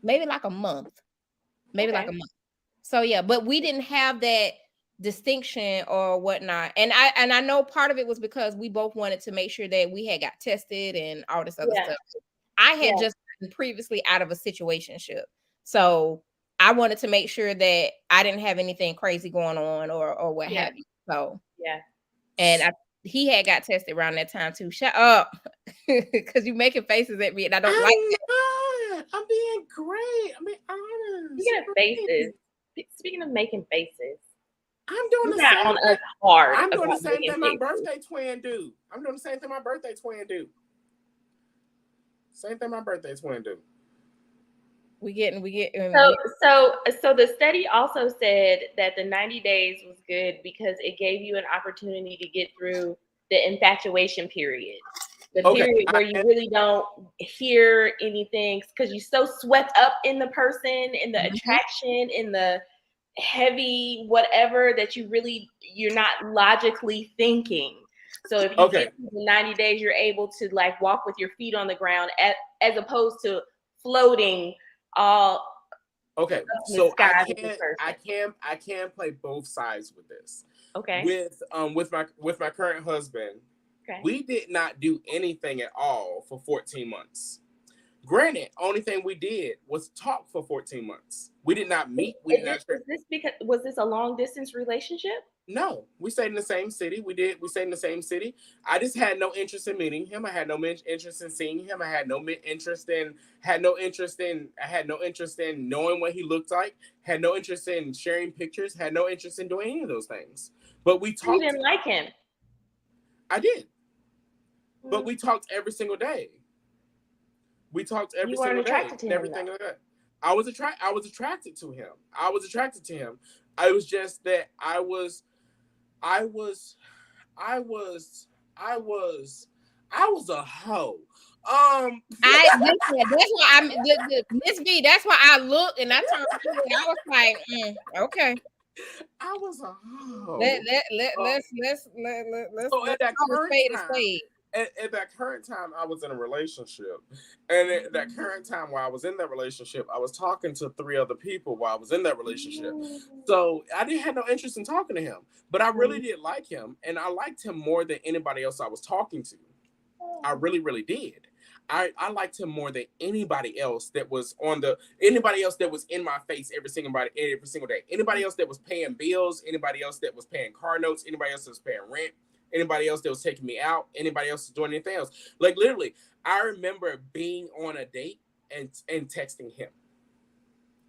maybe like a month, So yeah, but we didn't have that distinction or whatnot, and I know part of it was because we both wanted to make sure that we had got tested and all this other stuff. I had just gotten previously out of a situationship, so I wanted to make sure that I didn't have anything crazy going on or what have you. So and he had got tested around that time too. Shut up, because you making faces at me and I don't like it. I'm being great. I'm being honest. Speaking of faces, speaking of making faces, I'm doing the same. On us hard. I'm doing the same thing my birthday twin do. Same thing my birthday twin do. We get. So the study also said that the 90 days was good because it gave you an opportunity to get through the infatuation period. The period where you really don't hear anything because you're so swept up in the person, in the attraction, in the heavy whatever that you're not logically thinking. So if you get through the 90 days, you're able to like walk with your feet on the ground as opposed to floating all. Okay, so I can play both sides with this. Okay. With my current husband, we did not do anything at all for 14 months. Granted, only thing we did was talk for 14 months. We did not meet. Was this a long distance relationship? No, we stayed in the same city. We stayed in the same city. I just had no interest in meeting him. I had no interest in seeing him. I had no interest in knowing what he looked like. Had no interest in sharing pictures. Had no interest in doing any of those things. But we talked. You didn't like him. I did. But we talked every single day. We talked every single day. Everything like that. I was attracted to him. I was just that I was a hoe. That's why I'm Miss V. That's why I looked and I turned around and I was like, okay. I was a hoe. Let's so at that current time, at that current time, I was in a relationship. And at that current time while I was in that relationship, I was talking to 3 other people while I was in that relationship. So I didn't have no interest in talking to him. But I really did like him. And I liked him more than anybody else I was talking to. I really, really did. I liked him more than anybody else that was in my face every single day. Anybody else that was paying bills, anybody else that was paying car notes, anybody else that was paying rent, anybody else that was taking me out, anybody else doing anything else. Like literally, I remember being on a date and texting him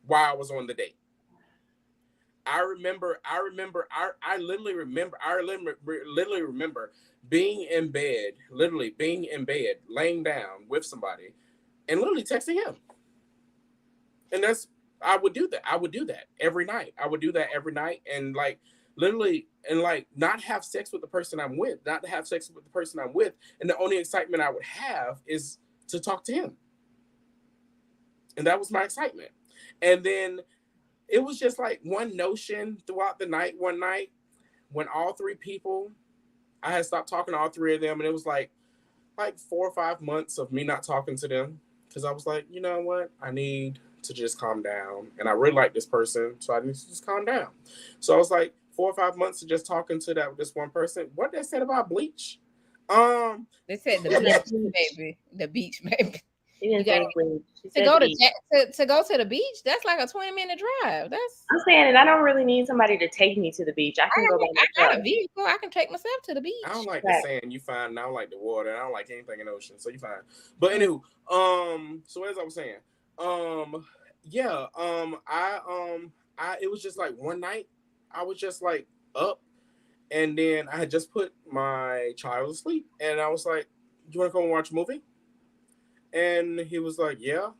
while I was on the date. I literally remember being in bed, laying down with somebody, and literally texting him. And I would do that every night. And like literally, and like not have sex with the person I'm with, and the only excitement I would have is to talk to him. And that was my excitement. And then it was just like one notion throughout the night, one night when all three people, I had stopped talking to all three of them. And it was like 4 or 5 months of me not talking to them. Because I was like, you know what? I need to just calm down. And I really like this person. So I need to just calm down. So I was like 4 or 5 months of just talking to this one person. What they said about bleach? They said the beach, baby. The beach, baby. To go to the beach, that's like a 20-minute drive. I'm saying, and I don't really need somebody to take me to the beach. I can go by myself. I got a vehicle. I can take myself to the beach. I don't like the sand. You fine. I don't like the water. I don't like anything in the ocean. So you fine. But anywho, so as I was saying, it was just like one night I was just like up, and then I had just put my child to sleep, and I was like, "You want to come and watch a movie?" And he was like, yeah.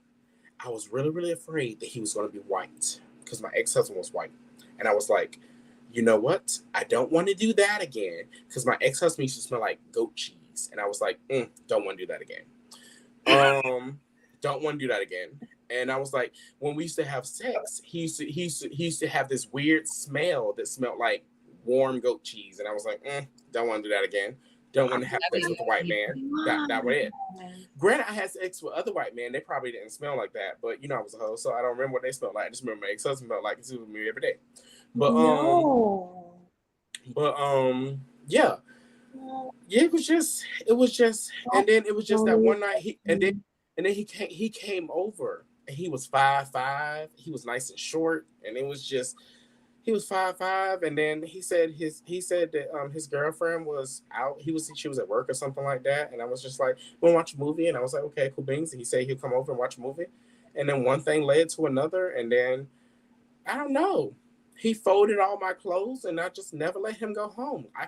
I was really, really afraid that he was going to be white because my ex-husband was white. And I was like, you know what? I don't want to do that again because my ex-husband used to smell like goat cheese. And I was like, don't want to do that again. Don't want to do that again. And I was like, when we used to have sex, he used to have this weird smell that smelled like warm goat cheese. And I was like, don't want to do that again. Don't want to have sex with a white man. That was it. Granted, I had sex with other white men. They probably didn't smell like that. But, I was a hoe, so I don't remember what they smelled like. I just remember my ex-husband smelled like he was with me every day. But, yeah. Yeah, it was just, and then it was just that one night, he came over, and he was 5'5". He was nice and short, and it was just, he was 5'5", and then he said that his girlfriend was out. She was at work or something like that, and I was just like, "We'll watch a movie," and I was like, "Okay, cool beans." And he said he'll come over and watch a movie, and then one thing led to another, and then I don't know. He folded all my clothes, and I just never let him go home. I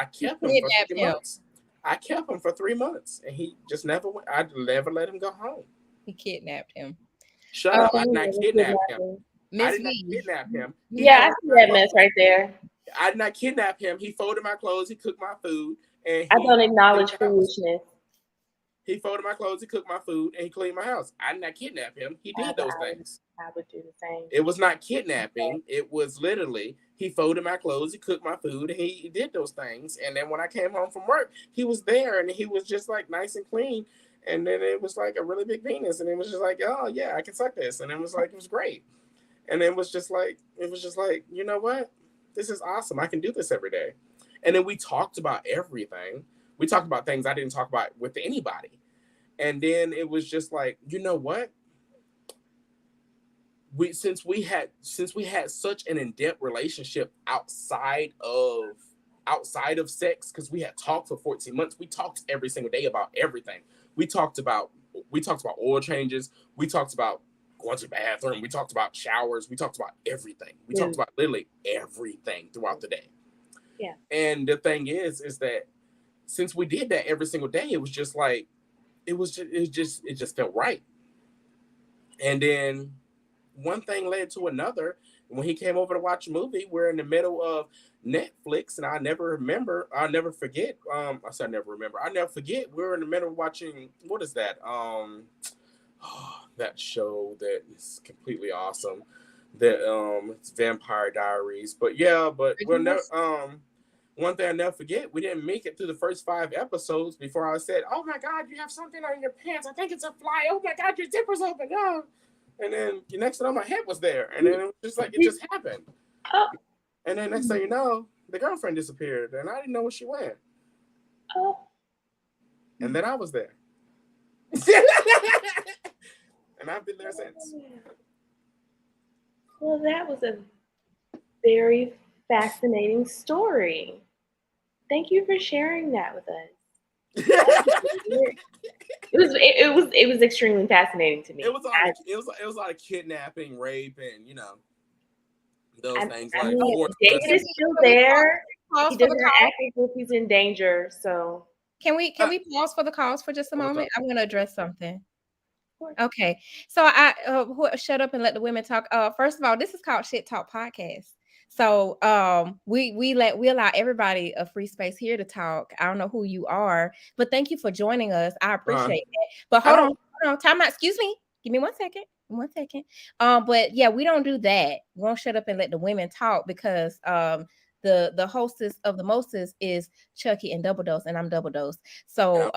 kept him for 3 months. I kept him for 3 months, and he just never went. I never let him go home. He kidnapped him. Shut up! I did not kidnap him. I did not kidnap him. Yeah, I see that mess right there. I did not kidnap him. He folded my clothes. He cooked my food. And I don't acknowledge foolishness. He folded my clothes. He cooked my food. And he cleaned my house. I did not kidnap him. He did those things. I would do the same. It was not kidnapping. It was literally he folded my clothes. He cooked my food. And he did those things. And then when I came home from work, he was there. And he was just like nice and clean. And then it was like a really big penis. And it was just like, oh, yeah, I can suck this. And it was like, it was great. And it was just like, you know what? This is awesome. I can do this every day. And then we talked about everything. We talked about things I didn't talk about with anybody. And then it was just like, you know what? Since we had such an in-depth relationship outside of sex, because we had talked for 14 months, we talked every single day about everything. We talked about oil changes. We talked about going to the bathroom. We talked about showers. We talked about everything. We talked about literally everything throughout the day. Yeah. And the thing is that since we did that every single day, it was just like, it just felt right. And then one thing led to another. When he came over to watch a movie, we're in the middle of Netflix, and I'll never forget. We're in the middle of watching, what is that? That show that is completely awesome. That it's Vampire Diaries. But we'll never one thing I never forget, we didn't make it through the first 5 episodes before I said, "Oh my God, you have something on your pants. I think it's a fly. Oh my God, your zipper's open." Oh. And then the next thing on my head was there. And then it was just like, it just happened. Oh. And then next thing you know, the girlfriend disappeared, and I didn't know where she went. Oh. And then I was there. And I've been there since. Well, that was a very fascinating story. Thank you for sharing that with us. It was extremely fascinating to me. It was a lot of kidnapping, rape, and those things. I Like mean, David is still there. He doesn't act as if he's in danger. So Can we pause for the cause for just a moment? I'm going to address something. Okay, so I shut up and let the women talk. First of all, this is called Shit Talk Podcast. So we allow everybody a free space here to talk. I don't know who you are, but thank you for joining us. I appreciate that. But hold on, time out. Excuse me. Give me 1 second. 1 second. But yeah, we don't do that. We won't shut up and let the women talk because the hostess of the mostest is Chucky and Double Dose, and I'm Double Dose. So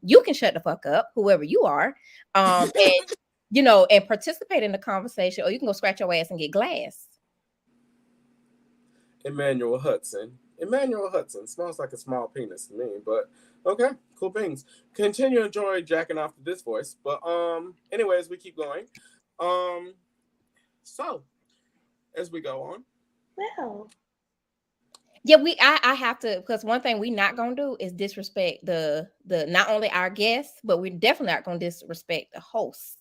you can shut the fuck up, whoever you are, and and participate in the conversation, or you can go scratch your ass and get glass. Emmanuel Hudson smells like a small penis to me, but okay, cool beans. Continue to enjoy jacking off to this voice, but anyways, we keep going. So as we go on, well. Yeah, I have to, because one thing we not gonna do is disrespect the not only our guests, but we're definitely not gonna disrespect the host.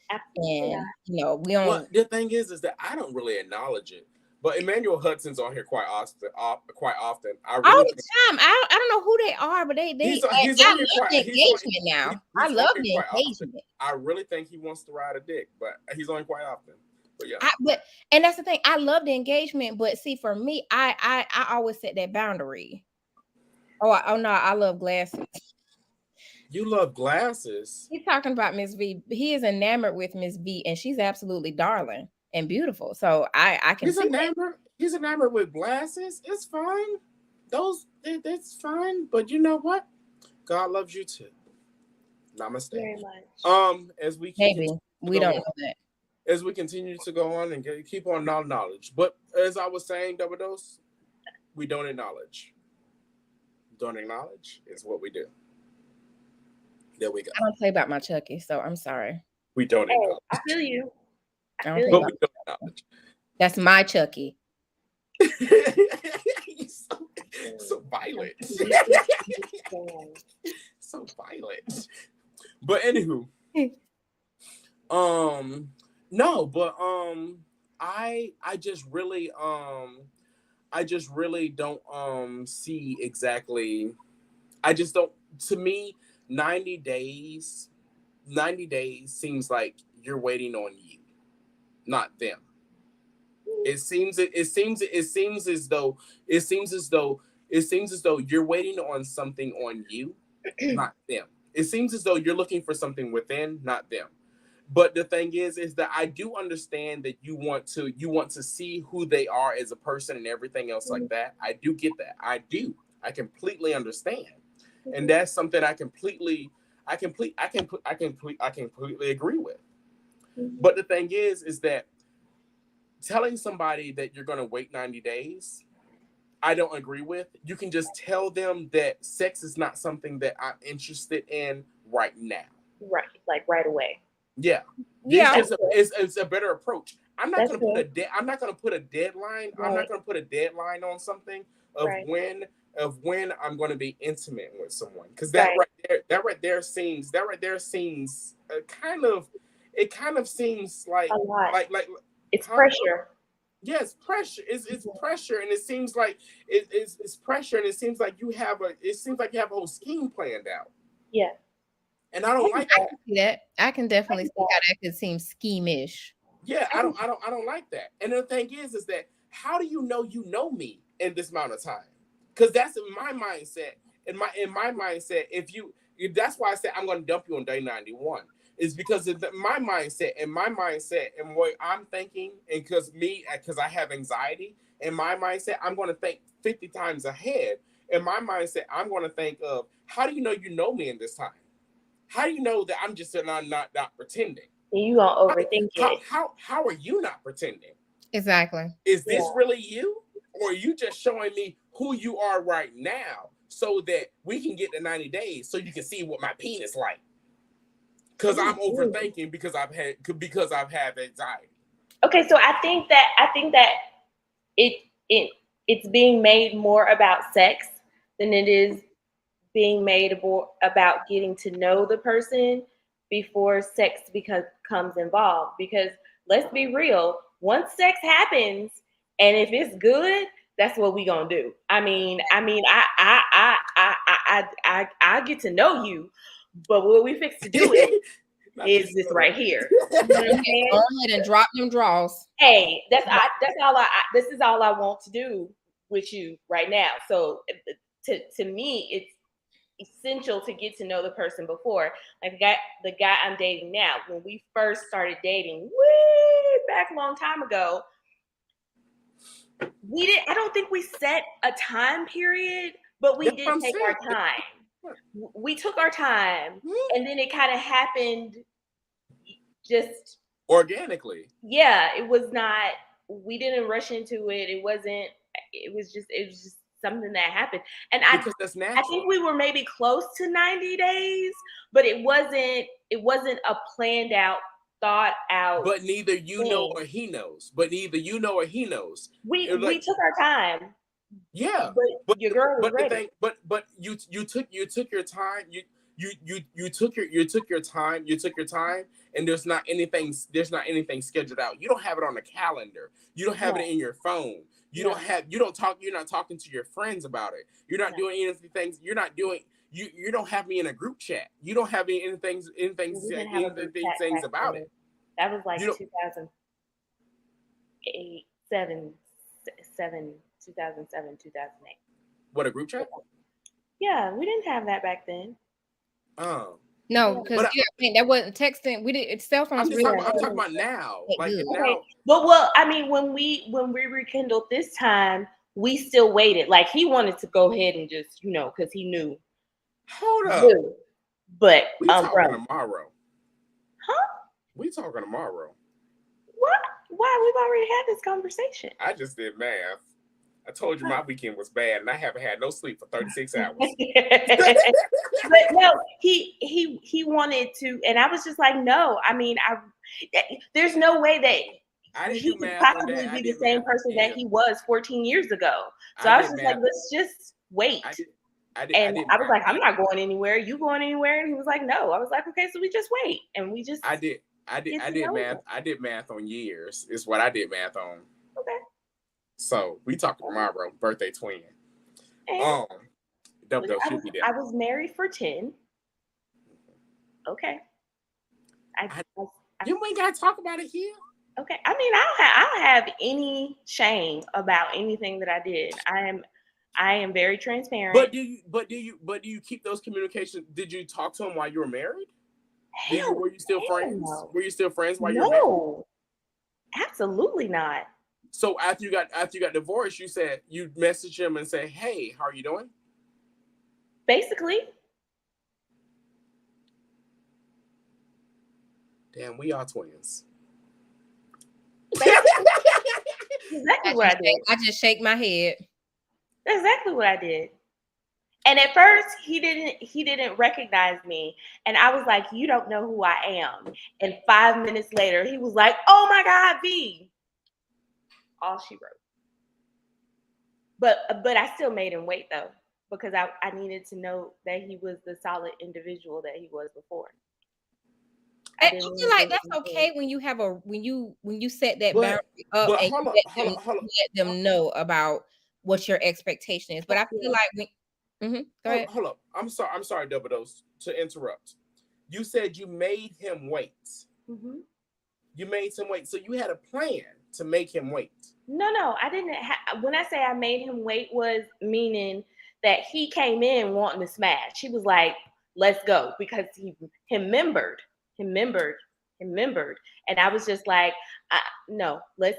Absolutely. And we don't. Well, the thing is that I don't really acknowledge it, but Emmanuel Hudson's on here quite often. All the time. I don't know who they are, but he's on here quite engagement now. I love the engagement. I really think he wants to ride a dick, but he's on quite often. But yeah, and that's the thing. I love the engagement, but see, for me, I always set that boundary. Oh no, I love glasses. You love glasses? He's talking about Miss V. He is enamored with Miss V, and she's absolutely darling and beautiful. So I can. He's enamored with glasses. It's fine. That's fine. But you know what? God loves you too. Namaste. Very much. As we don't know that. As we continue to go on and keep on knowledge. But as I was saying, Double Dose, we don't acknowledge. Don't acknowledge is what we do. There we go. I don't play about my Chucky, so I'm sorry. We don't acknowledge. I feel you. But we don't acknowledge. That's my Chucky. so violent. So violent. But anywho. No, but I just really don't see exactly. I just don't. To me, 90 days seems like you're waiting on you, not them. It seems as though you're waiting on something on you, not them. It seems as though you're looking for something within, not them. But the thing is that I do understand that you want to see who they are as a person and everything else like that. I do get that. I completely understand, and that's something I completely agree with. But the thing is that telling somebody that you're going to wait 90 days, I don't agree with. You can just tell them that sex is not something that I'm interested in right now. Right, like right away. Yeah. It's a better approach. I'm not going to put a deadline. I'm not going to put a deadline on something of when I'm going to be intimate with someone, because that right there seems kind of seems like a lot. like it's pressure. Yes, pressure. It's pressure, and it seems like it's pressure, and it seems like you have a whole scheme planned out. Yeah. And I don't like that. I can see that. I can definitely see how that could seem schemish. Yeah, I don't like that. And the thing is that how do you know me in this amount of time? Because that's in my mindset. In my mindset, that's why I said I'm going to dump you on day 91. Is because of my mindset and what I'm thinking, and because I have anxiety. In my mindset, I'm going to think 50 times ahead. In my mindset, I'm going to think of, how do you know me in this time? How do you know that I'm just not pretending? You gonna overthink it. How are you not pretending? Exactly. Is this really you, or are you just showing me who you are right now so that we can get to 90 days so you can see what my penis like? Because I'm overthinking because I've had anxiety. Okay, so I think that it's being made more about sex than it is being made about getting to know the person before sex becomes involved. Because let's be real, once sex happens, and if it's good, that's what we gonna do. I get to know you, but what we fix to do is this right here. You know what I'm saying? Go ahead and drop them draws. Hey, this is all I want to do with you right now. So to me, it's essential to get to know the person before. Like the guy I'm dating now, when we first started dating way back a long time ago, I don't think we set a time period, but we did take our time. We took our time, and then it kind of happened just organically. Yeah, it was not, we didn't rush into it. It was just something that happened. And because that's natural. I think we were maybe close to 90 days, but it wasn't a planned out, thought out. But neither you know or he knows. We took our time. Yeah. But your girl was ready. But you took your time. You took your time, and there's not anything scheduled out. You don't have it on the calendar. You don't have it in your phone. You're not talking to your friends about it. You're not doing anything. You don't have me in a group chat. You don't have anything about it. That was like 2008, 2007, 2008. What, a group chat? Yeah, we didn't have that back then. Oh. No, because I think that wasn't texting. We did cell phones. I'm talking about now. Like now. Well, I mean, when we rekindled this time, we still waited. Like, he wanted to go ahead and just, because he knew. Hold up. But we talking tomorrow. Huh? We talking tomorrow. What? Why? We've already had this conversation. I just did math. I told you my weekend was bad, and I haven't had no sleep for 36 hours. But no, he wanted to, and I was just like, no. I mean, there's no way that he could possibly be the same person that he was 14 years ago. So I was just like, let's just wait. I was like, I'm not going anywhere. You going anywhere? And he was like, no. I was like, okay, so we just wait, and we just. I did math. I did math on years. Is what I did math on. Okay. So we talk tomorrow, birthday twin. Double should be there. I was married for 10. Okay. You ain't gotta talk about it here. Okay. I mean, I don't have any shame about anything that I did. I am very transparent. But do you keep those communications? Did you talk to him while you were married? Were you still friends? No. Were you still friends while you were married? No. Absolutely not. So after you got divorced, you messaged him and said, "Hey, how are you doing?" Basically. Damn, we are twins. Exactly what I did. I just shake my head. That's exactly what I did. And at first, he didn't recognize me, and I was like, "You don't know who I am." And 5 minutes later, he was like, "Oh my God, V." All she wrote. But I still made him wait though, because I needed to know that he was the solid individual that he was before. I feel like that's okay when you have when you set that boundary up and let them know about what your expectation is. But I feel like go ahead. Hold up. I'm sorry, Double Dose, to interrupt. You said you made him wait. Mm-hmm. You made him wait. So you had a plan to make him wait. No, I didn't. When I say I made him wait, was meaning that he came in wanting to smash. He was like, "Let's go," because he remembered, and I was just like, "No, let's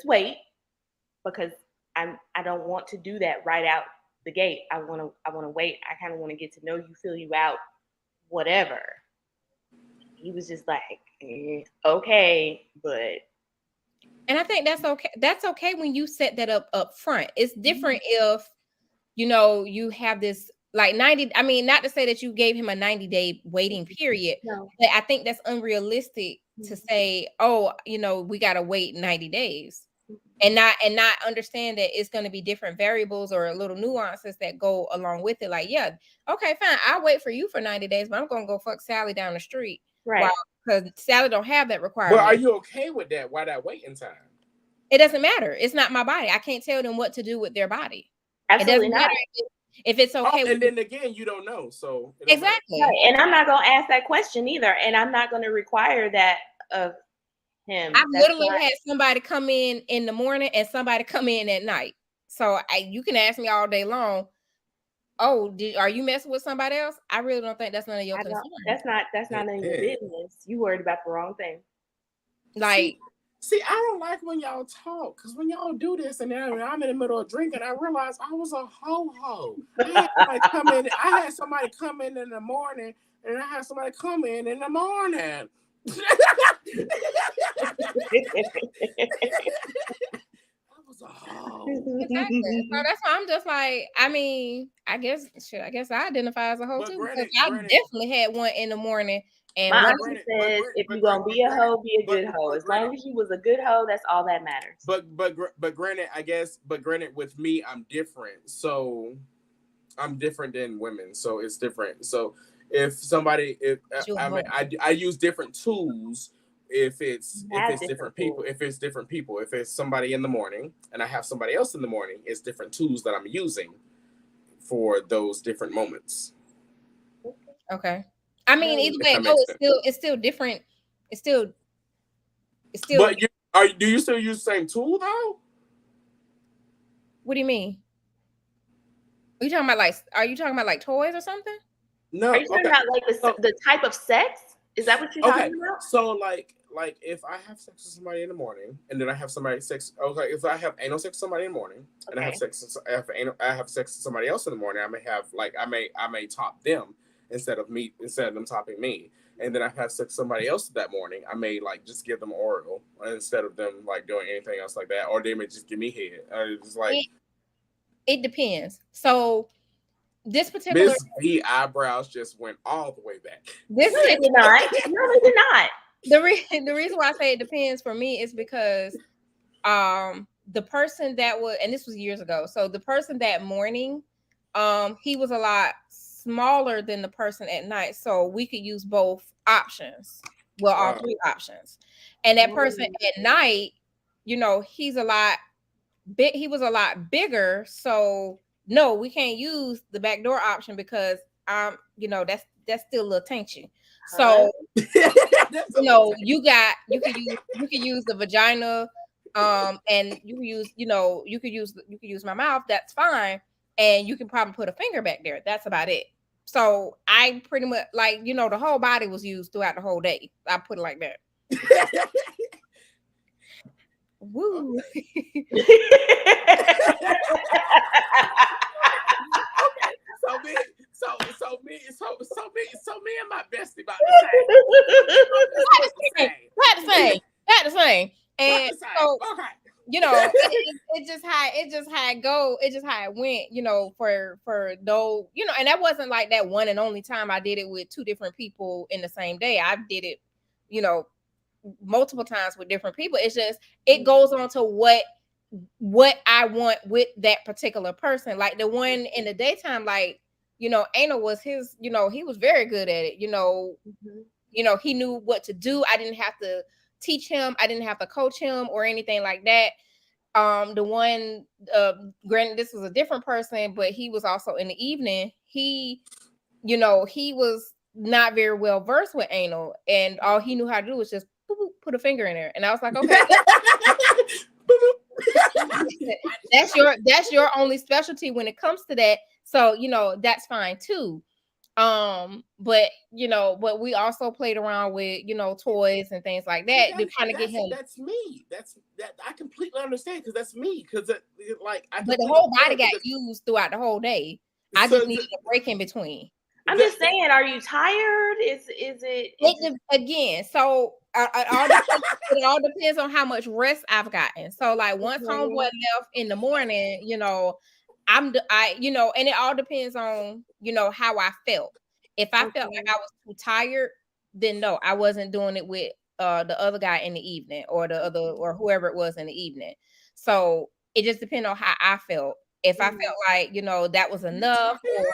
wait," because I don't want to do that right out the gate. I want to wait. I kind of want to get to know you, feel you out, whatever. He was just like, okay, but. And I think that's okay. That's okay when you set that up front. It's different if, you have this like 90. I mean, not to say that you gave him a 90-day waiting period, No. but I think that's unrealistic to say, oh, we gotta wait 90 days. And not understand that it's going to be different variables or little nuances that go along with it. Like, yeah, okay, fine. I'll wait for you for 90 days, but I'm going to go fuck Sally down the street. Right. Because Sally don't have that requirement. But are you okay with that? Why that waiting time? It doesn't matter. It's not my body. I can't tell them what to do with their body. Absolutely it doesn't not. matter if it's okay. And then again, you don't know. So exactly. Right. And I'm not going to ask that question either. And I'm not going to require that of him. I've literally had somebody come in the morning and somebody come in at night. So you can ask me all day long, oh, are you messing with somebody else? I really don't think that's none of your concern. That's not none of your business. You worried about the wrong thing. Like, see, I don't like when y'all talk, because when y'all do this and then I'm in the middle of drinking, I realized I was a ho-ho. I had somebody come in the morning, and I had somebody come in the morning. I was a hoe. Exactly. So that's why I'm just like, I mean, I guess I identify as a hoe too. Because I definitely had one in the morning. And my auntie says, if you're gonna be a hoe, be a good hoe. As long as you was a good hoe, that's all that matters. But granted, with me, I'm different. So I'm different than women. So it's different. So if I use different tools. If it's different people, if it's somebody in the morning and I have somebody else in the morning, it's different tools that I'm using for those different moments. Okay. I mean, either way, no, it's still different. It's still. But do you still use the same tool though? What do you mean? Are you talking about like toys or something? No. Are you talking about like the type of sex? Is that what you're talking about? So like if I have sex with somebody in the morning and then I have somebody sex, okay, if I have anal sex with somebody in the morning and I have sex with somebody else in the morning, I may top them instead of them topping me. And then I have sex with somebody else that morning, I may like just give them oral instead of them like doing anything else like that, or they may just give me head. It's like it depends. So this particular Miss V eyebrows just went all the way back. They did not. No, they did not. The reason why I say it depends for me is because the person that was, and this was years ago, so the person that morning, he was a lot smaller than the person at night, so we could use both options. Well, all three options. And that person at night, he was a lot bigger, so no, we can't use the backdoor option because that's still a little tension. So you can use the vagina, and you could use my mouth. That's fine, and you can probably put a finger back there. That's about it. So I pretty much the whole body was used throughout the whole day. I put it like that. Woo. So me and my bestie about the same. And so it just how it went, for those, and that wasn't like that one and only time I did it with two different people in the same day. I did it, multiple times with different people. It's just it goes on to what I want with that particular person. Like the one in the daytime, anal was his, he was very good at it. He knew what to do. I didn't have to teach him. I didn't have to coach him or anything like that. The one, granted, this was a different person, but he was also in the evening. He was not very well versed with anal, and all he knew how to do was just put a finger in there. And I was like, okay. that's your only specialty when it comes to that. So, that's fine too. But we also played around with, toys and things like that to kind of get him. That's me. That I completely understand, because that's me. Because but the whole body got used throughout the whole day. I just needed a break in between. I'm just saying, are you tired? Is it again? So it all depends on how much rest I've gotten. So like once homeboy left in the morning, you know, and it all depends on, you know, how I felt. If I felt like I was too tired, then no, I wasn't doing it with the other guy in the evening, or the other, or whoever it was in the evening. So it just depends on how I felt. If I felt like, you know, that was enough, or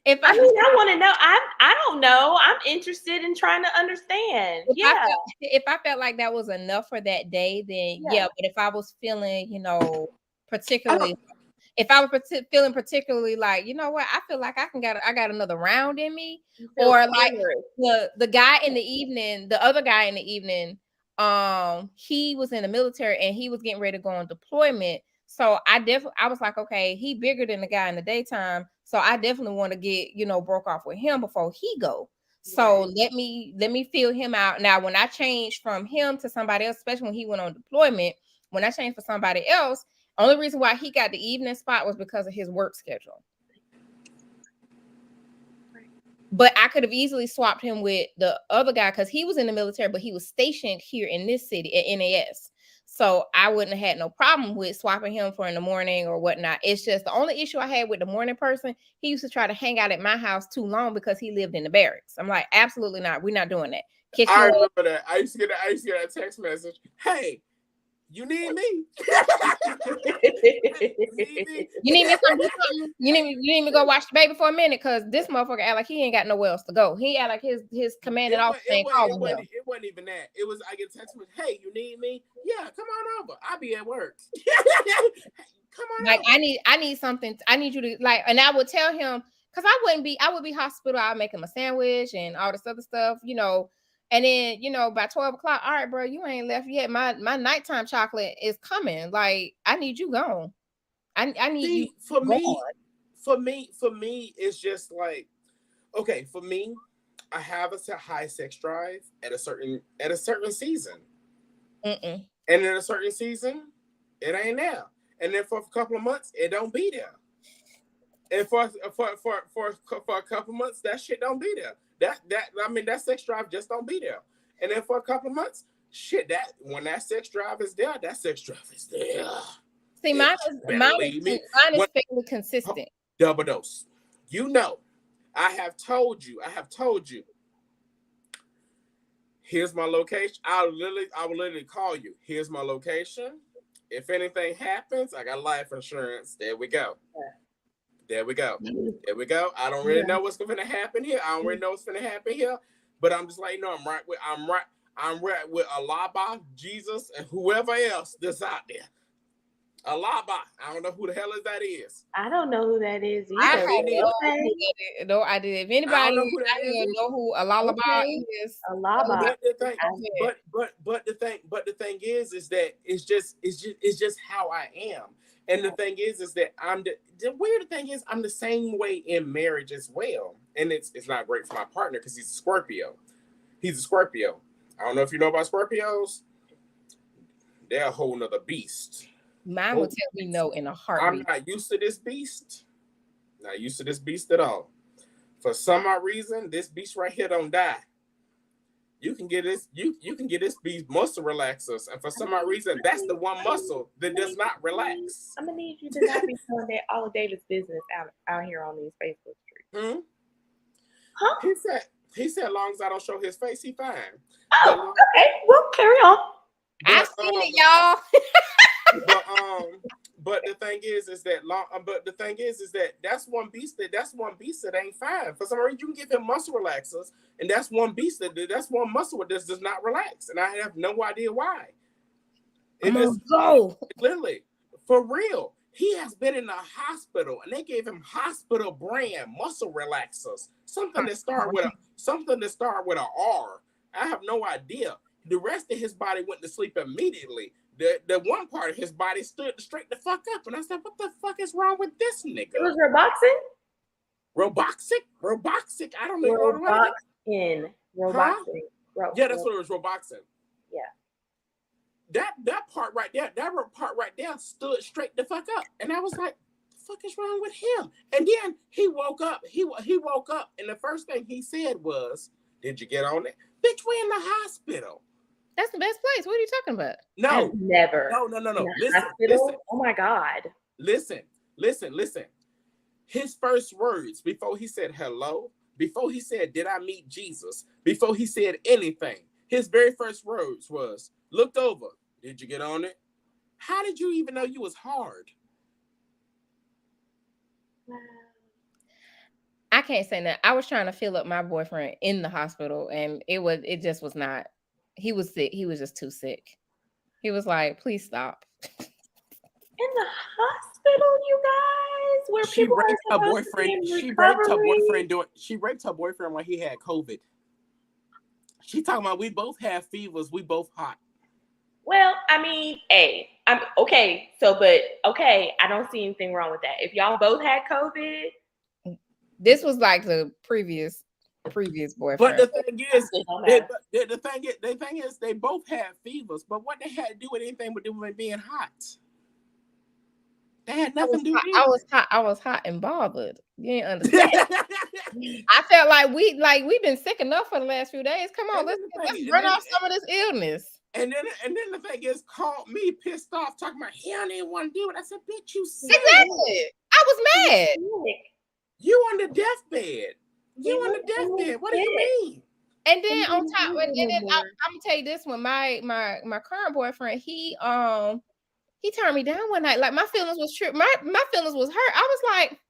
if I mean, I want to know. I don't know. I'm interested in trying to understand. if I felt like that was enough for that day, then yeah. But if I was feeling, you know, particularly, if I was feeling particularly like, you know what, I feel like I got another round in me, or like the guy in the evening, the other guy in the evening, he was in the military and he was getting ready to go on deployment. So I was like, okay, he bigger than the guy in the daytime, so I definitely want to get, you know, broke off with him before he go. So let me feel him out. Now, when I changed from him to somebody else, especially when he went on deployment, when I changed for somebody else, only reason why he got the evening spot was because of his work schedule. But I could have easily swapped him with the other guy because he was in the military, but he was stationed here in this city at NAS. So I wouldn't have had no problem with swapping him for in the morning or whatnot. It's just the only issue I had with the morning person, he used to try to hang out at my house too long because he lived in the barracks. I'm like, absolutely not. We're not doing that. I remember that. I used to get that text message. Hey, you need me? You need me to do something? You need me to go watch the baby for a minute, because this motherfucker act like he ain't got nowhere else to go. He act like his commanding officer ain't calling him. It wasn't even that. It was, I get a text message, hey, you need me? Yeah, come on over. I'll be at work. Come on like over. I need something. I need you to like, and I would tell him, because I would be hospital. I'll make him a sandwich and all this other stuff, you know. And then, you know, by 12 o'clock, all right, bro, you ain't left yet. My nighttime chocolate is coming. Like, I need you gone. I need you for me, it's just like, okay, for me, I have a high sex drive at a certain season. And in a certain season, it ain't there. And then for a couple of months, it don't be there. And for a couple of months, that shit don't be there. That sex drive just don't be there. And then for a couple of months, when that sex drive is there, that sex drive is there. See, mine is fairly consistent. Double dose. You know, I have told you. Here's my location. I will literally call you. Here's my location. If anything happens, I got life insurance. There we go. There we go. I don't really know what's going to happen here. But I'm just like, no, I'm right with Allah, Jesus, and whoever else that's out there. Allah, I don't know who the hell that is. I don't know who that is either. No idea. If anybody know who Allah is, Allah. But the thing is that it's just how I am. And the thing is that the weird thing is I'm the same way in marriage as well. And it's not great for my partner because he's a Scorpio. I don't know if you know about Scorpios. They're a whole nother beast. Mine will tell me no in a heartbeat. I'm not used to this beast. Not used to this beast at all. For some odd reason, this beast right here don't die. You can get this. You can get this beast muscle relaxers, and for some odd reason, that's the one muscle that does not relax. I'm gonna need you to not be telling that all of David's business out here on these Facebook streets. Huh? He said, as long as I don't show his face, he fine. Oh, okay. Well, carry on. I've seen it, y'all. But the thing is that that's one beast that ain't fine. For some reason, you can give him muscle relaxers, and that's one muscle that does not relax, and I have no idea why. Literally, for real. He has been in the hospital, and they gave him hospital brand muscle relaxers, something that start with an R. I have no idea. The rest of his body went to sleep immediately. The one part of his body stood straight the fuck up, and I said, "What the fuck is wrong with this nigga?" It was Roboxic. Roboxic. I don't know what it is. Roboxic. Yeah, that's what it was. Roboxic. Yeah. That part right there stood straight the fuck up, and I was like, "The fuck is wrong with him?" And then he woke up. He woke up, and the first thing he said was, "Did you get on it, bitch? We in the hospital." That's the best place. What are you talking about? No, never. No. Listen. Oh my God. Listen. Listen. His first words before he said hello, before he said, "Did I meet Jesus?" Before he said anything, his very first words was, "Looked over. Did you get on it? How did you even know you was hard?" I can't say that. I was trying to fill up my boyfriend in the hospital, and it just was not. He was sick. He was just too sick. He was like, "Please stop." In the hospital, you guys, where She people raped are her supposed to be in boyfriend. She raped her boyfriend when he had COVID. She talking about we both have fevers. We both hot. Well, I mean, I'm okay. I don't see anything wrong with that. If y'all both had COVID, This was like the previous boyfriend. But the thing is, they both had fevers. But what they had to do with anything with them being hot? They had nothing to do with it. I was hot and bothered. You didn't understand. I felt like we've been sick enough for the last few days. Come on, let's run off some of this illness. And then the thing is, called me pissed off, talking about he don't even want to do it. I said, "Bitch, you sick." Exactly. I was mad. You on the deathbed. What do you mean? And then on top, and then I'm gonna tell you this one. My current boyfriend, he turned me down one night. Like my feelings was true. My feelings was hurt. I was like,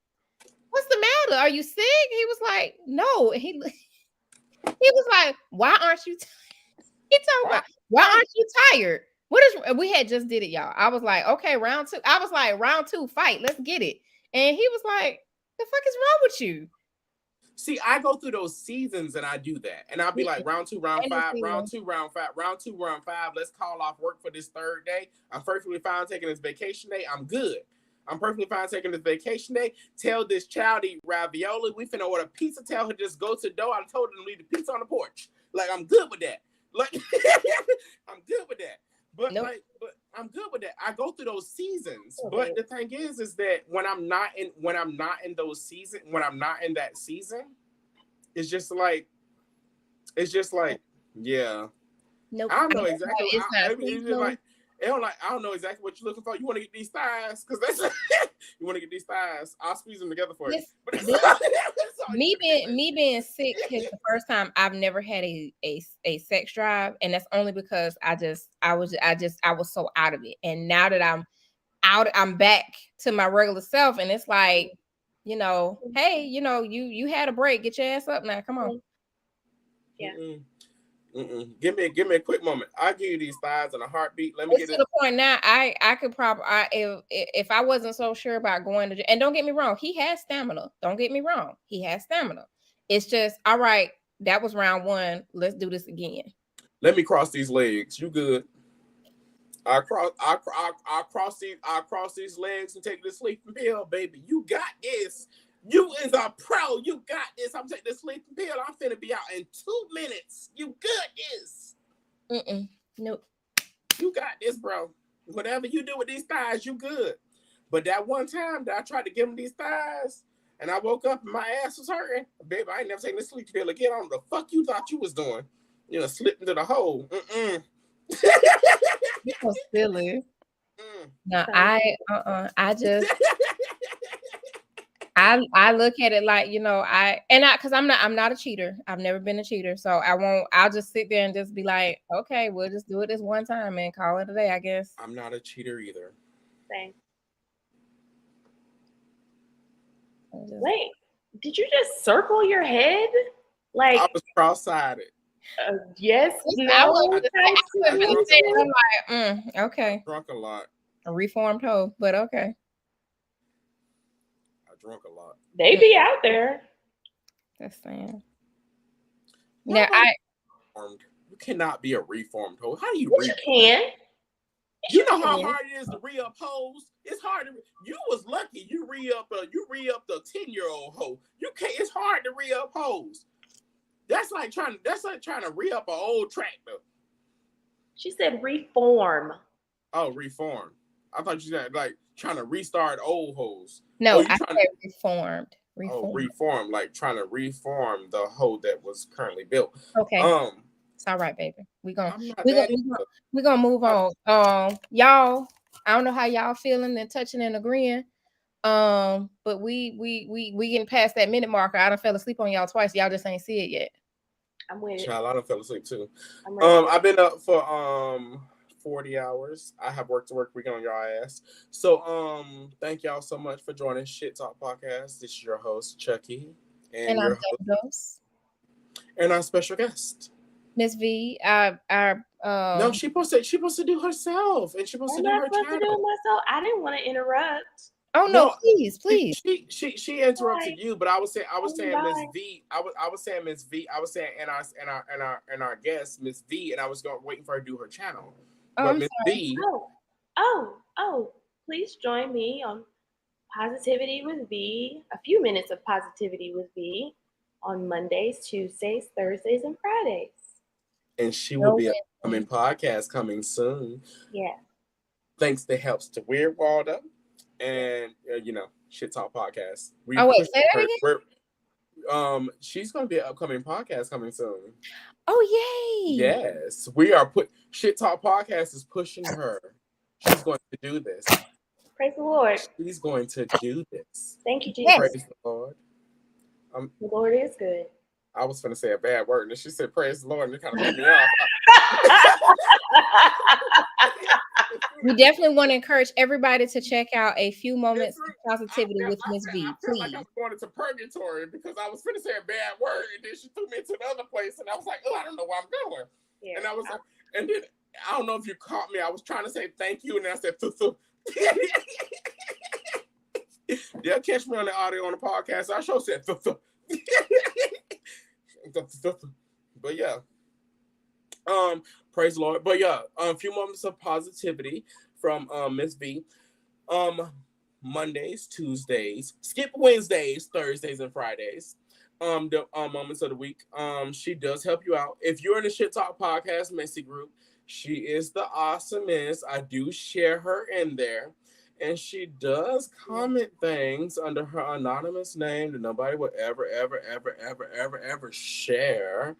"What's the matter? Are you sick?" He was like, "No." And he was like, "Why aren't you?" He told me, "Why aren't you tired?" We had just did it, y'all. I was like, "Okay, round 2." I was like, "Round 2, fight. Let's get it." And he was like, "The fuck is wrong with you?" See, I go through those seasons and I do that. And I'll be like, round 2, round 5, round 2, round 5, round 2, round 5. Let's call off work for this third day. I'm perfectly fine taking this vacation day. I'm good. I'm perfectly fine taking this vacation day. Tell this child to eat ravioli. We finna order pizza. Tell her just go to the door. I told her to leave the pizza on the porch. Like, I'm good with that. Like, I'm good with that. But but I'm good with that. I go through those seasons. But the thing is that when I'm not in that season, it's just like, yeah. Nope. I don't know exactly. I don't know exactly what you're looking for. You want to get these thighs? Because that's you want to get these thighs. I'll squeeze them together for you. Me being sick is the first time I've never had a sex drive, and that's only because I was so out of it. And now that I'm out, I'm back to my regular self, and it's like, hey, you had a break. Get your ass up now. Come on. Yeah. Give me a quick moment. I'll give you these thighs in a heartbeat. Let me get to the point now. I could probably if I wasn't so sure about going to, and don't get me wrong, he has stamina. Don't get me wrong, he has stamina. It's just, all right, that was round 1. Let's do this again. Let me cross these legs. You good? I cross these legs and take this sleeping pill, baby. You got this. You is a pro. You got this. I'm taking this sleeping pill. I'm finna be out in 2 minutes. You got this. Nope. You got this, bro. Whatever you do with these thighs, you good. But that one time that I tried to give him these thighs, and I woke up and my ass was hurting, baby, I ain't never taking this sleeping pill again. I don't know the fuck you thought you was doing. Slipped into the hole. You're so silly. No, I just I look at it like, because I'm not a cheater. I've never been a cheater. So I'll just sit there and just be like, okay, we'll just do it this one time and call it a day, I guess. I'm not a cheater either. Same. Wait, did you just circle your head? Like, I was cross-sided. Yes. No. I'm like, okay. Drunk a lot. A reformed hoe, but okay. Drunk a lot. They be out there. That's saying. Now you cannot be a reformed hoe. How do you? You can. You know how hard it is to re-up hoes. It's hard to. You was lucky. You re-up the 10-year-old hoe. You can't. It's hard to re-up hoes. That's like trying to re-up an old tractor. She said reform. Oh, reform. I thought you said like trying to restart old hoes. No, I said reformed. Oh, reform, like trying to reform the hoe that was currently built. Okay. It's all right, baby. We're gonna move on. Y'all, I don't know how y'all feeling and touching and agreeing, But we getting past that minute marker. I done fell asleep on y'all twice. Y'all just ain't see it yet. I'm with it. Child, I done fell asleep too. I'm ready. I've been up for 40 hours. I have worked weekend on your ass. So thank y'all so much for joining Shit Talk Podcast. This is your host, Chucky. And your I'm Dose. And our special guest. Miss V, no, she's supposed to do herself, and she's supposed to do her channel. To do myself. I didn't want to interrupt. Oh no, please. She interrupted you, but I was saying Miss V. I was saying Miss V. I was saying and our guest Miss V, and I was waiting for her to do her channel. But Miss V. Oh! Please join me on Positivity with V. A few minutes of Positivity with V on Mondays, Tuesdays, Thursdays, and Fridays. And she will be a coming podcast coming soon. Yeah. Thanks to helps to Weird Waldo and Shit Talk Podcast. Say that again. She's gonna be an upcoming podcast coming soon. Oh yay! Yes, we are Shit Talk Podcast is pushing her. She's going to do this. Praise the Lord. She's going to do this. Thank you, Jesus. Praise the Lord. The Lord is good. I was going to say a bad word, and she said, praise the Lord, and it kind of put me off. We definitely want to encourage everybody to check out A Few Moments of Positivity with Miss V, please. Like I was going into purgatory because I was going to say a bad word, and then she threw me into the other place, and I was like, oh, I don't know where I'm going. Yeah. And I was like, and then, I don't know if you caught me, I was trying to say thank you, and then I said, thu. They'll catch me on the audio on the podcast. I sure said, thu. But yeah, praise the Lord. But yeah, a few moments of positivity from Miss V. Mondays, Tuesdays, skip Wednesdays, Thursdays, and Fridays. The moments of the week. She does help you out. If you're in the Shit Talk Podcast Messy group, she is the awesomest. I do share her in there. And she does comment things under her anonymous name that nobody would ever share.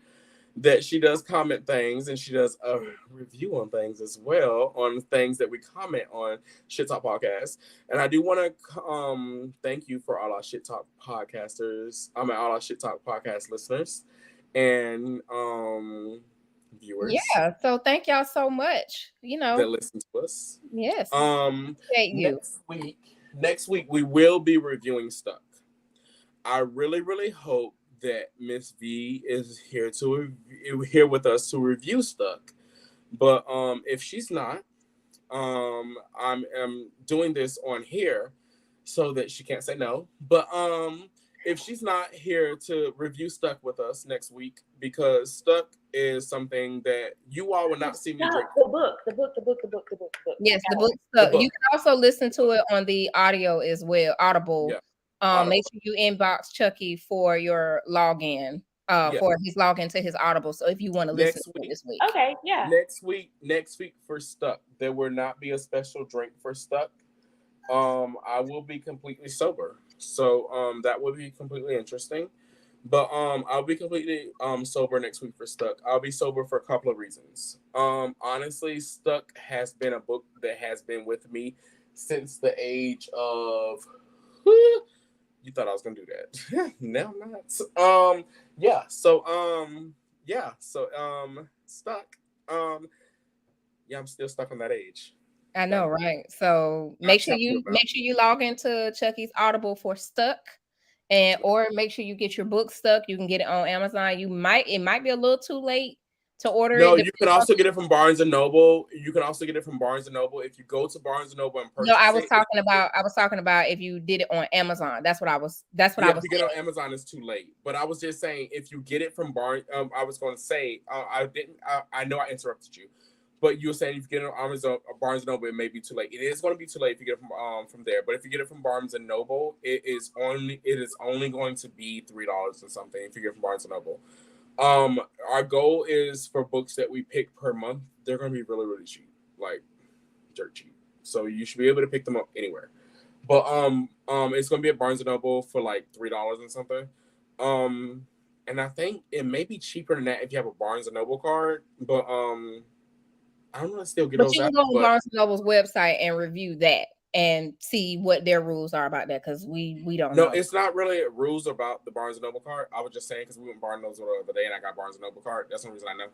That she does comment things, and she does a review on things as well, on things that we comment on Shit Talk Podcast. And I do want to thank you for all our Shit Talk podcasters. All our Shit Talk podcast listeners and viewers. Yeah, so thank y'all so much. That listen to us. Yes. Next week we will be reviewing Stuck. I really hope that Miss V is here with us to review Stuck. But if she's not, I'm doing this on here so that she can't say no. But if she's not here to review Stuck with us next week, because Stuck is something that you all will not see me drink. The book. Yes, the book Stuck. You can also listen to it on the audio as well, Audible. Yeah. Make sure you inbox Chucky for your login, for his login to his Audible. So if you want to listen to it this week. Okay, yeah. Next week for Stuck, there will not be a special drink for Stuck. I will be completely sober. So that will be completely interesting. But I'll be completely sober next week for Stuck. I'll be sober for a couple of reasons. Honestly, Stuck has been a book that has been with me since the age of you thought I was gonna do that. No, I'm not. Stuck. I'm still stuck on that age. I know, right? So make sure you log into Chucky's Audible for Stuck, or make sure you get your book Stuck. You can get it on Amazon. It might be a little too late to order it. No, you can also get it from Barnes and Noble. If you go to Barnes and Noble and purchase it. No, I was talking about if you did it on Amazon. That's what I was. If you get it on Amazon, it's too late. But I was just saying, if you get it from Barnes, I was going to say, I know I interrupted you. But you were saying if you get it on Amazon or Barnes and Noble, it may be too late. It is going to be too late if you get it from there. But if you get it from Barnes and Noble, it is only going to be $3 or something if you get it from Barnes and Noble. Our goal is for books that we pick per month, they're going to be really, really cheap, like dirt cheap. So you should be able to pick them up anywhere. But it's going to be at Barnes and Noble for like $3 and something. And I think it may be cheaper than that if you have a Barnes and Noble card. But I don't know, still get those. But you can go on Barnes and Noble's website and review that and see what their rules are about that, because we don't No, know. it's not really rules about the Barnes & Noble card. I was just saying because we went to Barnes & Noble the other day and I got Barnes & Noble card. That's the reason I know.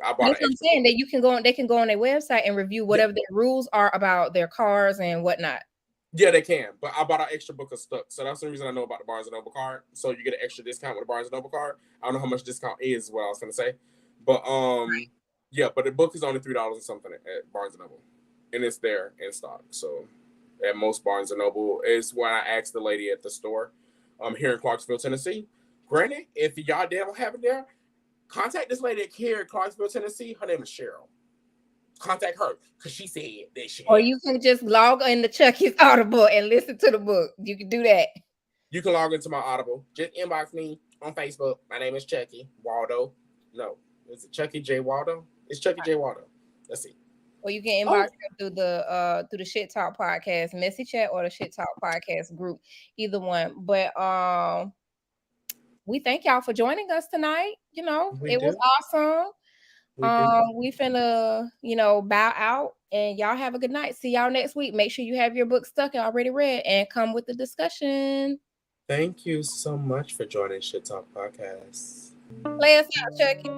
I bought That's an what I'm extra saying. book. That you can go on, they can go on their website and review whatever their rules are about their cars and whatnot. Yeah, they can. But I bought an extra book of stuff. So that's the reason I know about the Barnes & Noble card. So you get an extra discount with the Barnes & Noble card. I don't know how much discount is what I was gonna say. But yeah, but the book is only $3 or something at Barnes & Noble. And it's there in stock. So at most Barnes & Noble is when I asked the lady at the store here in Clarksville, Tennessee. Granted, if y'all don't have it there, contact this lady here in Clarksville, Tennessee. Her name is Cheryl. Contact her because she said that shit. Or you can just log into Chucky's Audible and listen to the book. You can do that. You can log into my Audible. Just inbox me on Facebook. My name is Chucky Waldo. No, is it Chucky J Waldo? It's Chucky J Waldo. Let's see. Or you can inbox them through the Shit Talk Podcast message chat or the Shit Talk Podcast group, either one. But we thank y'all for joining us tonight. You know, it was awesome. We finna, bow out, and y'all have a good night. See y'all next week. Make sure you have your book stuck and already read and come with the discussion. Thank you so much for joining Shit Talk Podcast. Play us out, Chucky.